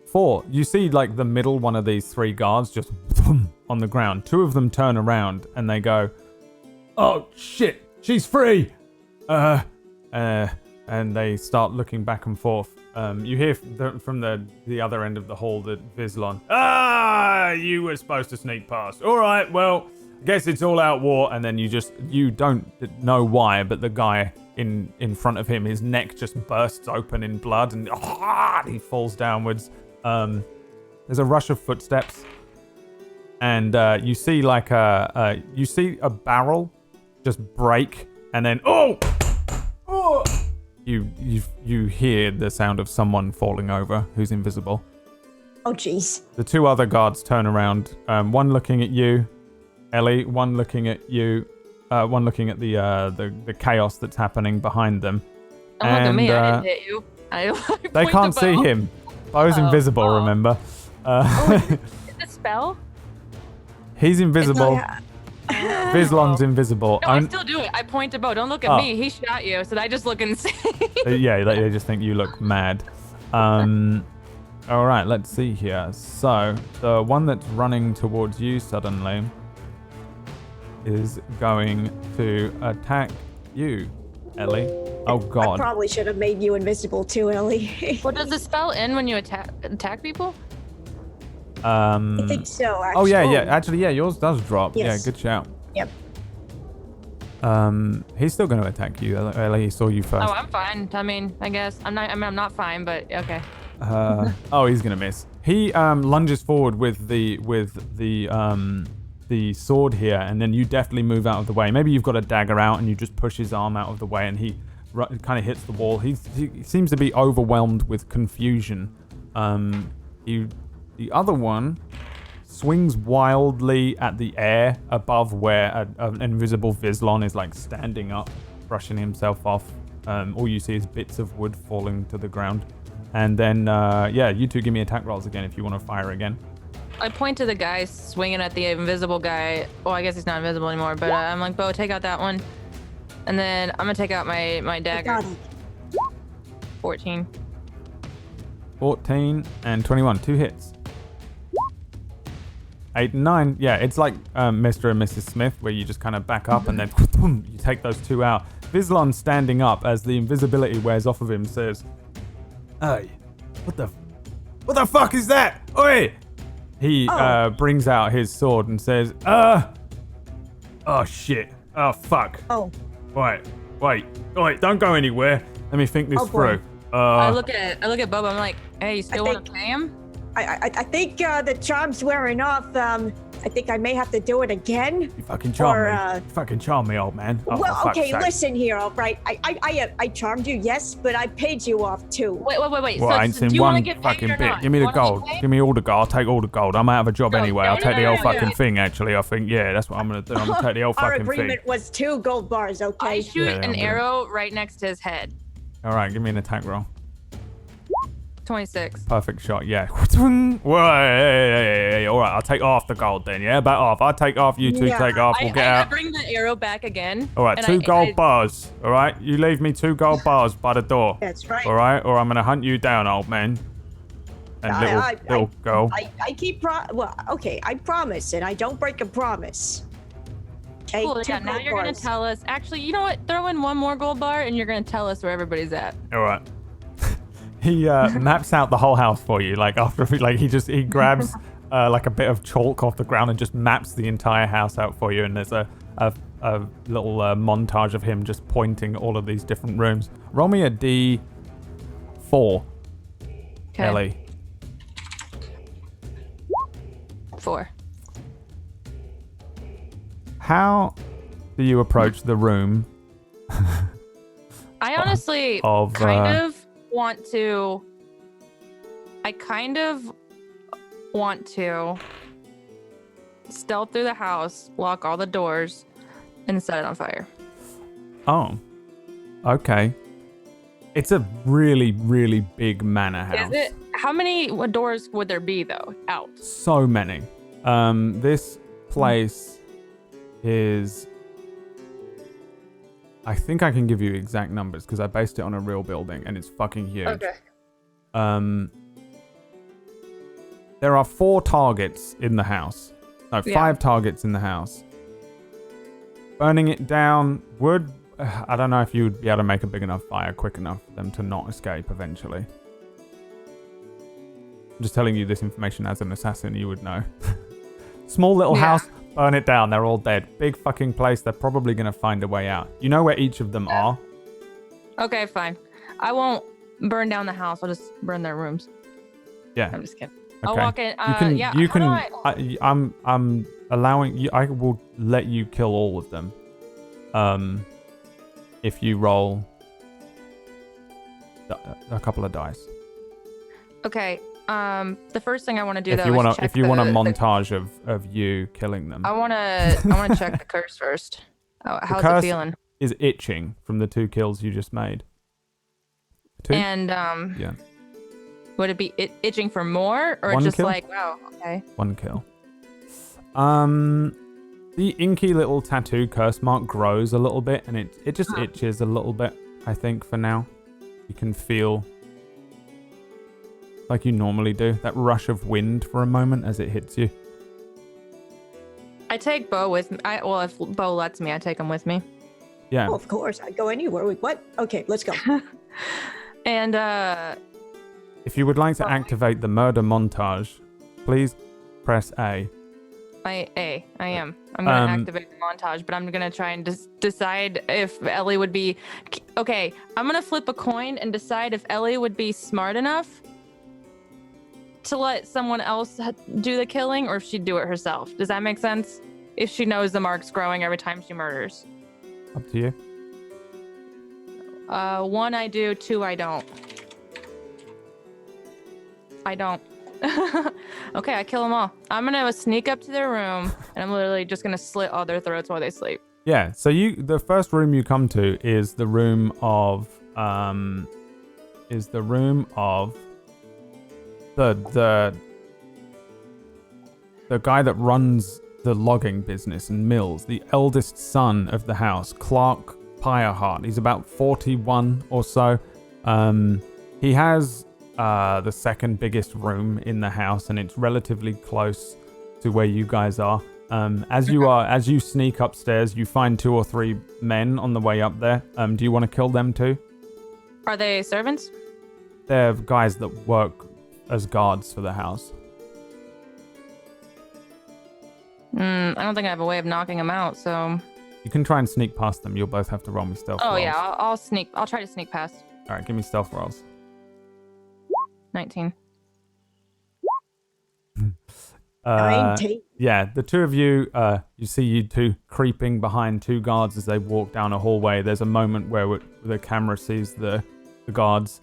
Speaker 2: 4. You see the middle one of these 3 guards just on the ground. 2 of them turn around and they go, "Oh shit, she's free!" And they start looking back and forth. You hear from the other end of the hall that Vizlon, you were supposed to sneak past. All right, well, I guess it's all out war. And then you don't know why, but the guy in front of him, his neck just bursts open in blood and he falls downwards. There's a rush of footsteps, and you see you see a barrel just break, and then you hear the sound of someone falling over who's invisible.
Speaker 9: Oh, jeez.
Speaker 2: The two other guards turn around. One looking at you, Ellie. One looking at you. One looking at the chaos that's happening behind them.
Speaker 4: Don't look at me. I didn't hit you.
Speaker 2: They can't see him. Beau's invisible. Remember.
Speaker 4: Is it a spell?
Speaker 2: He's invisible. Vizlon's invisible.
Speaker 4: No, I still do it. I point to Beau. Don't look at me. He shot you, so I just look insane.
Speaker 2: Yeah, they just think you look mad. All right, let's see here. So the one that's running towards you suddenly is going to attack you, Ellie. Oh God.
Speaker 9: I probably should have made you invisible too, Ellie.
Speaker 4: Well, does the spell end when you attack people?
Speaker 9: I think so, actually.
Speaker 2: Oh yeah. Actually, yeah, yours does drop.
Speaker 9: Yes.
Speaker 2: Yeah, good shout.
Speaker 9: Yep.
Speaker 2: He's still going to attack you, Ellie. He saw you first.
Speaker 4: Oh, I'm fine. I mean, I guess I'm not fine, but okay.
Speaker 2: Oh, he's gonna miss. He lunges forward with the sword here, and then you definitely move out of the way. Maybe you've got a dagger out, and you just push his arm out of the way, and he kind of hits the wall. He seems to be overwhelmed with confusion. The other one swings wildly at the air above where an invisible Vizlon is like standing up, brushing himself off. All you see is bits of wood falling to the ground. And then, you two give me attack rolls again if you want to fire again.
Speaker 4: I point to the guy swinging at the invisible guy. Well, I guess he's not invisible anymore, but I'm like, Beau, take out that one. And then I'm going to take out my dagger. 14.
Speaker 2: 14 and 21. 2 hits. 8 and 9. Yeah, it's like Mr. and Mrs. Smith, where you just kind of back up and then you take those two out. Vizlon standing up as the invisibility wears off of him says, "Hey, what the fuck is that? Oi!" He brings out his sword and says, "Oh shit. Oh fuck.
Speaker 9: Oh.
Speaker 2: Wait, don't go anywhere. Let me think this through."
Speaker 4: I look at Beau. I'm like, "Hey, you still want to pay him?"
Speaker 9: I think the charm's wearing off. I think I may have to do it again.
Speaker 2: You fucking charm me. You fucking charm me, old man. Oh,
Speaker 9: well, okay, listen here, all right. I charmed you, yes, but I paid you off too.
Speaker 4: Wait.
Speaker 2: Well, I ain't
Speaker 4: So do
Speaker 2: seen
Speaker 4: you want to
Speaker 2: one
Speaker 4: get paid
Speaker 2: fucking
Speaker 4: or
Speaker 2: bit.
Speaker 4: not?
Speaker 2: Give me
Speaker 4: You
Speaker 2: the
Speaker 4: wanna
Speaker 2: gold.
Speaker 4: get paid?
Speaker 2: Give me all the gold. I'll take all the gold. I'm out of a job anyway. I'll take the whole fucking
Speaker 4: no.
Speaker 2: thing, actually. I think, yeah, that's what I'm going to do. I'm going to take the whole
Speaker 9: Our
Speaker 2: fucking thing.
Speaker 9: agreement was 2 gold bars, okay?
Speaker 4: I shoot
Speaker 2: Yeah,
Speaker 4: an
Speaker 2: I'm gonna-
Speaker 4: arrow right next to his head.
Speaker 2: All right, give me an attack roll.
Speaker 4: 26.
Speaker 2: Perfect shot, yeah. Hey, all right, I'll take off the gold then, yeah? Back off. I'll take off, you two take off, we'll get
Speaker 4: I
Speaker 2: out.
Speaker 4: bring the arrow back again.
Speaker 2: All right, 2 gold bars, all right? You leave me 2 gold bars by the door.
Speaker 9: That's right.
Speaker 2: All right, or I'm going to hunt you down, old man. And little girl.
Speaker 9: I keep I promise, and I don't break a promise. Okay,
Speaker 4: Cool,
Speaker 9: 2
Speaker 4: yeah, now
Speaker 9: gold
Speaker 4: you're going
Speaker 9: bars.
Speaker 4: to tell us. Actually, you know what? Throw in 1 more gold bar and you're going to tell us where everybody's at.
Speaker 2: All right. He maps out the whole house for you. Like after, he grabs like a bit of chalk off the ground and just maps the entire house out for you. And there's a little montage of him just pointing all of these different rooms. Roll me a D4, Ellie.
Speaker 4: 4.
Speaker 2: How do you approach the room?
Speaker 4: I honestly kind of want to stealth through the house, lock all the doors, and set it on fire.
Speaker 2: Oh, okay. It's a really, really big manor house.
Speaker 4: Is it? How many doors would there be though? Out.
Speaker 2: So many. This place is... I think I can give you exact numbers because I based it on a real building and it's fucking huge.
Speaker 4: Okay.
Speaker 2: There are 4 targets in the house. No, 5 targets in the house. Burning it down would... I don't know if you would be able to make a big enough fire quick enough for them to not escape eventually. I'm just telling you this information as an assassin, you would know. Small little house, burn it down. They're all dead. Big fucking place. They're probably going to find a way out. You know where each of them are?
Speaker 4: Okay, fine. I won't burn down the house. I'll just burn their rooms.
Speaker 2: Yeah.
Speaker 4: I'm just kidding.
Speaker 2: Okay.
Speaker 4: I'll walk in.
Speaker 2: You can. I'm allowing you. I will let you kill all of them. If you roll a couple of dice.
Speaker 4: Okay. The first thing I want to do
Speaker 2: If
Speaker 4: though
Speaker 2: you
Speaker 4: is
Speaker 2: want
Speaker 4: check
Speaker 2: if you want a
Speaker 4: the-
Speaker 2: montage of you killing them.
Speaker 4: I want to check the curse first. How's
Speaker 2: curse
Speaker 4: it feeling?
Speaker 2: Is itching from the 2 kills you just made. 2?
Speaker 4: And
Speaker 2: Yeah.
Speaker 4: would it be itching for more, or
Speaker 2: 1
Speaker 4: just
Speaker 2: kill?
Speaker 4: like, wow, okay?
Speaker 2: 1 kill. The inky little tattoo curse mark grows a little bit, and it just itches a little bit. I think for now, you can feel like you normally do that rush of wind for a moment as it hits you.
Speaker 4: I take Beau with me. If Beau lets me, I take him with me.
Speaker 2: Yeah.
Speaker 9: Oh, of course, I'd go anywhere. What? Okay, let's go.
Speaker 4: And
Speaker 2: If you would like to activate the murder montage, please press A.
Speaker 4: I am. I'm gonna activate the montage, but I'm gonna try and decide if Ellie would be. Okay, I'm gonna flip a coin and decide if Ellie would be smart enough to let someone else do the killing, or if she'd do it herself. Does that make sense? If she knows the mark's growing every time she murders.
Speaker 2: Up to you.
Speaker 4: 1 I do, 2 I don't. I don't. Okay, I kill them all. I'm gonna sneak up to their room, and I'm literally just gonna slit all their throats while they sleep.
Speaker 2: Yeah. So the first room you come to is the room of the guy that runs the logging business and mills, the eldest son of the house, Clark Pyreheart. He's about 41 or so. He has the second biggest room in the house, and it's relatively close to where you guys are. As you sneak upstairs, you find 2 or 3 men on the way up there. Do you want to kill them too?
Speaker 4: Are they servants?
Speaker 2: They're guys that work as guards for the house.
Speaker 4: I don't think I have a way of knocking them out, so...
Speaker 2: You can try and sneak past them. You'll both have to roll me stealth rolls.
Speaker 4: Yeah, I'll sneak. I'll try to sneak past.
Speaker 2: All right, give me stealth rolls.
Speaker 4: 19.
Speaker 9: 19.
Speaker 2: Yeah, the 2 of you, you see you 2 creeping behind 2 guards as they walk down a hallway. There's a moment where the camera sees the guards,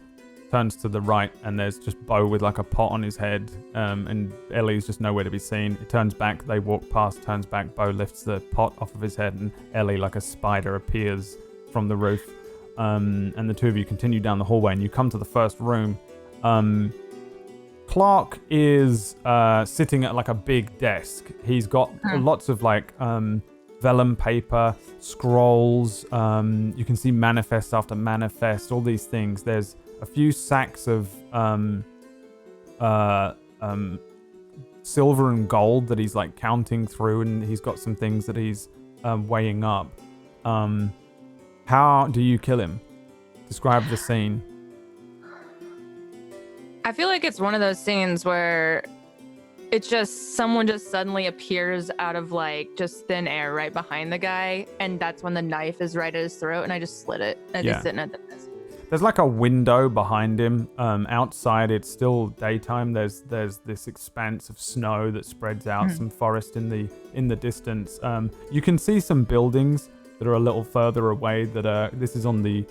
Speaker 2: turns to the right, and there's just Beau with like a pot on his head, and Ellie's just nowhere to be seen. It turns back, they walk past, turns back, Beau lifts the pot off of his head, and Ellie, like a spider, appears from the roof. And the 2 of you continue down the hallway, and you come to the first room. Clark is sitting at like a big desk. He's got lots of like vellum paper, scrolls. You can see manifest after manifest, all these things. There's a few sacks of silver and gold that he's like counting through, and he's got some things that he's weighing up. How do you kill him? Describe the scene.
Speaker 4: I feel like it's one of those scenes where it's just someone just suddenly appears out of like just thin air right behind the guy, and that's when the knife is right at his throat, and I just slit it as he's sitting at the desk. There's
Speaker 2: like a window behind him. Outside, it's still daytime. There's this expanse of snow that spreads out, some forest in the distance. You can see some buildings that are a little further away. This is on the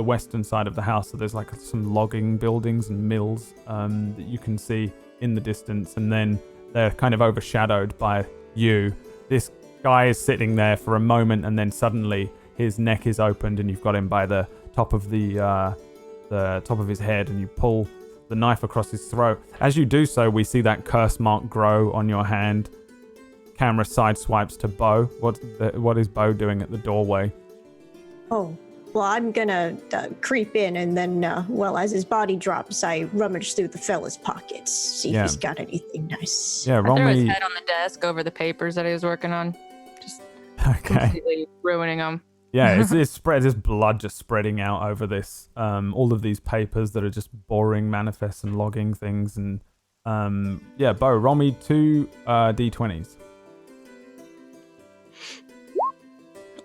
Speaker 2: western side of the house. So there's like some logging buildings and mills that you can see in the distance, and then they're kind of overshadowed by you. This guy is sitting there for a moment, and then suddenly his neck is opened, and you've got him by the top of the top of his head, and you pull the knife across his throat. As you do so, we see that curse mark grow on your hand. Camera side swipes to Beau. What is Beau doing at the doorway?
Speaker 9: Oh, well, I'm gonna creep in, and then, as his body drops, I rummage through the fella's pockets, see if he's got anything nice.
Speaker 2: Yeah, roll
Speaker 4: I threw
Speaker 2: me.
Speaker 4: his head on the desk over the papers that he was working on, just completely ruining them.
Speaker 2: Yeah, it's spread. There's blood just spreading out over this. All of these papers that are just boring manifests and logging things, and Beau, roll me 2 d20s.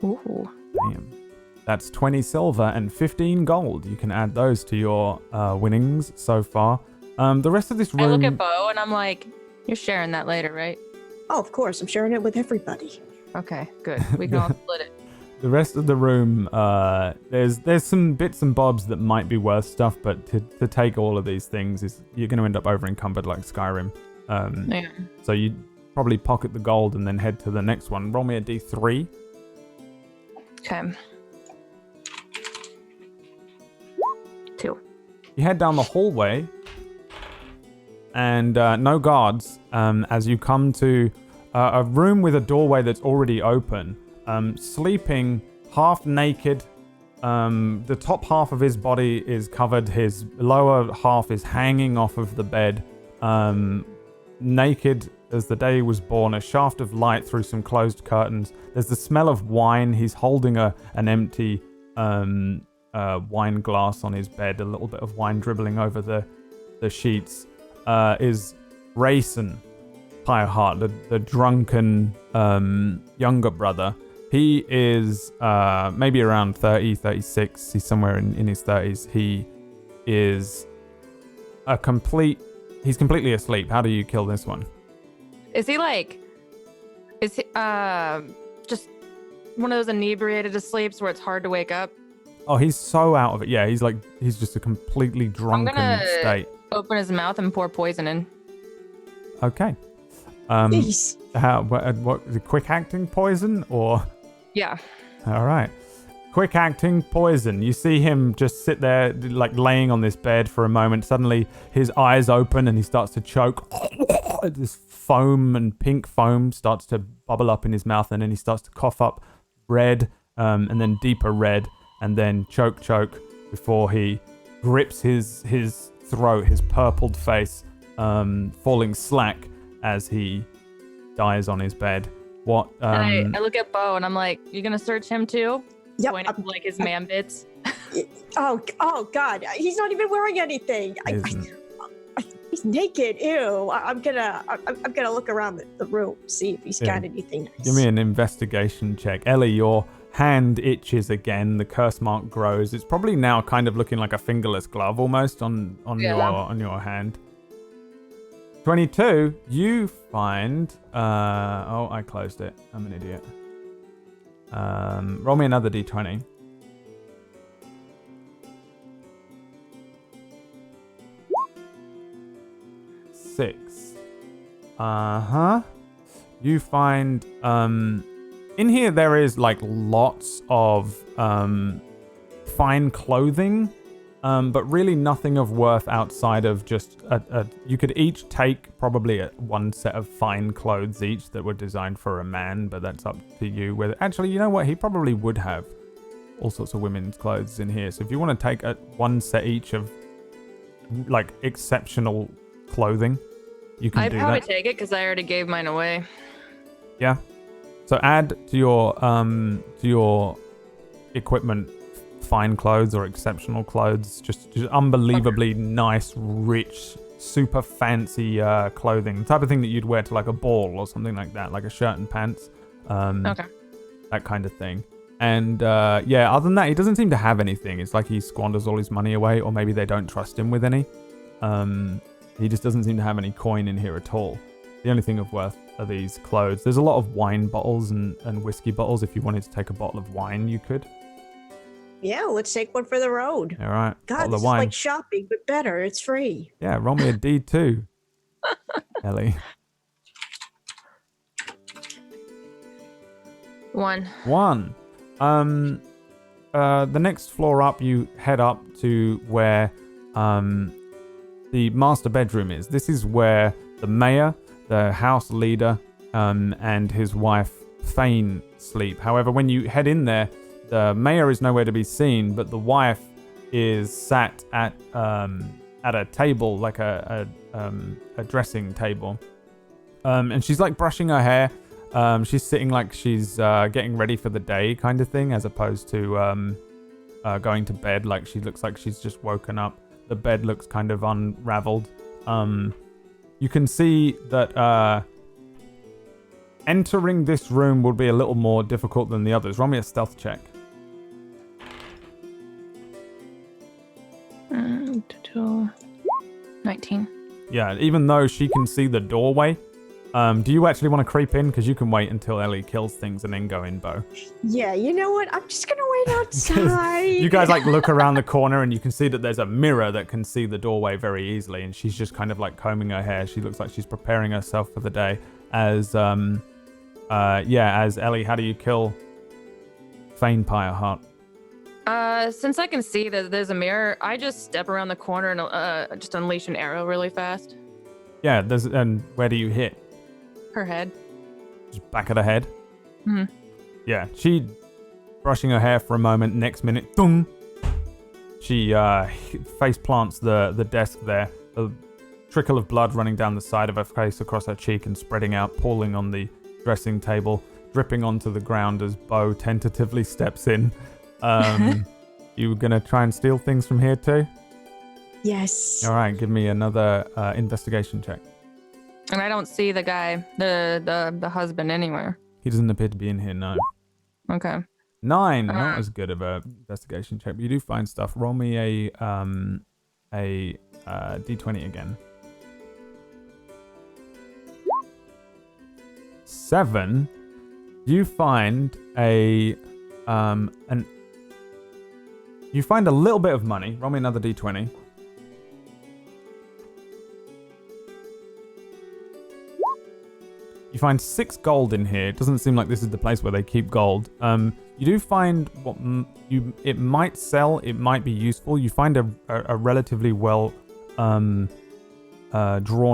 Speaker 4: Ooh.
Speaker 2: Damn. That's 20 silver and 15 gold. You can add those to your winnings so far. The rest of this room...
Speaker 4: I look at Beau and I'm like, you're sharing that later, right?
Speaker 9: Oh, of course. I'm sharing it with everybody.
Speaker 4: Okay, good. We can all split it.
Speaker 2: the rest of the room, there's some bits and bobs that might be worth stuff, but to take all of these things is you're going to end up over encumbered like Skyrim.
Speaker 4: Yeah.
Speaker 2: So you probably pocket the gold and then head to the next one. Roll me a d3.
Speaker 4: Okay. 2.
Speaker 2: You head down the hallway, and no guards as you come to a room with a doorway that's already open. Sleeping, half naked. The top half of his body is covered. His lower half is hanging off of the bed. Naked as the day he was born, a shaft of light through some closed curtains. There's the smell of wine. He's holding an empty wine glass on his bed, a little bit of wine dribbling over the sheets. Is Rayson Pyreheart, the drunken younger brother. He is maybe around 30, 36. He's somewhere in his 30s. He is he's completely asleep. How do you kill this one?
Speaker 4: Is he just one of those inebriated asleeps where it's hard to wake up?
Speaker 2: Oh, he's so out of it. Yeah, he's just a completely drunken state.
Speaker 4: Open his mouth and pour poison in.
Speaker 2: Okay.
Speaker 9: Jeez.
Speaker 2: What is it, quick acting poison or?
Speaker 4: Yeah.
Speaker 2: All right. Quick acting poison. You see him just sit there, like laying on this bed for a moment. Suddenly, his eyes open and he starts to choke. This foam and pink foam starts to bubble up in his mouth, and then he starts to cough up red, and then deeper red, and then choke before he grips his throat, his purpled face, falling slack as he dies on his bed. What?
Speaker 4: And I look at Beau and I'm like, "You gonna search him too?"
Speaker 9: Yep.
Speaker 4: Point at like his man bits.
Speaker 9: Oh God, he's not even wearing anything. He's naked. Ew. I'm gonna look around the room, see if he's got anything nice.
Speaker 2: Give me an investigation check. Ellie, your hand itches again. The curse mark grows. It's probably now kind of looking like a fingerless glove almost on your hand. 22, you find I closed it. I'm an idiot. Roll me another d20. 6. You find in here there is like lots of fine clothing, but really nothing of worth outside of just you could each take probably one set of fine clothes each that were designed for a man, but that's up to you. Whether actually, you know what, he probably would have all sorts of women's clothes in here. So if you want to take one set each of like exceptional clothing, you can do that. I'd
Speaker 4: probably take it because I already gave mine away.
Speaker 2: Yeah. So add to your equipment fine clothes or exceptional clothes, just unbelievably nice, rich, super fancy clothing, the type of thing that you'd wear to like a ball or something like that, like a shirt and pants, that kind of thing. And other than that, he doesn't seem to have anything. It's like he squanders all his money away, or maybe they don't trust him with any. He just doesn't seem to have any coin in here at all. The only thing of worth are these clothes. There's a lot of wine bottles and whiskey bottles. If you wanted to take a bottle of wine, you could.
Speaker 9: Yeah, let's take one for the road.
Speaker 2: All right.
Speaker 9: God, this is like shopping, but better. It's free.
Speaker 2: Yeah, roll me a D2, Ellie.
Speaker 4: 1.
Speaker 2: The next floor up, you head up to where the master bedroom is. This is where the mayor, the house leader, and his wife Fane sleep. However, when you head in there, the mayor is nowhere to be seen, but the wife is sat at a table, like a dressing table, and she's like brushing her hair. She's sitting like she's getting ready for the day, kind of thing, as opposed to going to bed. Like she looks like she's just woken up. The bed looks kind of unraveled. You can see that entering this room will be a little more difficult than the others. Roll me a stealth check.
Speaker 4: 19.
Speaker 2: Yeah, even though she can see the doorway, Do you actually want to creep in? Because you can wait until Ellie kills things and then go in, Beau.
Speaker 9: Yeah, you know what? I'm just gonna wait outside.
Speaker 2: You guys like look around the corner and you can see that there's a mirror that can see the doorway very easily, and she's just kind of like combing her hair. She looks like she's preparing herself for the day. As Ellie, how do you kill Fane Pyreheart?
Speaker 4: Since I can see that there's a mirror, I just step around the corner and just unleash an arrow really fast.
Speaker 2: Yeah, and where do you hit?
Speaker 4: Her head.
Speaker 2: Just back of the head?
Speaker 4: Mm-hmm.
Speaker 2: Yeah, she brushing her hair for a moment. Next minute, thung! She face plants the desk there. A trickle of blood running down the side of her face across her cheek and spreading out, pooling on the dressing table, dripping onto the ground as Beau tentatively steps in. You gonna try and steal things from here too?
Speaker 9: Yes.
Speaker 2: All right, give me another investigation check.
Speaker 4: And I don't see the guy, the husband anywhere.
Speaker 2: He doesn't appear to be in here, no.
Speaker 4: Okay.
Speaker 2: 9, not as good of a investigation check, but you do find stuff. Roll me a d20 again. 7. You find you find a little bit of money. Roll me another d20. You find 6 gold in here. It doesn't seem like this is the place where they keep gold. You do find what it might sell. It might be useful. You find a relatively well drawn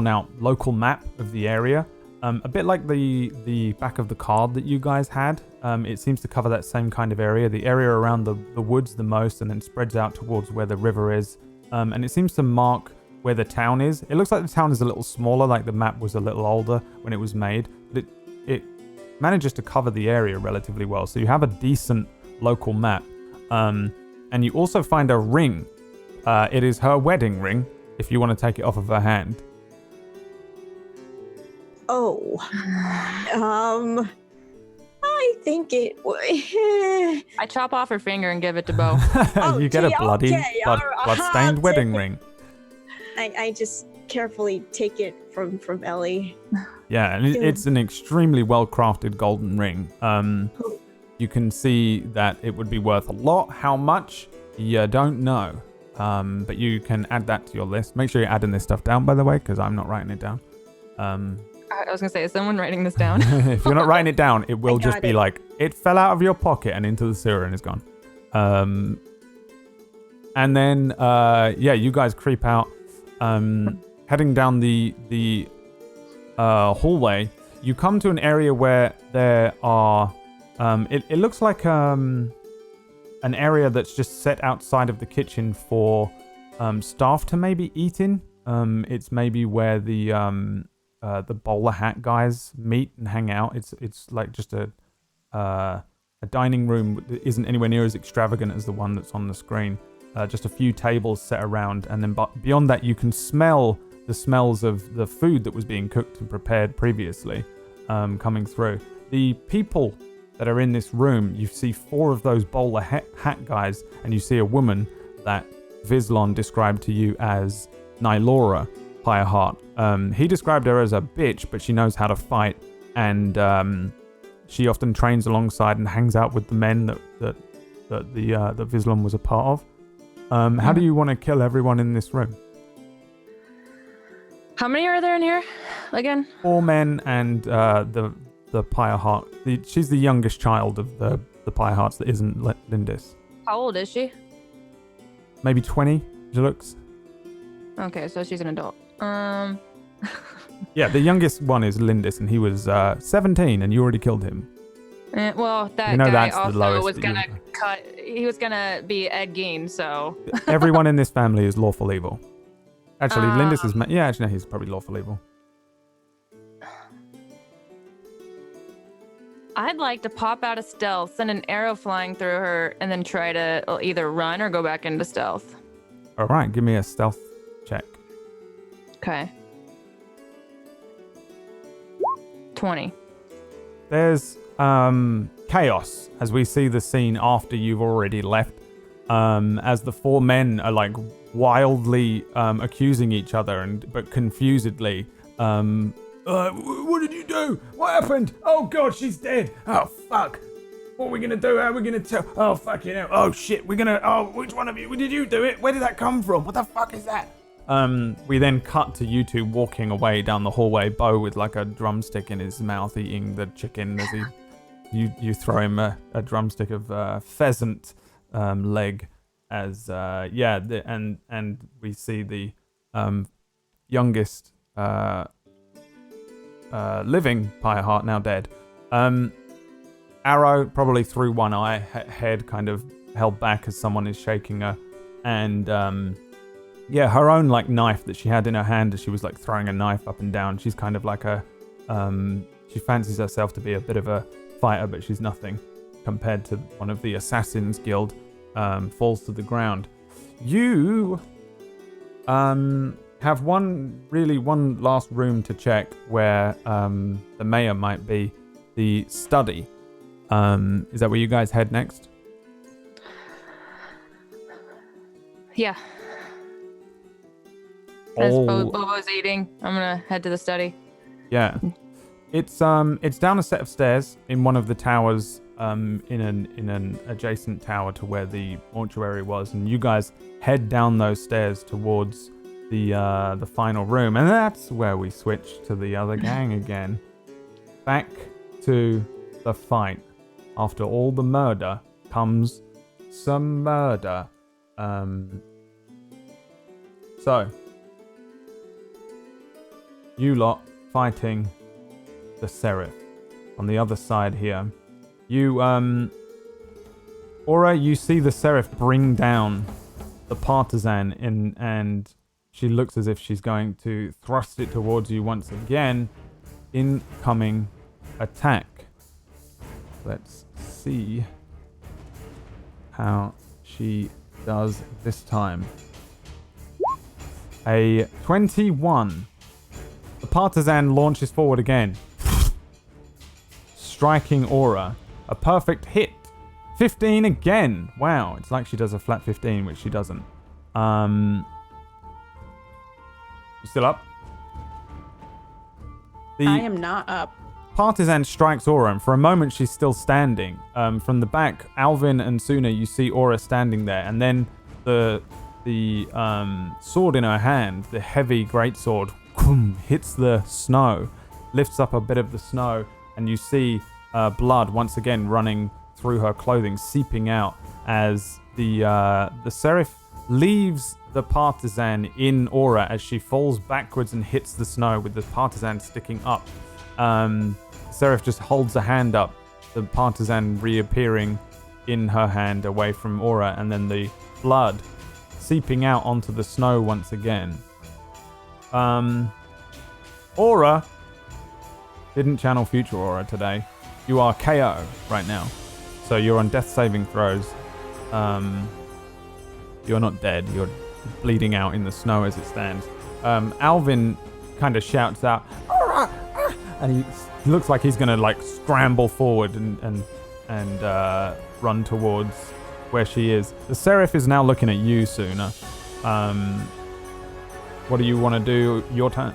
Speaker 2: out local map of the area. A bit like the back of the card that you guys had. It seems to cover that same kind of area. The area around the woods the most, and then spreads out towards where the river is. And it seems to mark where the town is. It looks like the town is a little smaller, like the map was a little older when it was made, but it manages to cover the area relatively well. So you have a decent local map. And you also find a ring. It is her wedding ring, if you want to take it off of her hand.
Speaker 9: Oh. I think it
Speaker 4: I chop off her finger and give it to Beau.
Speaker 2: You get a bloody, blood-stained wedding ring.
Speaker 9: I just carefully take it from Ellie.
Speaker 2: Yeah, and it's an extremely well-crafted golden ring. You can see that it would be worth a lot. How much? You don't know. But you can add that to your list. Make sure you're adding this stuff down, by the way, because I'm not writing it down.
Speaker 4: I was going to say, is someone writing this down?
Speaker 2: If you're not writing it down, it will just be like, it fell out of your pocket and into the sewer and is gone. And then, you guys creep out. Heading down the hallway, you come to an area where there are it looks like an area that's just set outside of the kitchen for staff to maybe eat in. It's maybe where the bowler hat guys meet and hang out. It's like just a dining room that isn't anywhere near as extravagant as the one that's on the screen. Just a few tables set around, and then beyond that you can smell the smells of the food that was being cooked and prepared previously coming through. The people that are in this room, you see 4 of those bowler hat guys, and you see a woman that Vislon described to you as Nylora Pyreheart. He described her as a bitch, but she knows how to fight, and she often trains alongside and hangs out with the men that Vislon was a part of. How do you want to kill everyone in this room?
Speaker 4: How many are there in here again?
Speaker 2: 4 men and the Pyreheart. She's the youngest child of the Pyrehearts that isn't Lindis.
Speaker 4: How old is she?
Speaker 2: Maybe 20, she looks.
Speaker 4: Okay, so she's an adult.
Speaker 2: Yeah, the youngest one is Lindis, and he was 17, and you already killed him.
Speaker 4: Well, that guy also was gonna cut. He was gonna be Ed Gein, so.
Speaker 2: Everyone in this family is lawful evil. Actually, Lindis is. Yeah, actually, no, he's probably lawful evil.
Speaker 4: I'd like to pop out of stealth, send an arrow flying through her, and then try to either run or go back into stealth.
Speaker 2: All right, give me a stealth check.
Speaker 4: Okay. 20.
Speaker 2: There's chaos as we see the scene after you've already left. As the 4 men are like wildly accusing each other, but confusedly. What did you You! What happened? Oh god, she's dead. Oh fuck. What are we gonna do? How are we gonna tell? Oh fuck you know. Oh shit, we're gonna. Oh, which one of you? Did you do it? Where did that come from? What the fuck is that? We then cut to you two walking away down the hallway. Beau with like a drumstick in his mouth, eating the chicken as you throw him a drumstick of pheasant leg. As and we see the youngest living Pyreheart, now dead. Arrow probably through one eye, head kind of held back as someone is shaking her, and her own like knife that she had in her hand as she was like throwing a knife up and down. She's kind of like she fancies herself to be a bit of a fighter, but she's nothing compared to one of the Assassins Guild. Falls to the ground. You have one last room to check where the mayor might be, the study. Is that where you guys head next?
Speaker 4: Yeah. As Bobo's eating, I'm gonna head to the study.
Speaker 2: Yeah. It's down a set of stairs in one of the towers, in an adjacent tower to where the mortuary was, and you guys head down those stairs towards the final room, and that's where we switch to the other gang again. Back to the fight. After all the murder comes some murder. So you lot fighting the Seraph on the other side here. You Aura, you see the Seraph bring down the partisan and she looks as if she's going to thrust it towards you once again. Incoming attack. Let's see how she does this time. A 21. The partisan launches forward again, striking Aura. A perfect hit. 15 again. Wow, it's like she does a flat 15, which she doesn't. You still up?
Speaker 6: I am not up.
Speaker 2: Partisan strikes Aura, and for a moment she's still standing. From the back, Alvin and Suuna, you see Aura standing there, and then the sword in her hand, the heavy greatsword, hits the snow, lifts up a bit of the snow, and you see blood once again running through her clothing, seeping out as the Seraph leaves the partisan in Aura as she falls backwards and hits the snow with the partisan sticking up. Seraph just holds a hand up, the partisan reappearing in her hand away from Aura, and then the blood seeping out onto the snow once again. Aura didn't channel future Aura today. You are KO right now, so you're on death saving throws. You're not dead, you're bleeding out in the snow as it stands. Alvin kind of shouts out, Aura! And he looks like he's gonna like scramble forward and run towards where she is. The Seraph is now looking at you, Suuna. What do you want to do? Your turn.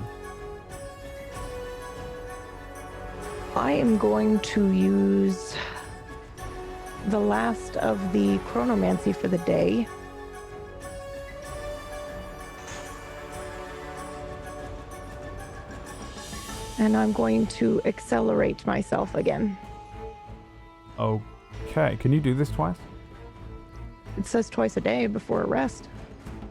Speaker 3: I am going to use the last of the chronomancy for the day. And I'm going to accelerate myself again.
Speaker 2: Okay, can you do this twice?
Speaker 3: It says twice a day before a rest.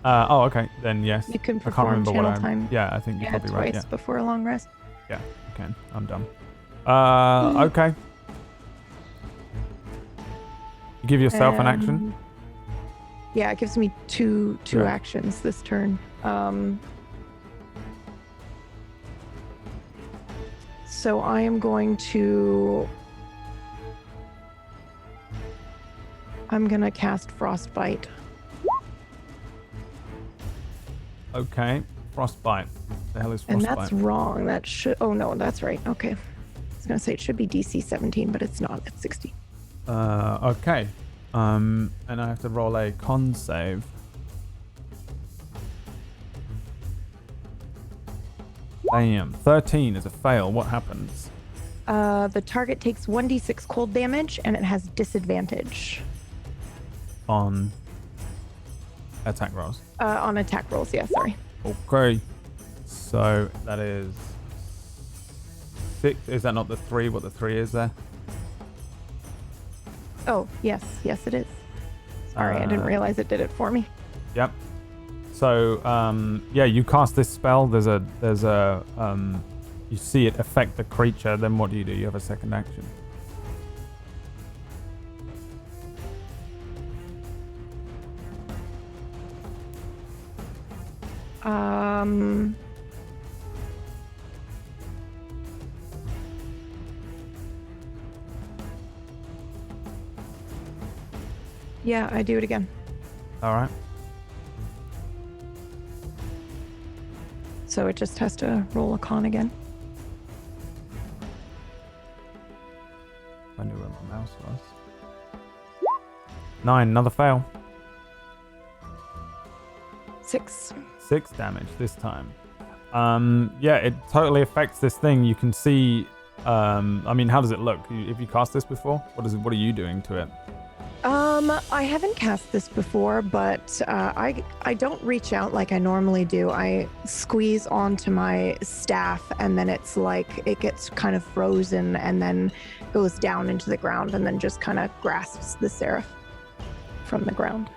Speaker 2: Okay, then yes.
Speaker 3: You can
Speaker 2: I can't
Speaker 3: perform
Speaker 2: remember
Speaker 3: channel
Speaker 2: what
Speaker 3: time.
Speaker 2: Yeah, I think you're probably right.
Speaker 3: Twice
Speaker 2: Yeah,
Speaker 3: before a long rest.
Speaker 2: yeah, you can. I'm done. Okay. You give yourself an action?
Speaker 3: Yeah, it gives me two
Speaker 2: Right.
Speaker 3: actions this turn. So I am going to... I'm going to cast Frostbite.
Speaker 2: Okay. Frostbite. The hell is
Speaker 3: And
Speaker 2: Frostbite?
Speaker 3: that's wrong. That should... Oh, no, that's right. Okay. I was going to say it should be DC 17, but it's not. It's 16.
Speaker 2: Okay. And I have to roll a con save. Bam. 13 is a fail. What happens?
Speaker 3: The target takes 1d6 cold damage, and it has disadvantage.
Speaker 2: On attack rolls.
Speaker 3: On attack rolls, yeah, sorry.
Speaker 2: Okay. So that is 6. Is that not the 3? What the 3 is there?
Speaker 3: Oh, yes, it is. Sorry, I didn't realize it did it for me.
Speaker 2: Yep. So, yeah, you cast this spell. There's a, you see it affect the creature. Then what do? You have a second action.
Speaker 3: Yeah, I do it again.
Speaker 2: All right.
Speaker 3: So it just has to roll a con again.
Speaker 2: I knew where my mouse was. 9, another fail.
Speaker 3: 6.
Speaker 2: 6 damage this time. Yeah, it totally affects this thing. You can see. I mean, how does it look? Have you cast this before? What are you doing to it?
Speaker 3: I haven't cast this before, but I don't reach out like I normally do. I squeeze onto my staff, and then it's like it gets kind of frozen and then goes down into the ground and then just kind of grasps the seraph from the ground.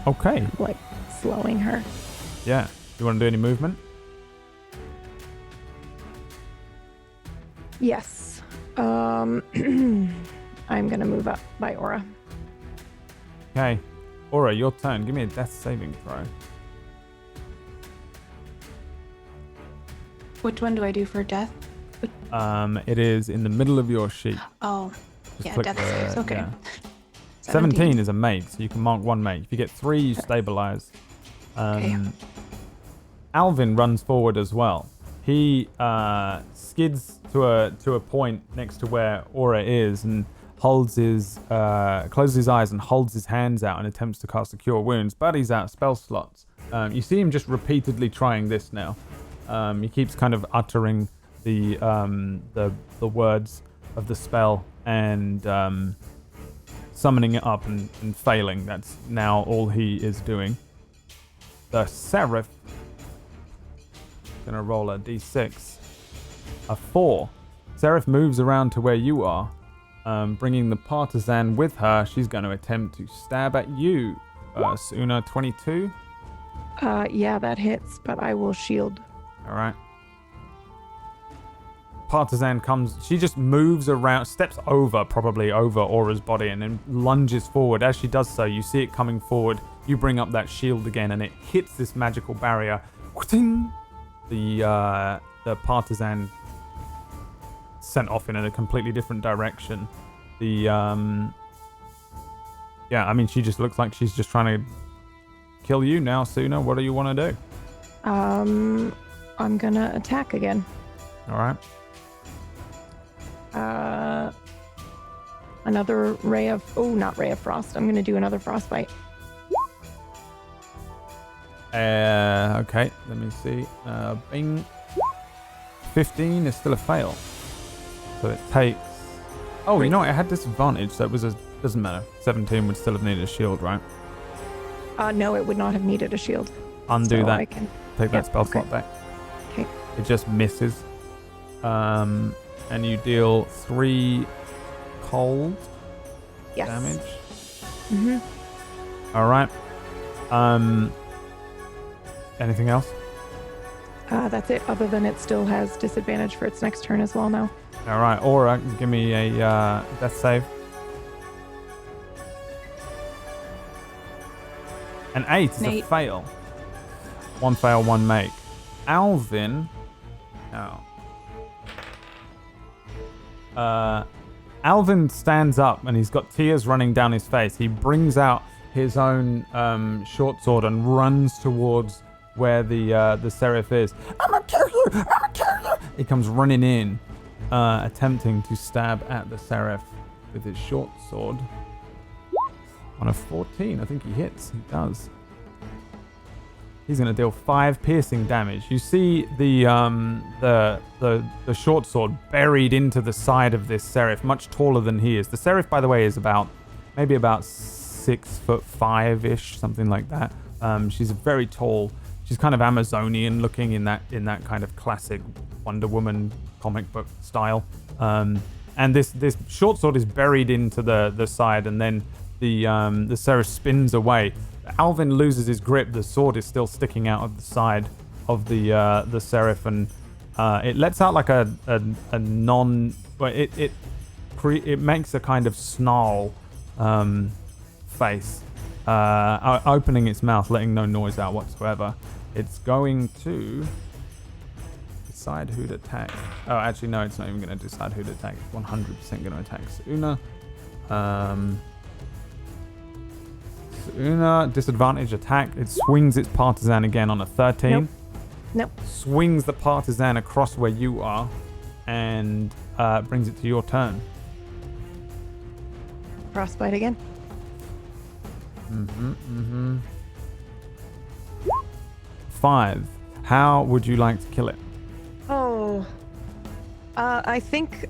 Speaker 2: Okay.
Speaker 3: Like slowing her.
Speaker 2: Yeah. You want to do any movement?
Speaker 3: Yes. I'm going to move up by Aura.
Speaker 2: Okay. Aura, your turn. Give me a death saving throw.
Speaker 6: Which one do I do for death?
Speaker 2: It is in the middle of your sheet.
Speaker 6: Oh,
Speaker 2: Just
Speaker 6: yeah,
Speaker 2: click
Speaker 6: death
Speaker 2: the-
Speaker 6: saves. Okay.
Speaker 2: yeah. 17 is a mate, so you can mark one mate. If you get 3, you stabilize.
Speaker 6: Okay.
Speaker 2: Alvin runs forward as well. He skids to a point next to where Aura is and holds closes his eyes and holds his hands out and attempts to cast a Cure Wounds, but he's out of spell slots. You see him just repeatedly trying this now. He keeps kind of uttering the words of the spell and summoning it up and failing. That's now all he is doing. The Seraph gonna roll a d6. A 4. Seraph moves around to where you are, bringing the partisan with her. She's going to attempt to stab at you. Suuna, 22.
Speaker 3: Yeah, that hits, but I will shield.
Speaker 2: All right. Partisan comes. She just moves around, steps probably over Aura's body, and then lunges forward. As she does so, you see it coming forward. You bring up that shield again, and it hits this magical barrier. The partisan sent off in a completely different direction. Yeah, I mean, she just looks like she's just trying to kill you now, Suuna. What do you want to do?
Speaker 3: I'm gonna attack again.
Speaker 2: All right.
Speaker 3: Another not ray of frost. I'm gonna do another frostbite.
Speaker 2: Okay, let me see. Bing. 15 is still a fail. So it takes... Oh, you know what? It had disadvantage, so it was doesn't matter. 17 would still have needed a shield, right?
Speaker 3: No, it would not have needed a shield.
Speaker 2: Undo
Speaker 3: So
Speaker 2: that.
Speaker 3: I can...
Speaker 2: Take that spell slot back.
Speaker 3: Okay.
Speaker 2: It just misses. And you deal 3 cold
Speaker 3: Yes.
Speaker 2: damage.
Speaker 3: Mm-hmm.
Speaker 2: All right. Anything else?
Speaker 3: That's it. Other than it still has disadvantage for its next turn as well now.
Speaker 2: All right, Aura, give me a death save. An 8 is a fail. 1 fail, 1 make. Alvin. Alvin stands up and he's got tears running down his face. He brings out his own short sword and runs towards where the seraph is. I'm gonna kill you! I'm gonna kill you! He comes running in, attempting to stab at the seraph with his short sword. On a 14, I think he hits. He does. He's going to deal 5 piercing damage. You see the short sword buried into the side of this seraph, much taller than he is. The seraph, by the way, is maybe about 6'5" ish, something like that. She's very tall. She's kind of Amazonian looking in that kind of classic Wonder Woman comic book style. And this short sword is buried into the side, and then the seraph spins away. Alvin loses his grip. The sword is still sticking out of the side of the seraph, and it lets out like a non. Well, it makes a kind of snarl face, opening its mouth, letting no noise out whatsoever. It's going to decide who to attack. Oh, actually, no, it's not even going to decide who to attack. It's 100% going to attack Suuna. Suuna, disadvantage attack. It swings its partisan again on a 13.
Speaker 3: Nope.
Speaker 2: Swings the partisan across where you are and brings it to your turn.
Speaker 3: Frostbite again.
Speaker 2: 5. How would you like to kill it?
Speaker 3: Oh. I think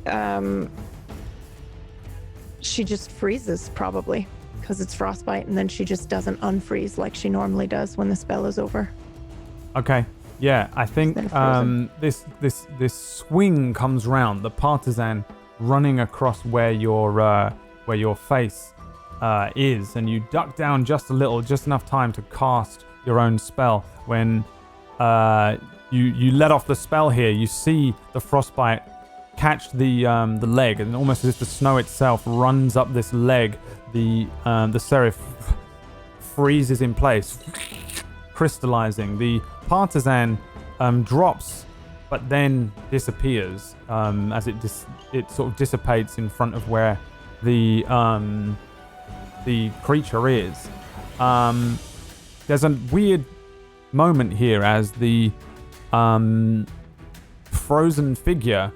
Speaker 3: she just freezes, probably. Because it's frostbite, and then she just doesn't unfreeze like she normally does when the spell is over.
Speaker 2: Okay. Yeah, I think this swing comes round. The partisan running across where your face is, and you duck down just a little, just enough time to cast your own spell. When you let off the spell here, you see the frostbite catch the leg, and almost as if the snow itself runs up this leg. The seraph freezes in place, crystallizing. The partisan drops, but then disappears as it sort of dissipates in front of where the creature is. There's a weird moment here as the frozen figure.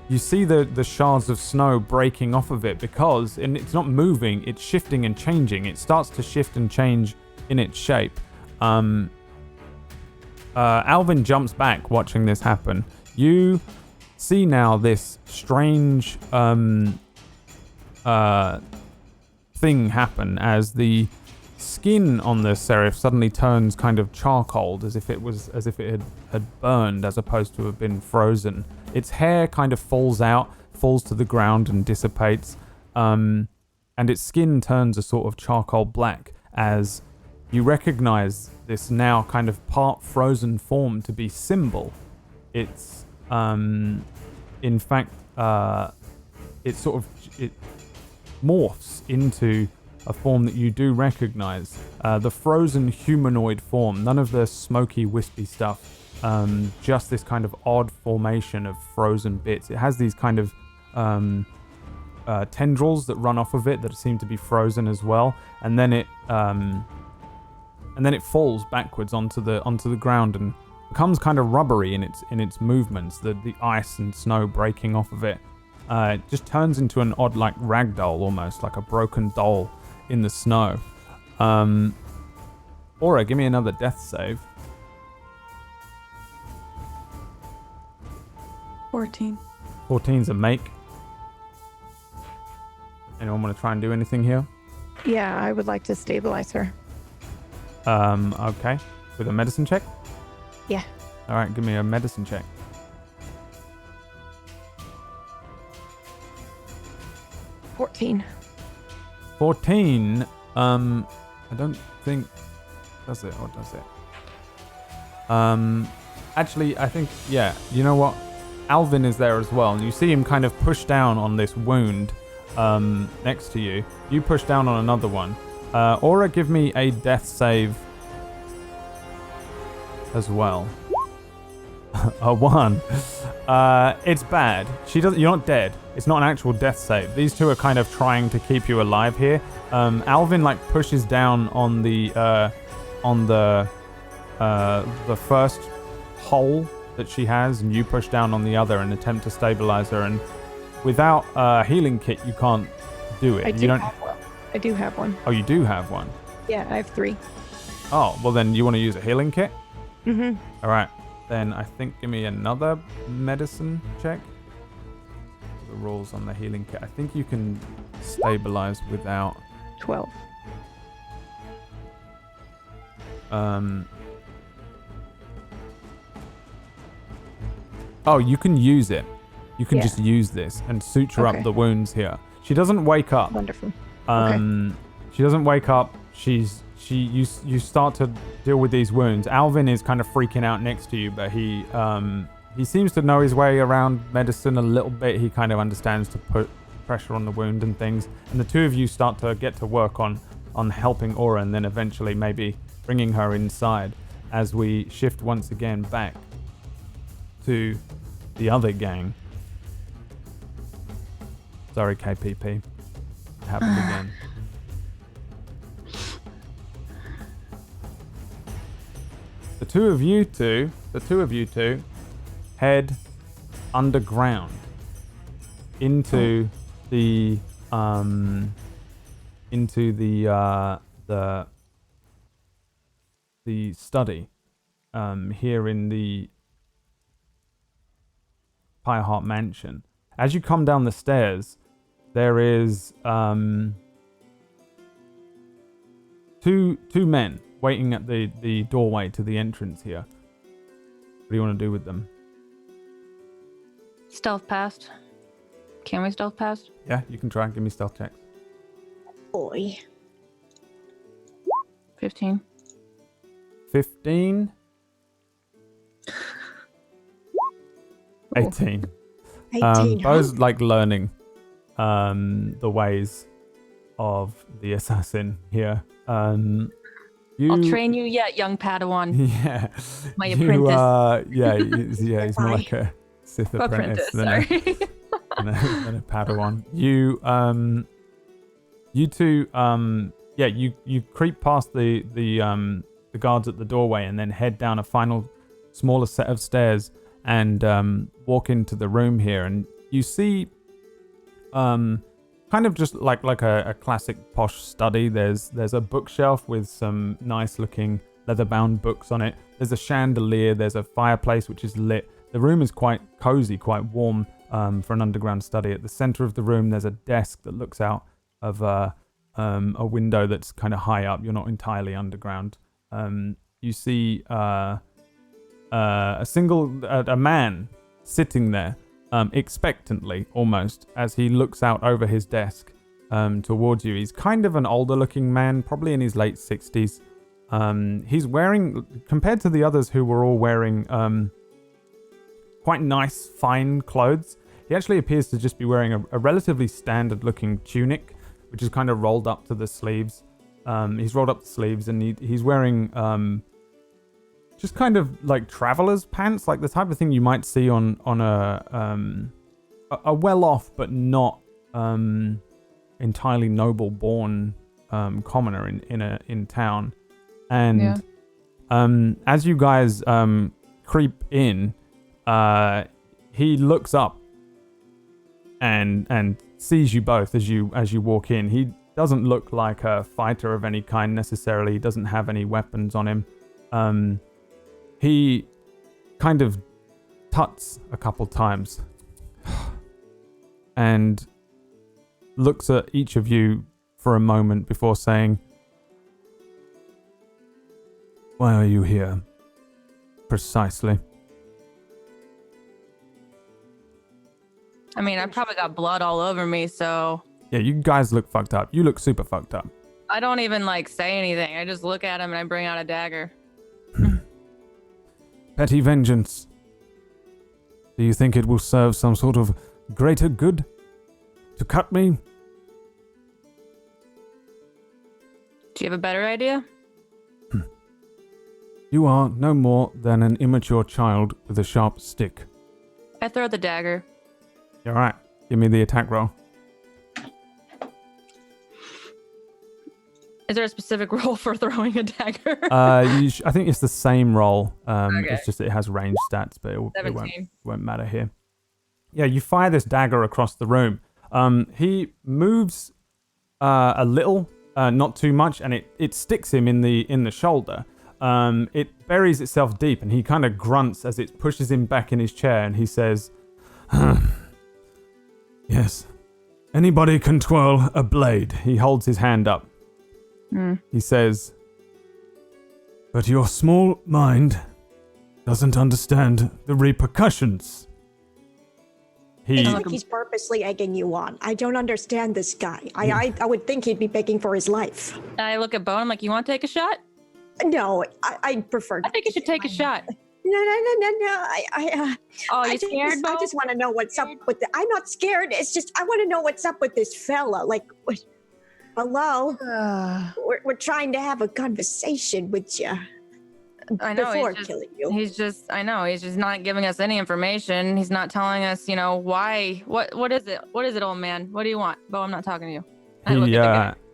Speaker 2: You see the shards of snow breaking off of it because it's not moving, it's shifting and changing. It starts to shift and change in its shape. Alvin jumps back watching this happen. You see now this strange thing happen as the skin on the seraph suddenly turns kind of charcoaled, as if it had burned as opposed to have been frozen. Its hair kind of falls to the ground and dissipates, and its skin turns a sort of charcoal black as you recognize this now kind of part frozen form to be Symbol. It's in fact it morphs into a form that you do recognize, the frozen humanoid form. None of the smoky wispy stuff. Just this kind of odd formation of frozen bits. It has these kind of tendrils that run off of it that seem to be frozen as well, and then it falls backwards onto the ground and becomes kind of rubbery in its movements. The ice and snow breaking off of it. It just turns into an odd like ragdoll, almost like a broken doll in the snow. Aura, give me another death save.
Speaker 6: 14.
Speaker 2: 14's a make. Anyone want to try and do anything here?
Speaker 3: Yeah, I would like to stabilize her.
Speaker 2: Okay. With a medicine check?
Speaker 3: Yeah.
Speaker 2: All right, give me a medicine check.
Speaker 3: 14.
Speaker 2: 14. I don't think does it, or does it? Actually, I think, yeah. You know what? Alvin is there as well, and you see him kind of push down on this wound next to you. You push down on another one. Aura, give me a death save as well. A 1. It's bad. You're not dead. It's not an actual death save. These two are kind of trying to keep you alive here. Alvin like pushes down on the first hole that she has, and you push down on the other and attempt to stabilize her. And without a healing kit, you can't do it.
Speaker 3: I do have one.
Speaker 2: Oh, you do have one.
Speaker 3: Yeah, I have 3.
Speaker 2: Oh, well then you want to use a healing kit?
Speaker 3: Mm-hmm.
Speaker 2: All right. Then I think give me another medicine check. The rules on the healing kit. I think you can stabilize without
Speaker 3: 12.
Speaker 2: Oh, you can use it. You can
Speaker 3: Yeah.
Speaker 2: just use this and suture
Speaker 3: Okay.
Speaker 2: up the wounds here. She doesn't wake up.
Speaker 3: Wonderful.
Speaker 2: She doesn't wake up. You start to deal with these wounds. Alvin is kind of freaking out next to you, but he seems to know his way around medicine a little bit. He kind of understands to put pressure on the wound and things. And the two of you start to get to work on helping Aura, and then eventually maybe bringing her inside as we shift once again back to the other gang. Sorry, KPP. It happened again. The two of you two head underground into the study here in the Pyreheart mansion. As you come down the stairs, there is two men waiting at the doorway to the entrance here. What do you want to do with them?
Speaker 4: Stealth past. Can we stealth past?
Speaker 2: Yeah, you can try and give me stealth checks.
Speaker 9: Boy.
Speaker 4: 15.
Speaker 2: 15. 18.
Speaker 9: 18.
Speaker 2: Beau's like learning the ways of the assassin here.
Speaker 4: I'll train you yet, young Padawan.
Speaker 2: Yeah.
Speaker 4: My apprentice.
Speaker 2: He's more like a Sith apprentice than
Speaker 4: sorry.
Speaker 2: than a Padawan. You two, you creep past the guards at the doorway and then head down a final smaller set of stairs and walk into the room here, and you see kind of just like a classic posh study. There's a bookshelf with some nice looking leather-bound books on it. There's a chandelier. There's a fireplace which is lit. The room is quite cozy, quite warm for an underground study. At the center of the room, there's a desk that looks out of a window that's kind of high up. You're not entirely underground. You see a man sitting there, expectantly almost, as he looks out over his desk towards you. He's kind of an older looking man, probably in his late 60s. He's wearing, compared to the others who were all wearing quite nice, fine clothes, he actually appears to just be wearing a relatively standard looking tunic, which is kind of rolled up to the sleeves. He's rolled up the sleeves, and he's wearing just kind of like traveler's pants, like the type of thing you might see on a well-off but not entirely noble-born commoner in town. And as you guys creep in, he looks up and sees you both as you walk in. He doesn't look like a fighter of any kind necessarily. He doesn't have any weapons on him. He kind of tuts a couple times and looks at each of you for a moment before saying, "Why are you here? Precisely."
Speaker 4: I mean, I probably got blood all over me, so
Speaker 2: Yeah, you guys look fucked up. You look super fucked up.
Speaker 4: I don't even say anything. I just look at him and I bring out a dagger.
Speaker 2: Petty vengeance. Do you think it will serve some sort of greater good to cut me?
Speaker 4: Do you have a better idea?
Speaker 2: You are no more than an immature child with a sharp stick.
Speaker 4: I throw the dagger.
Speaker 2: All right, give me the attack roll.
Speaker 4: Is there a specific role for throwing a dagger?
Speaker 2: I think it's the same roll.
Speaker 4: Okay.
Speaker 2: It's just it has range stats, but it
Speaker 4: 17.
Speaker 2: won't matter here. Yeah, you fire this dagger across the room. He moves a little not too much, and it sticks him in the shoulder. It buries itself deep, and he kind of grunts as it pushes him back in his chair, and he says, "Yes, anybody can twirl a blade." He holds his hand up. He says, "But your small mind doesn't understand the repercussions."
Speaker 9: It's like he's purposely egging you on. I don't understand this guy. I would think he'd be begging for his life.
Speaker 4: I look at Beau and I'm like, you want to take a shot?
Speaker 9: No, I prefer.
Speaker 4: I think you should take a shot.
Speaker 9: No.
Speaker 4: Oh, you scared, Beau?
Speaker 9: I just want to know what's up with I'm not scared. It's just I want to know what's up with this fella. Like, hello? We're trying to have a conversation with you.
Speaker 4: I know.
Speaker 9: Before killing you.
Speaker 4: He's just not giving us any information. He's not telling us, why. What is it? What is it, old man? What do you want? Beau, I'm not talking to you.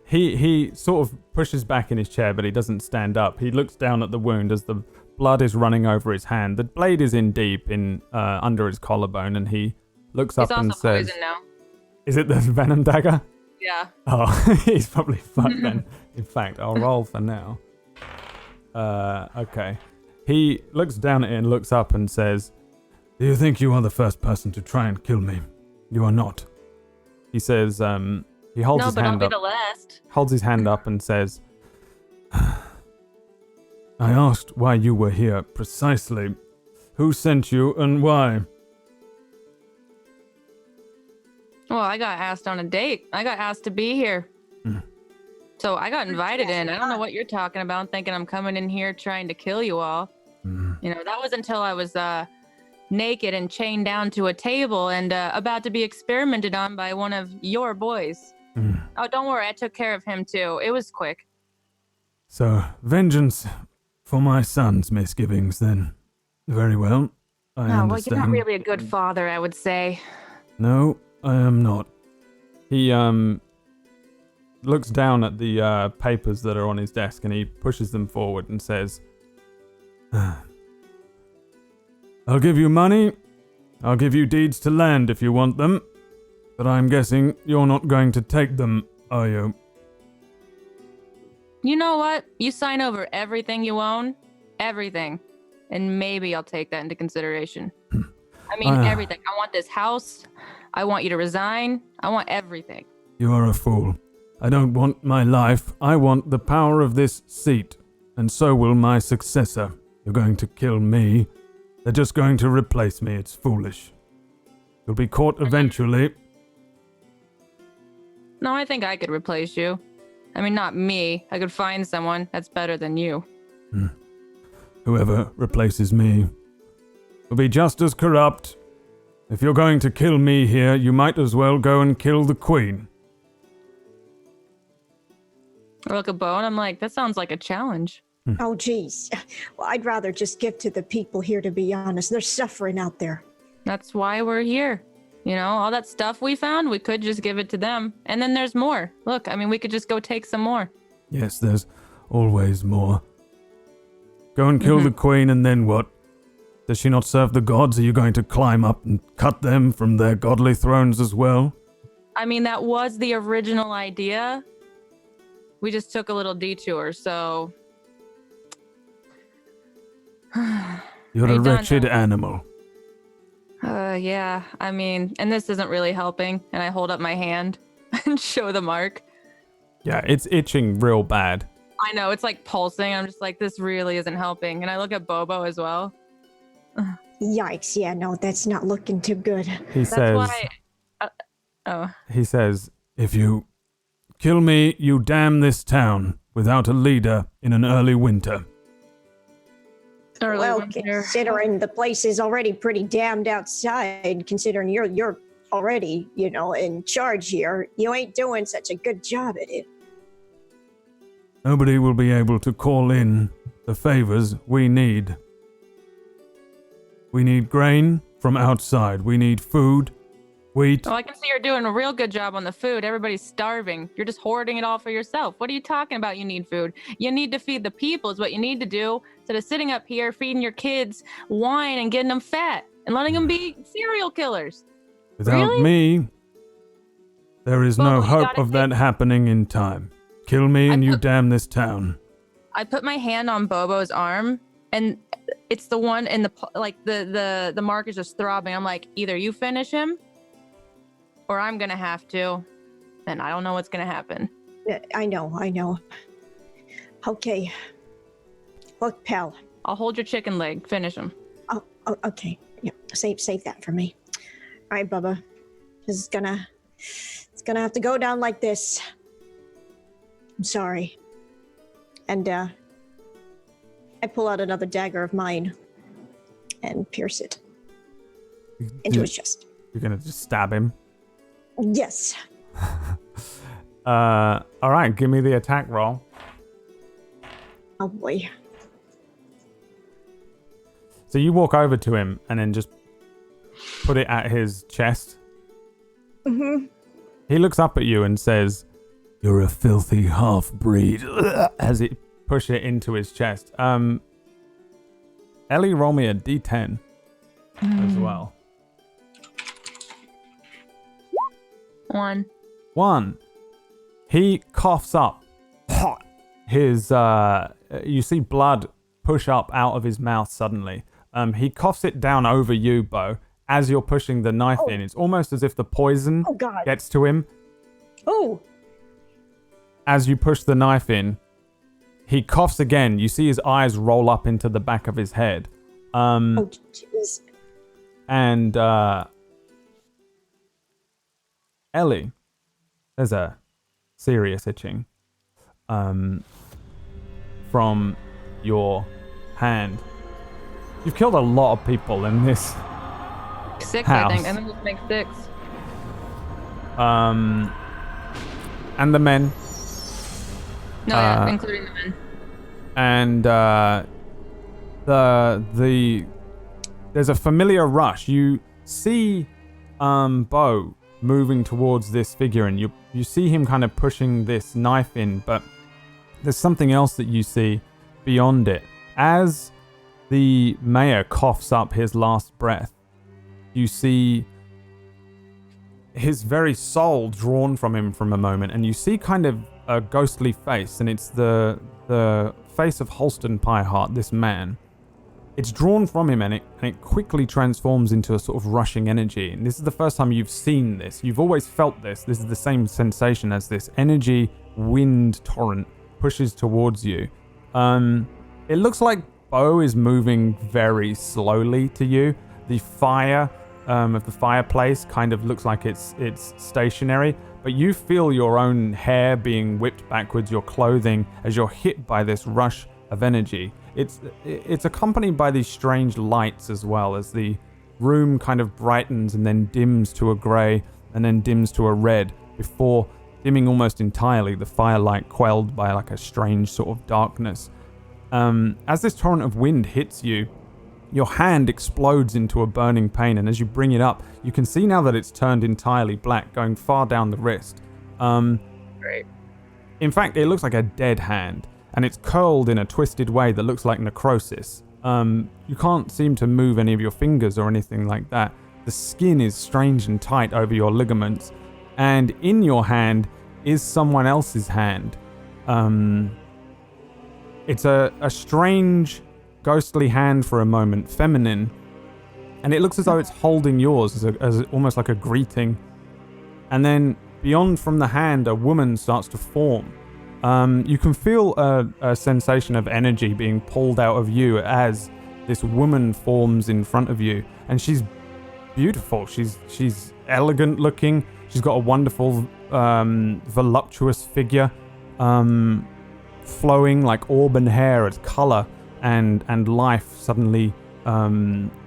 Speaker 2: He sort of pushes back in his chair, but he doesn't stand up. He looks down at the wound as the blood is running over his hand. The blade is in deep under his collarbone, and he looks up and says,
Speaker 4: poison now.
Speaker 2: "Is it the venom dagger?"
Speaker 4: Yeah.
Speaker 2: Oh, he's probably fucked then. In fact, I'll roll for now. Okay. He looks down at it and looks up and says, "Do you think you are the first person to try and kill me? You are not." He says, he holds his hand up.
Speaker 4: No, but I'll be the last.
Speaker 2: Holds his hand up and says, "I asked why you were here precisely. Who sent you and why?"
Speaker 4: Well, I got asked on a date. I got asked to be here. So I got invited in. I don't know what you're talking about, thinking I'm coming in here trying to kill you all. That was until I was naked and chained down to a table and about to be experimented on by one of your boys. Oh, don't worry. I took care of him too. It was quick.
Speaker 2: So, vengeance for my son's misgivings then. Very well. I understand.
Speaker 4: Well, you're not really a good father, I would say.
Speaker 2: No, I am not. He, looks down at the papers that are on his desk and he pushes them forward and says, "I'll give you money. I'll give you deeds to land if you want them. But I'm guessing you're not going to take them, are you?"
Speaker 4: You know what? You sign over everything you own. Everything. And maybe I'll take that into consideration. I mean, everything. I want this house. I want you to resign. I want everything.
Speaker 2: You are a fool. I don't want my life. I want the power of this seat. And so will my successor. You're going to kill me. They're just going to replace me. It's foolish. You'll be caught eventually.
Speaker 4: No, I think I could replace you. I mean, not me. I could find someone that's better than you.
Speaker 2: Whoever replaces me will be just as corrupt. If you're going to kill me here, you might as well go and kill the queen.
Speaker 4: I look at Beau and I'm like, that sounds like a challenge.
Speaker 9: Oh, geez. Well, I'd rather just give to the people here, to be honest. They're suffering out there.
Speaker 4: That's why we're here. All that stuff we found, we could just give it to them. And then there's more. Look, I mean, we could just go take some more.
Speaker 2: Yes, there's always more. Go and kill the queen, and then what? Does she not serve the gods? Are you going to climb up and cut them from their godly thrones as well?
Speaker 4: I mean, that was the original idea. We just took a little detour, so...
Speaker 2: You're a wretched animal.
Speaker 4: Yeah, I mean, and this isn't really helping. And I hold up my hand and show the mark.
Speaker 2: Yeah, it's itching real bad.
Speaker 4: I know, it's like pulsing. I'm just like, this really isn't helping. And I look at Bobo as well.
Speaker 9: Yikes, yeah, no, that's not looking too good.
Speaker 2: He says, He says, "If you kill me, you damn this town without a leader in an early winter."
Speaker 9: Well, considering the place is already pretty damned outside, considering you're already, in charge here, you ain't doing such a good job at it.
Speaker 2: Nobody will be able to call in the favors we need. We need grain from outside. We need food, wheat.
Speaker 4: Oh, I can see you're doing a real good job on the food. Everybody's starving. You're just hoarding it all for yourself. What are you talking about? You need food. You need to feed the people is what you need to do. Instead of sitting up here feeding your kids wine and getting them fat and letting them be serial killers.
Speaker 2: Without me, there is no hope of that happening in time. Kill me and you damn this town.
Speaker 4: I put my hand on Bobo's arm, and it's the one in the mark is just throbbing. I'm like, either you finish him, or I'm gonna have to, and I don't know what's gonna happen.
Speaker 9: I know. Okay. Look, pal.
Speaker 4: I'll hold your chicken leg. Finish him.
Speaker 9: Oh, okay. Yeah, save that for me. All right, Bubba. It's gonna have to go down like this. I'm sorry. And I pull out another dagger of mine and pierce it into his chest.
Speaker 2: You're gonna just stab him?
Speaker 9: Yes.
Speaker 2: All right, give me the attack roll.
Speaker 9: Oh boy.
Speaker 2: So you walk over to him and then just put it at his chest.
Speaker 9: Mm-hmm.
Speaker 2: He looks up at you and says, "You're a filthy half-breed," as he push it into his chest. Ellie, roll me a d10 as well.
Speaker 4: 1.
Speaker 2: He coughs up. His, you see blood push up out of his mouth suddenly. He coughs it down over you, Beau, as you're pushing the knife in. It's almost as if the poison gets to him.
Speaker 9: Oh.
Speaker 2: As you push the knife in, he coughs again. You see his eyes roll up into the back of his head.
Speaker 9: Oh, jeez.
Speaker 2: And, Ellie, there's a serious itching from your hand. You've killed a lot of people in this
Speaker 4: 6,
Speaker 2: house.
Speaker 4: I think. I think this makes 6.
Speaker 2: And the men.
Speaker 4: No, yeah, including the men.
Speaker 2: And there's a familiar rush. You see Beau moving towards this figure, and you see him kind of pushing this knife in, but there's something else that you see beyond it. As the mayor coughs up his last breath, you see his very soul drawn from him from a moment, and you see kind of a ghostly face, and it's the face of Holston Pyreheart, this man. It's drawn from him, and it quickly transforms into a sort of rushing energy. And this is the first time you've seen this. You've always felt this. This is the same sensation as this energy wind torrent pushes towards you. It looks like Beau is moving very slowly to you. The fire of the fireplace kind of looks like it's stationary, but you feel your own hair being whipped backwards, your clothing, as you're hit by this rush of energy. It's accompanied by these strange lights as well, as the room kind of brightens and then dims to a grey and then dims to a red before dimming almost entirely, the firelight quelled by like a strange sort of darkness. As this torrent of wind hits you, your hand explodes into a burning pain, and as you bring it up, you can see now that it's turned entirely black, going far down the wrist.
Speaker 4: Great.
Speaker 2: In fact, it looks like a dead hand, and it's curled in a twisted way that looks like necrosis. You can't seem to move any of your fingers or anything like that. The skin is strange and tight over your ligaments, and in your hand is someone else's hand. It's a strange, ghostly hand for a moment, feminine, and it looks as though it's holding yours as almost like a greeting. And then beyond from the hand, a woman starts to form. You can feel a sensation of energy being pulled out of you as this woman forms in front of you, and she's beautiful. She's elegant looking. She's got a wonderful, voluptuous figure, flowing like auburn hair as color and life suddenly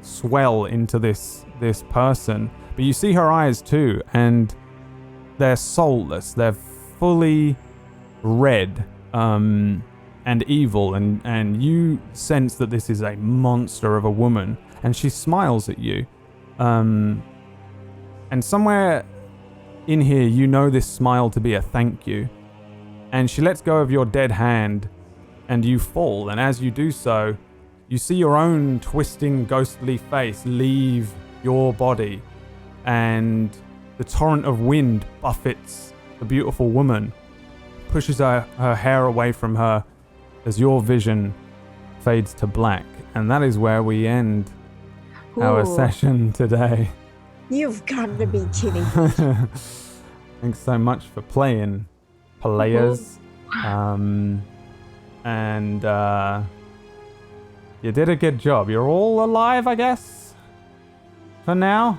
Speaker 2: swell into this person. But you see her eyes too, and they're soulless. They're fully red and evil, and you sense that this is a monster of a woman, and she smiles at you. And somewhere in here, you know this smile to be a thank you. And she lets go of your dead hand, and you fall. And as you do so, you see your own twisting, ghostly face leave your body, and the torrent of wind buffets the beautiful woman, pushes her hair away from her as your vision fades to black. And that is where we end our session today.
Speaker 9: You've got to be kidding.
Speaker 2: Thanks so much for playing, players. And you did a good job. You're all alive, I guess, for now.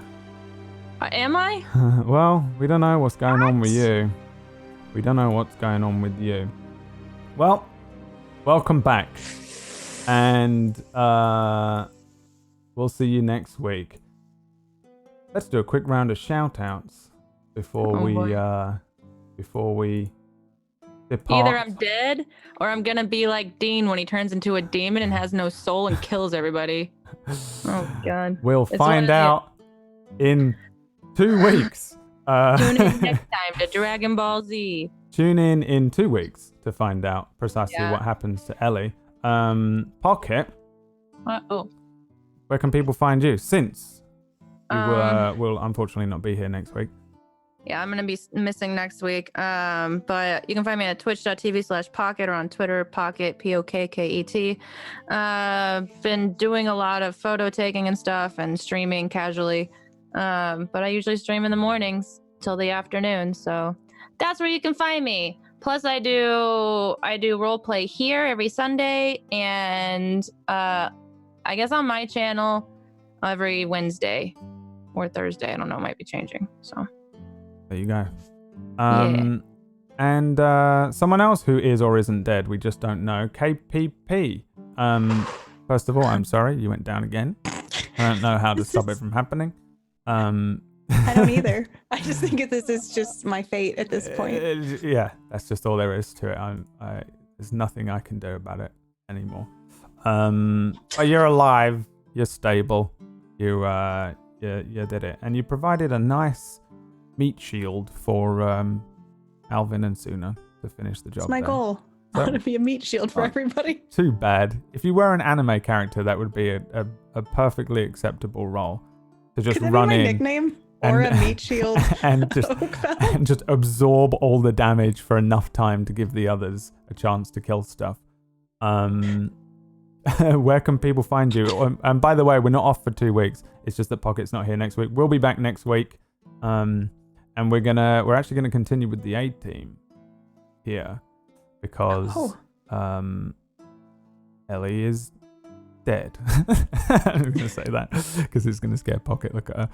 Speaker 4: Am I?
Speaker 2: Well, we don't know what's going on with you. We don't know what's going on with you. Well, welcome back. And we'll see you next week. Let's do a quick round of shout-outs before we depart.
Speaker 4: Either I'm dead or I'm gonna be like Dean when he turns into a demon and has no soul and kills everybody. Oh god.
Speaker 2: We'll find out in 2 weeks.
Speaker 4: Tune in next time to Dragon Ball Z.
Speaker 2: Tune in 2 weeks to find out precisely what happens to Ellie. Pocket. Where can people find you? Since you will unfortunately not be here next week.
Speaker 4: Yeah, I'm gonna be missing next week. But you can find me at twitch.tv/pocket or on Twitter, Pocket, POKKET. Been doing a lot of photo taking and stuff and streaming casually. But I usually stream in the mornings till the afternoon, so that's where you can find me. Plus, I do role play here every Sunday, and I guess on my channel every Wednesday or Thursday. I don't know, it might be changing. So
Speaker 2: there you go. And someone else who is or isn't dead, we just don't know. KPP. First of all, I'm sorry you went down again. I don't know how to stop it from happening.
Speaker 6: I don't either. I just think this is just my fate at this point.
Speaker 2: Yeah, that's just all there is to it. There's nothing I can do about it anymore. But you're alive. You're stable. You did it, and you provided a nice meat shield for Alvin and Suuna to finish the job.
Speaker 6: It's my goal. I want to be a meat shield for everybody.
Speaker 2: Too bad. If you were an anime character, that would be a perfectly acceptable role. To just
Speaker 6: Could that
Speaker 2: run
Speaker 6: be my
Speaker 2: in
Speaker 6: nickname? Or a meat shield.
Speaker 2: and just absorb all the damage for enough time to give the others a chance to kill stuff. Where can people find you? And by the way, we're not off for 2 weeks. It's just that Pocket's not here next week. We'll be back next week. And we're actually gonna continue with the A team here because Ellie is dead. I'm gonna say that because it's gonna scare Pocket. Look at her.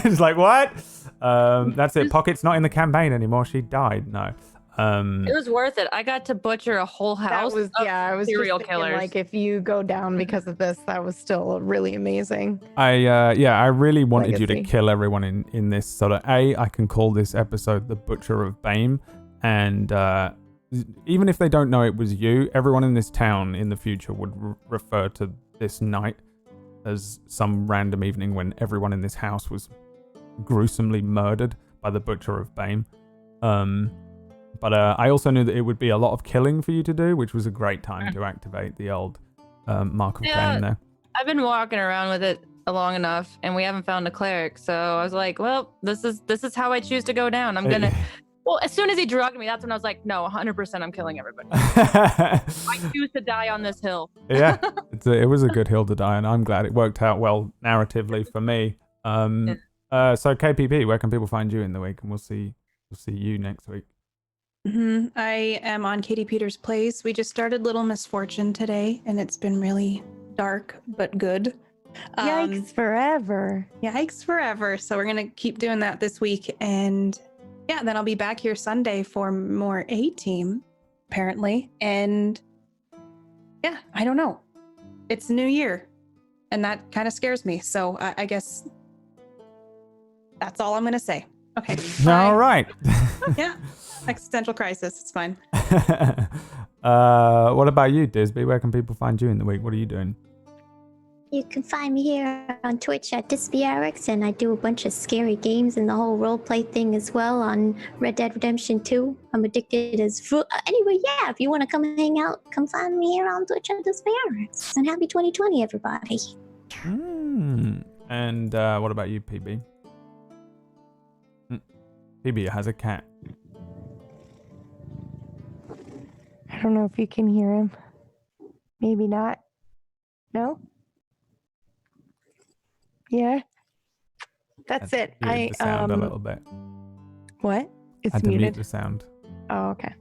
Speaker 2: It's like, what? That's it. Pocket's not in the campaign anymore. She died. No.
Speaker 4: It was worth it. I got to butcher a whole house.
Speaker 3: That was I was
Speaker 4: serial
Speaker 3: just thinking,
Speaker 4: killers.
Speaker 3: like, if you go down because of this, that was still really amazing.
Speaker 2: I really wanted you to
Speaker 3: Legacy.
Speaker 2: kill everyone in this so that I can call this episode the Butcher of Beim, and even if they don't know it was you, everyone in this town in the future would refer to this night as some random evening when everyone in this house was gruesomely murdered by the Butcher of Beim. But I also knew that it would be a lot of killing for you to do, which was a great time to activate the old Mark of Cain there.
Speaker 4: I've been walking around with it long enough, and we haven't found a cleric. So I was like, well, this is how I choose to go down. I'm gonna. Well, as soon as he drugged me, that's when I was like, no, 100%, I'm killing everybody. I choose to die on this hill.
Speaker 2: Yeah, it was a good hill to die, and I'm glad it worked out well narratively for me. So KPP, where can people find you in the week? And we'll see you next week.
Speaker 6: I am on Katie Peters Plays. We just started Little Misfortune today, and it's been really dark but good.
Speaker 3: Yikes forever.
Speaker 6: Yikes forever. So we're going to keep doing that this week. And yeah, then I'll be back here Sunday for more A-Team, apparently. And yeah, I don't know. It's New Year, and that kind of scares me. So I guess that's all I'm going to say. Okay.
Speaker 2: All right.
Speaker 6: Yeah. Existential crisis. It's fine.
Speaker 2: What about you, Disby? Where can people find you in the week? What are you doing?
Speaker 10: You can find me here on Twitch at DisbyRx, and I do a bunch of scary games and the whole roleplay thing as well on Red Dead Redemption 2. I'm addicted as fruit. Anyway, yeah, if you want to come hang out, come find me here on Twitch at DisbyRx. And happy 2020, everybody.
Speaker 2: And what about you, PB? PB has a cat.
Speaker 3: don't know if you can hear him. Maybe not. No? Yeah. That's it.
Speaker 2: Muted the sound a little bit.
Speaker 3: What? It's
Speaker 2: Had to
Speaker 3: muted.
Speaker 2: mute the sound.
Speaker 3: Oh, okay.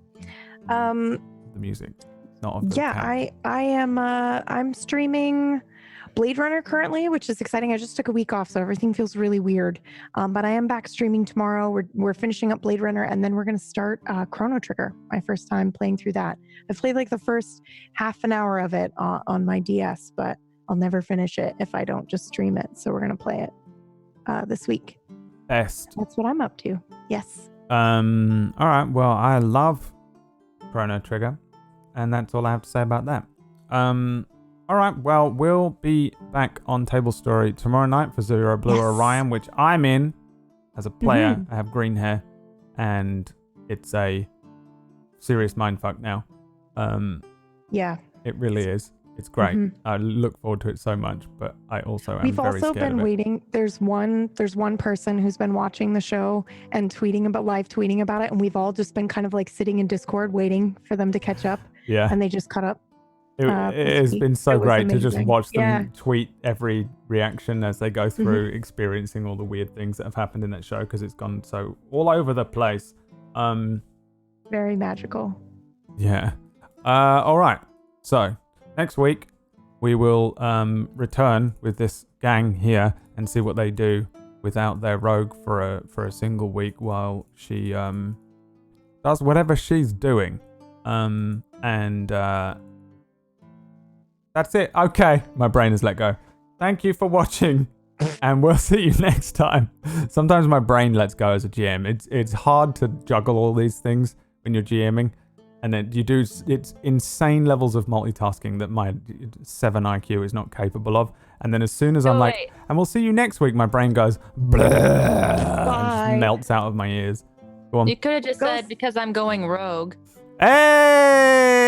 Speaker 2: The music. Not of the
Speaker 3: Yeah,
Speaker 2: cat.
Speaker 3: I am I'm streaming Blade Runner currently, which is exciting. I just took a week off, so everything feels really weird. But I am back streaming tomorrow. We're finishing up Blade Runner, and then we're gonna start Chrono Trigger. My first time playing through that. I played like the first half an hour of it on my DS, but I'll never finish it if I don't just stream it. So we're gonna play it this week.
Speaker 2: Best.
Speaker 3: That's what I'm up to. Yes.
Speaker 2: All right. Well, I love Chrono Trigger, and that's all I have to say about that. All right. Well, we'll be back on Tablestory tomorrow night for Zero Blue Orion, which I'm in as a player. I have green hair, and it's a serious mindfuck now.
Speaker 3: Yeah.
Speaker 2: It really is. It's great. I look forward to it so much, but I also am
Speaker 3: We've
Speaker 2: very
Speaker 3: also
Speaker 2: scared
Speaker 3: been
Speaker 2: of it.
Speaker 3: waiting. There's one person who's been watching the show and live tweeting about it, and we've all just been kind of like sitting in Discord waiting for them to catch up.
Speaker 2: Yeah.
Speaker 3: And they just caught up.
Speaker 2: It has been so great to just watch them
Speaker 3: Yeah.
Speaker 2: tweet every reaction as they go through experiencing all the weird things that have happened in that show, because it's gone so all over the place.
Speaker 3: Very magical.
Speaker 2: Yeah. All right. So next week we will return with this gang here and see what they do without their rogue for a single week while she does whatever she's doing. And that's it. Okay, my brain has let go. Thank you for watching, and we'll see you next time. Sometimes my brain lets go as a GM. It's hard to juggle all these things when you're GMing, and then it's insane levels of multitasking that my 7 IQ is not capable of. And then as soon as I'm like, and we'll see you next week, my brain goes, and just melts out of my ears. Go on.
Speaker 4: You could have just said, because I'm going rogue.
Speaker 2: Hey!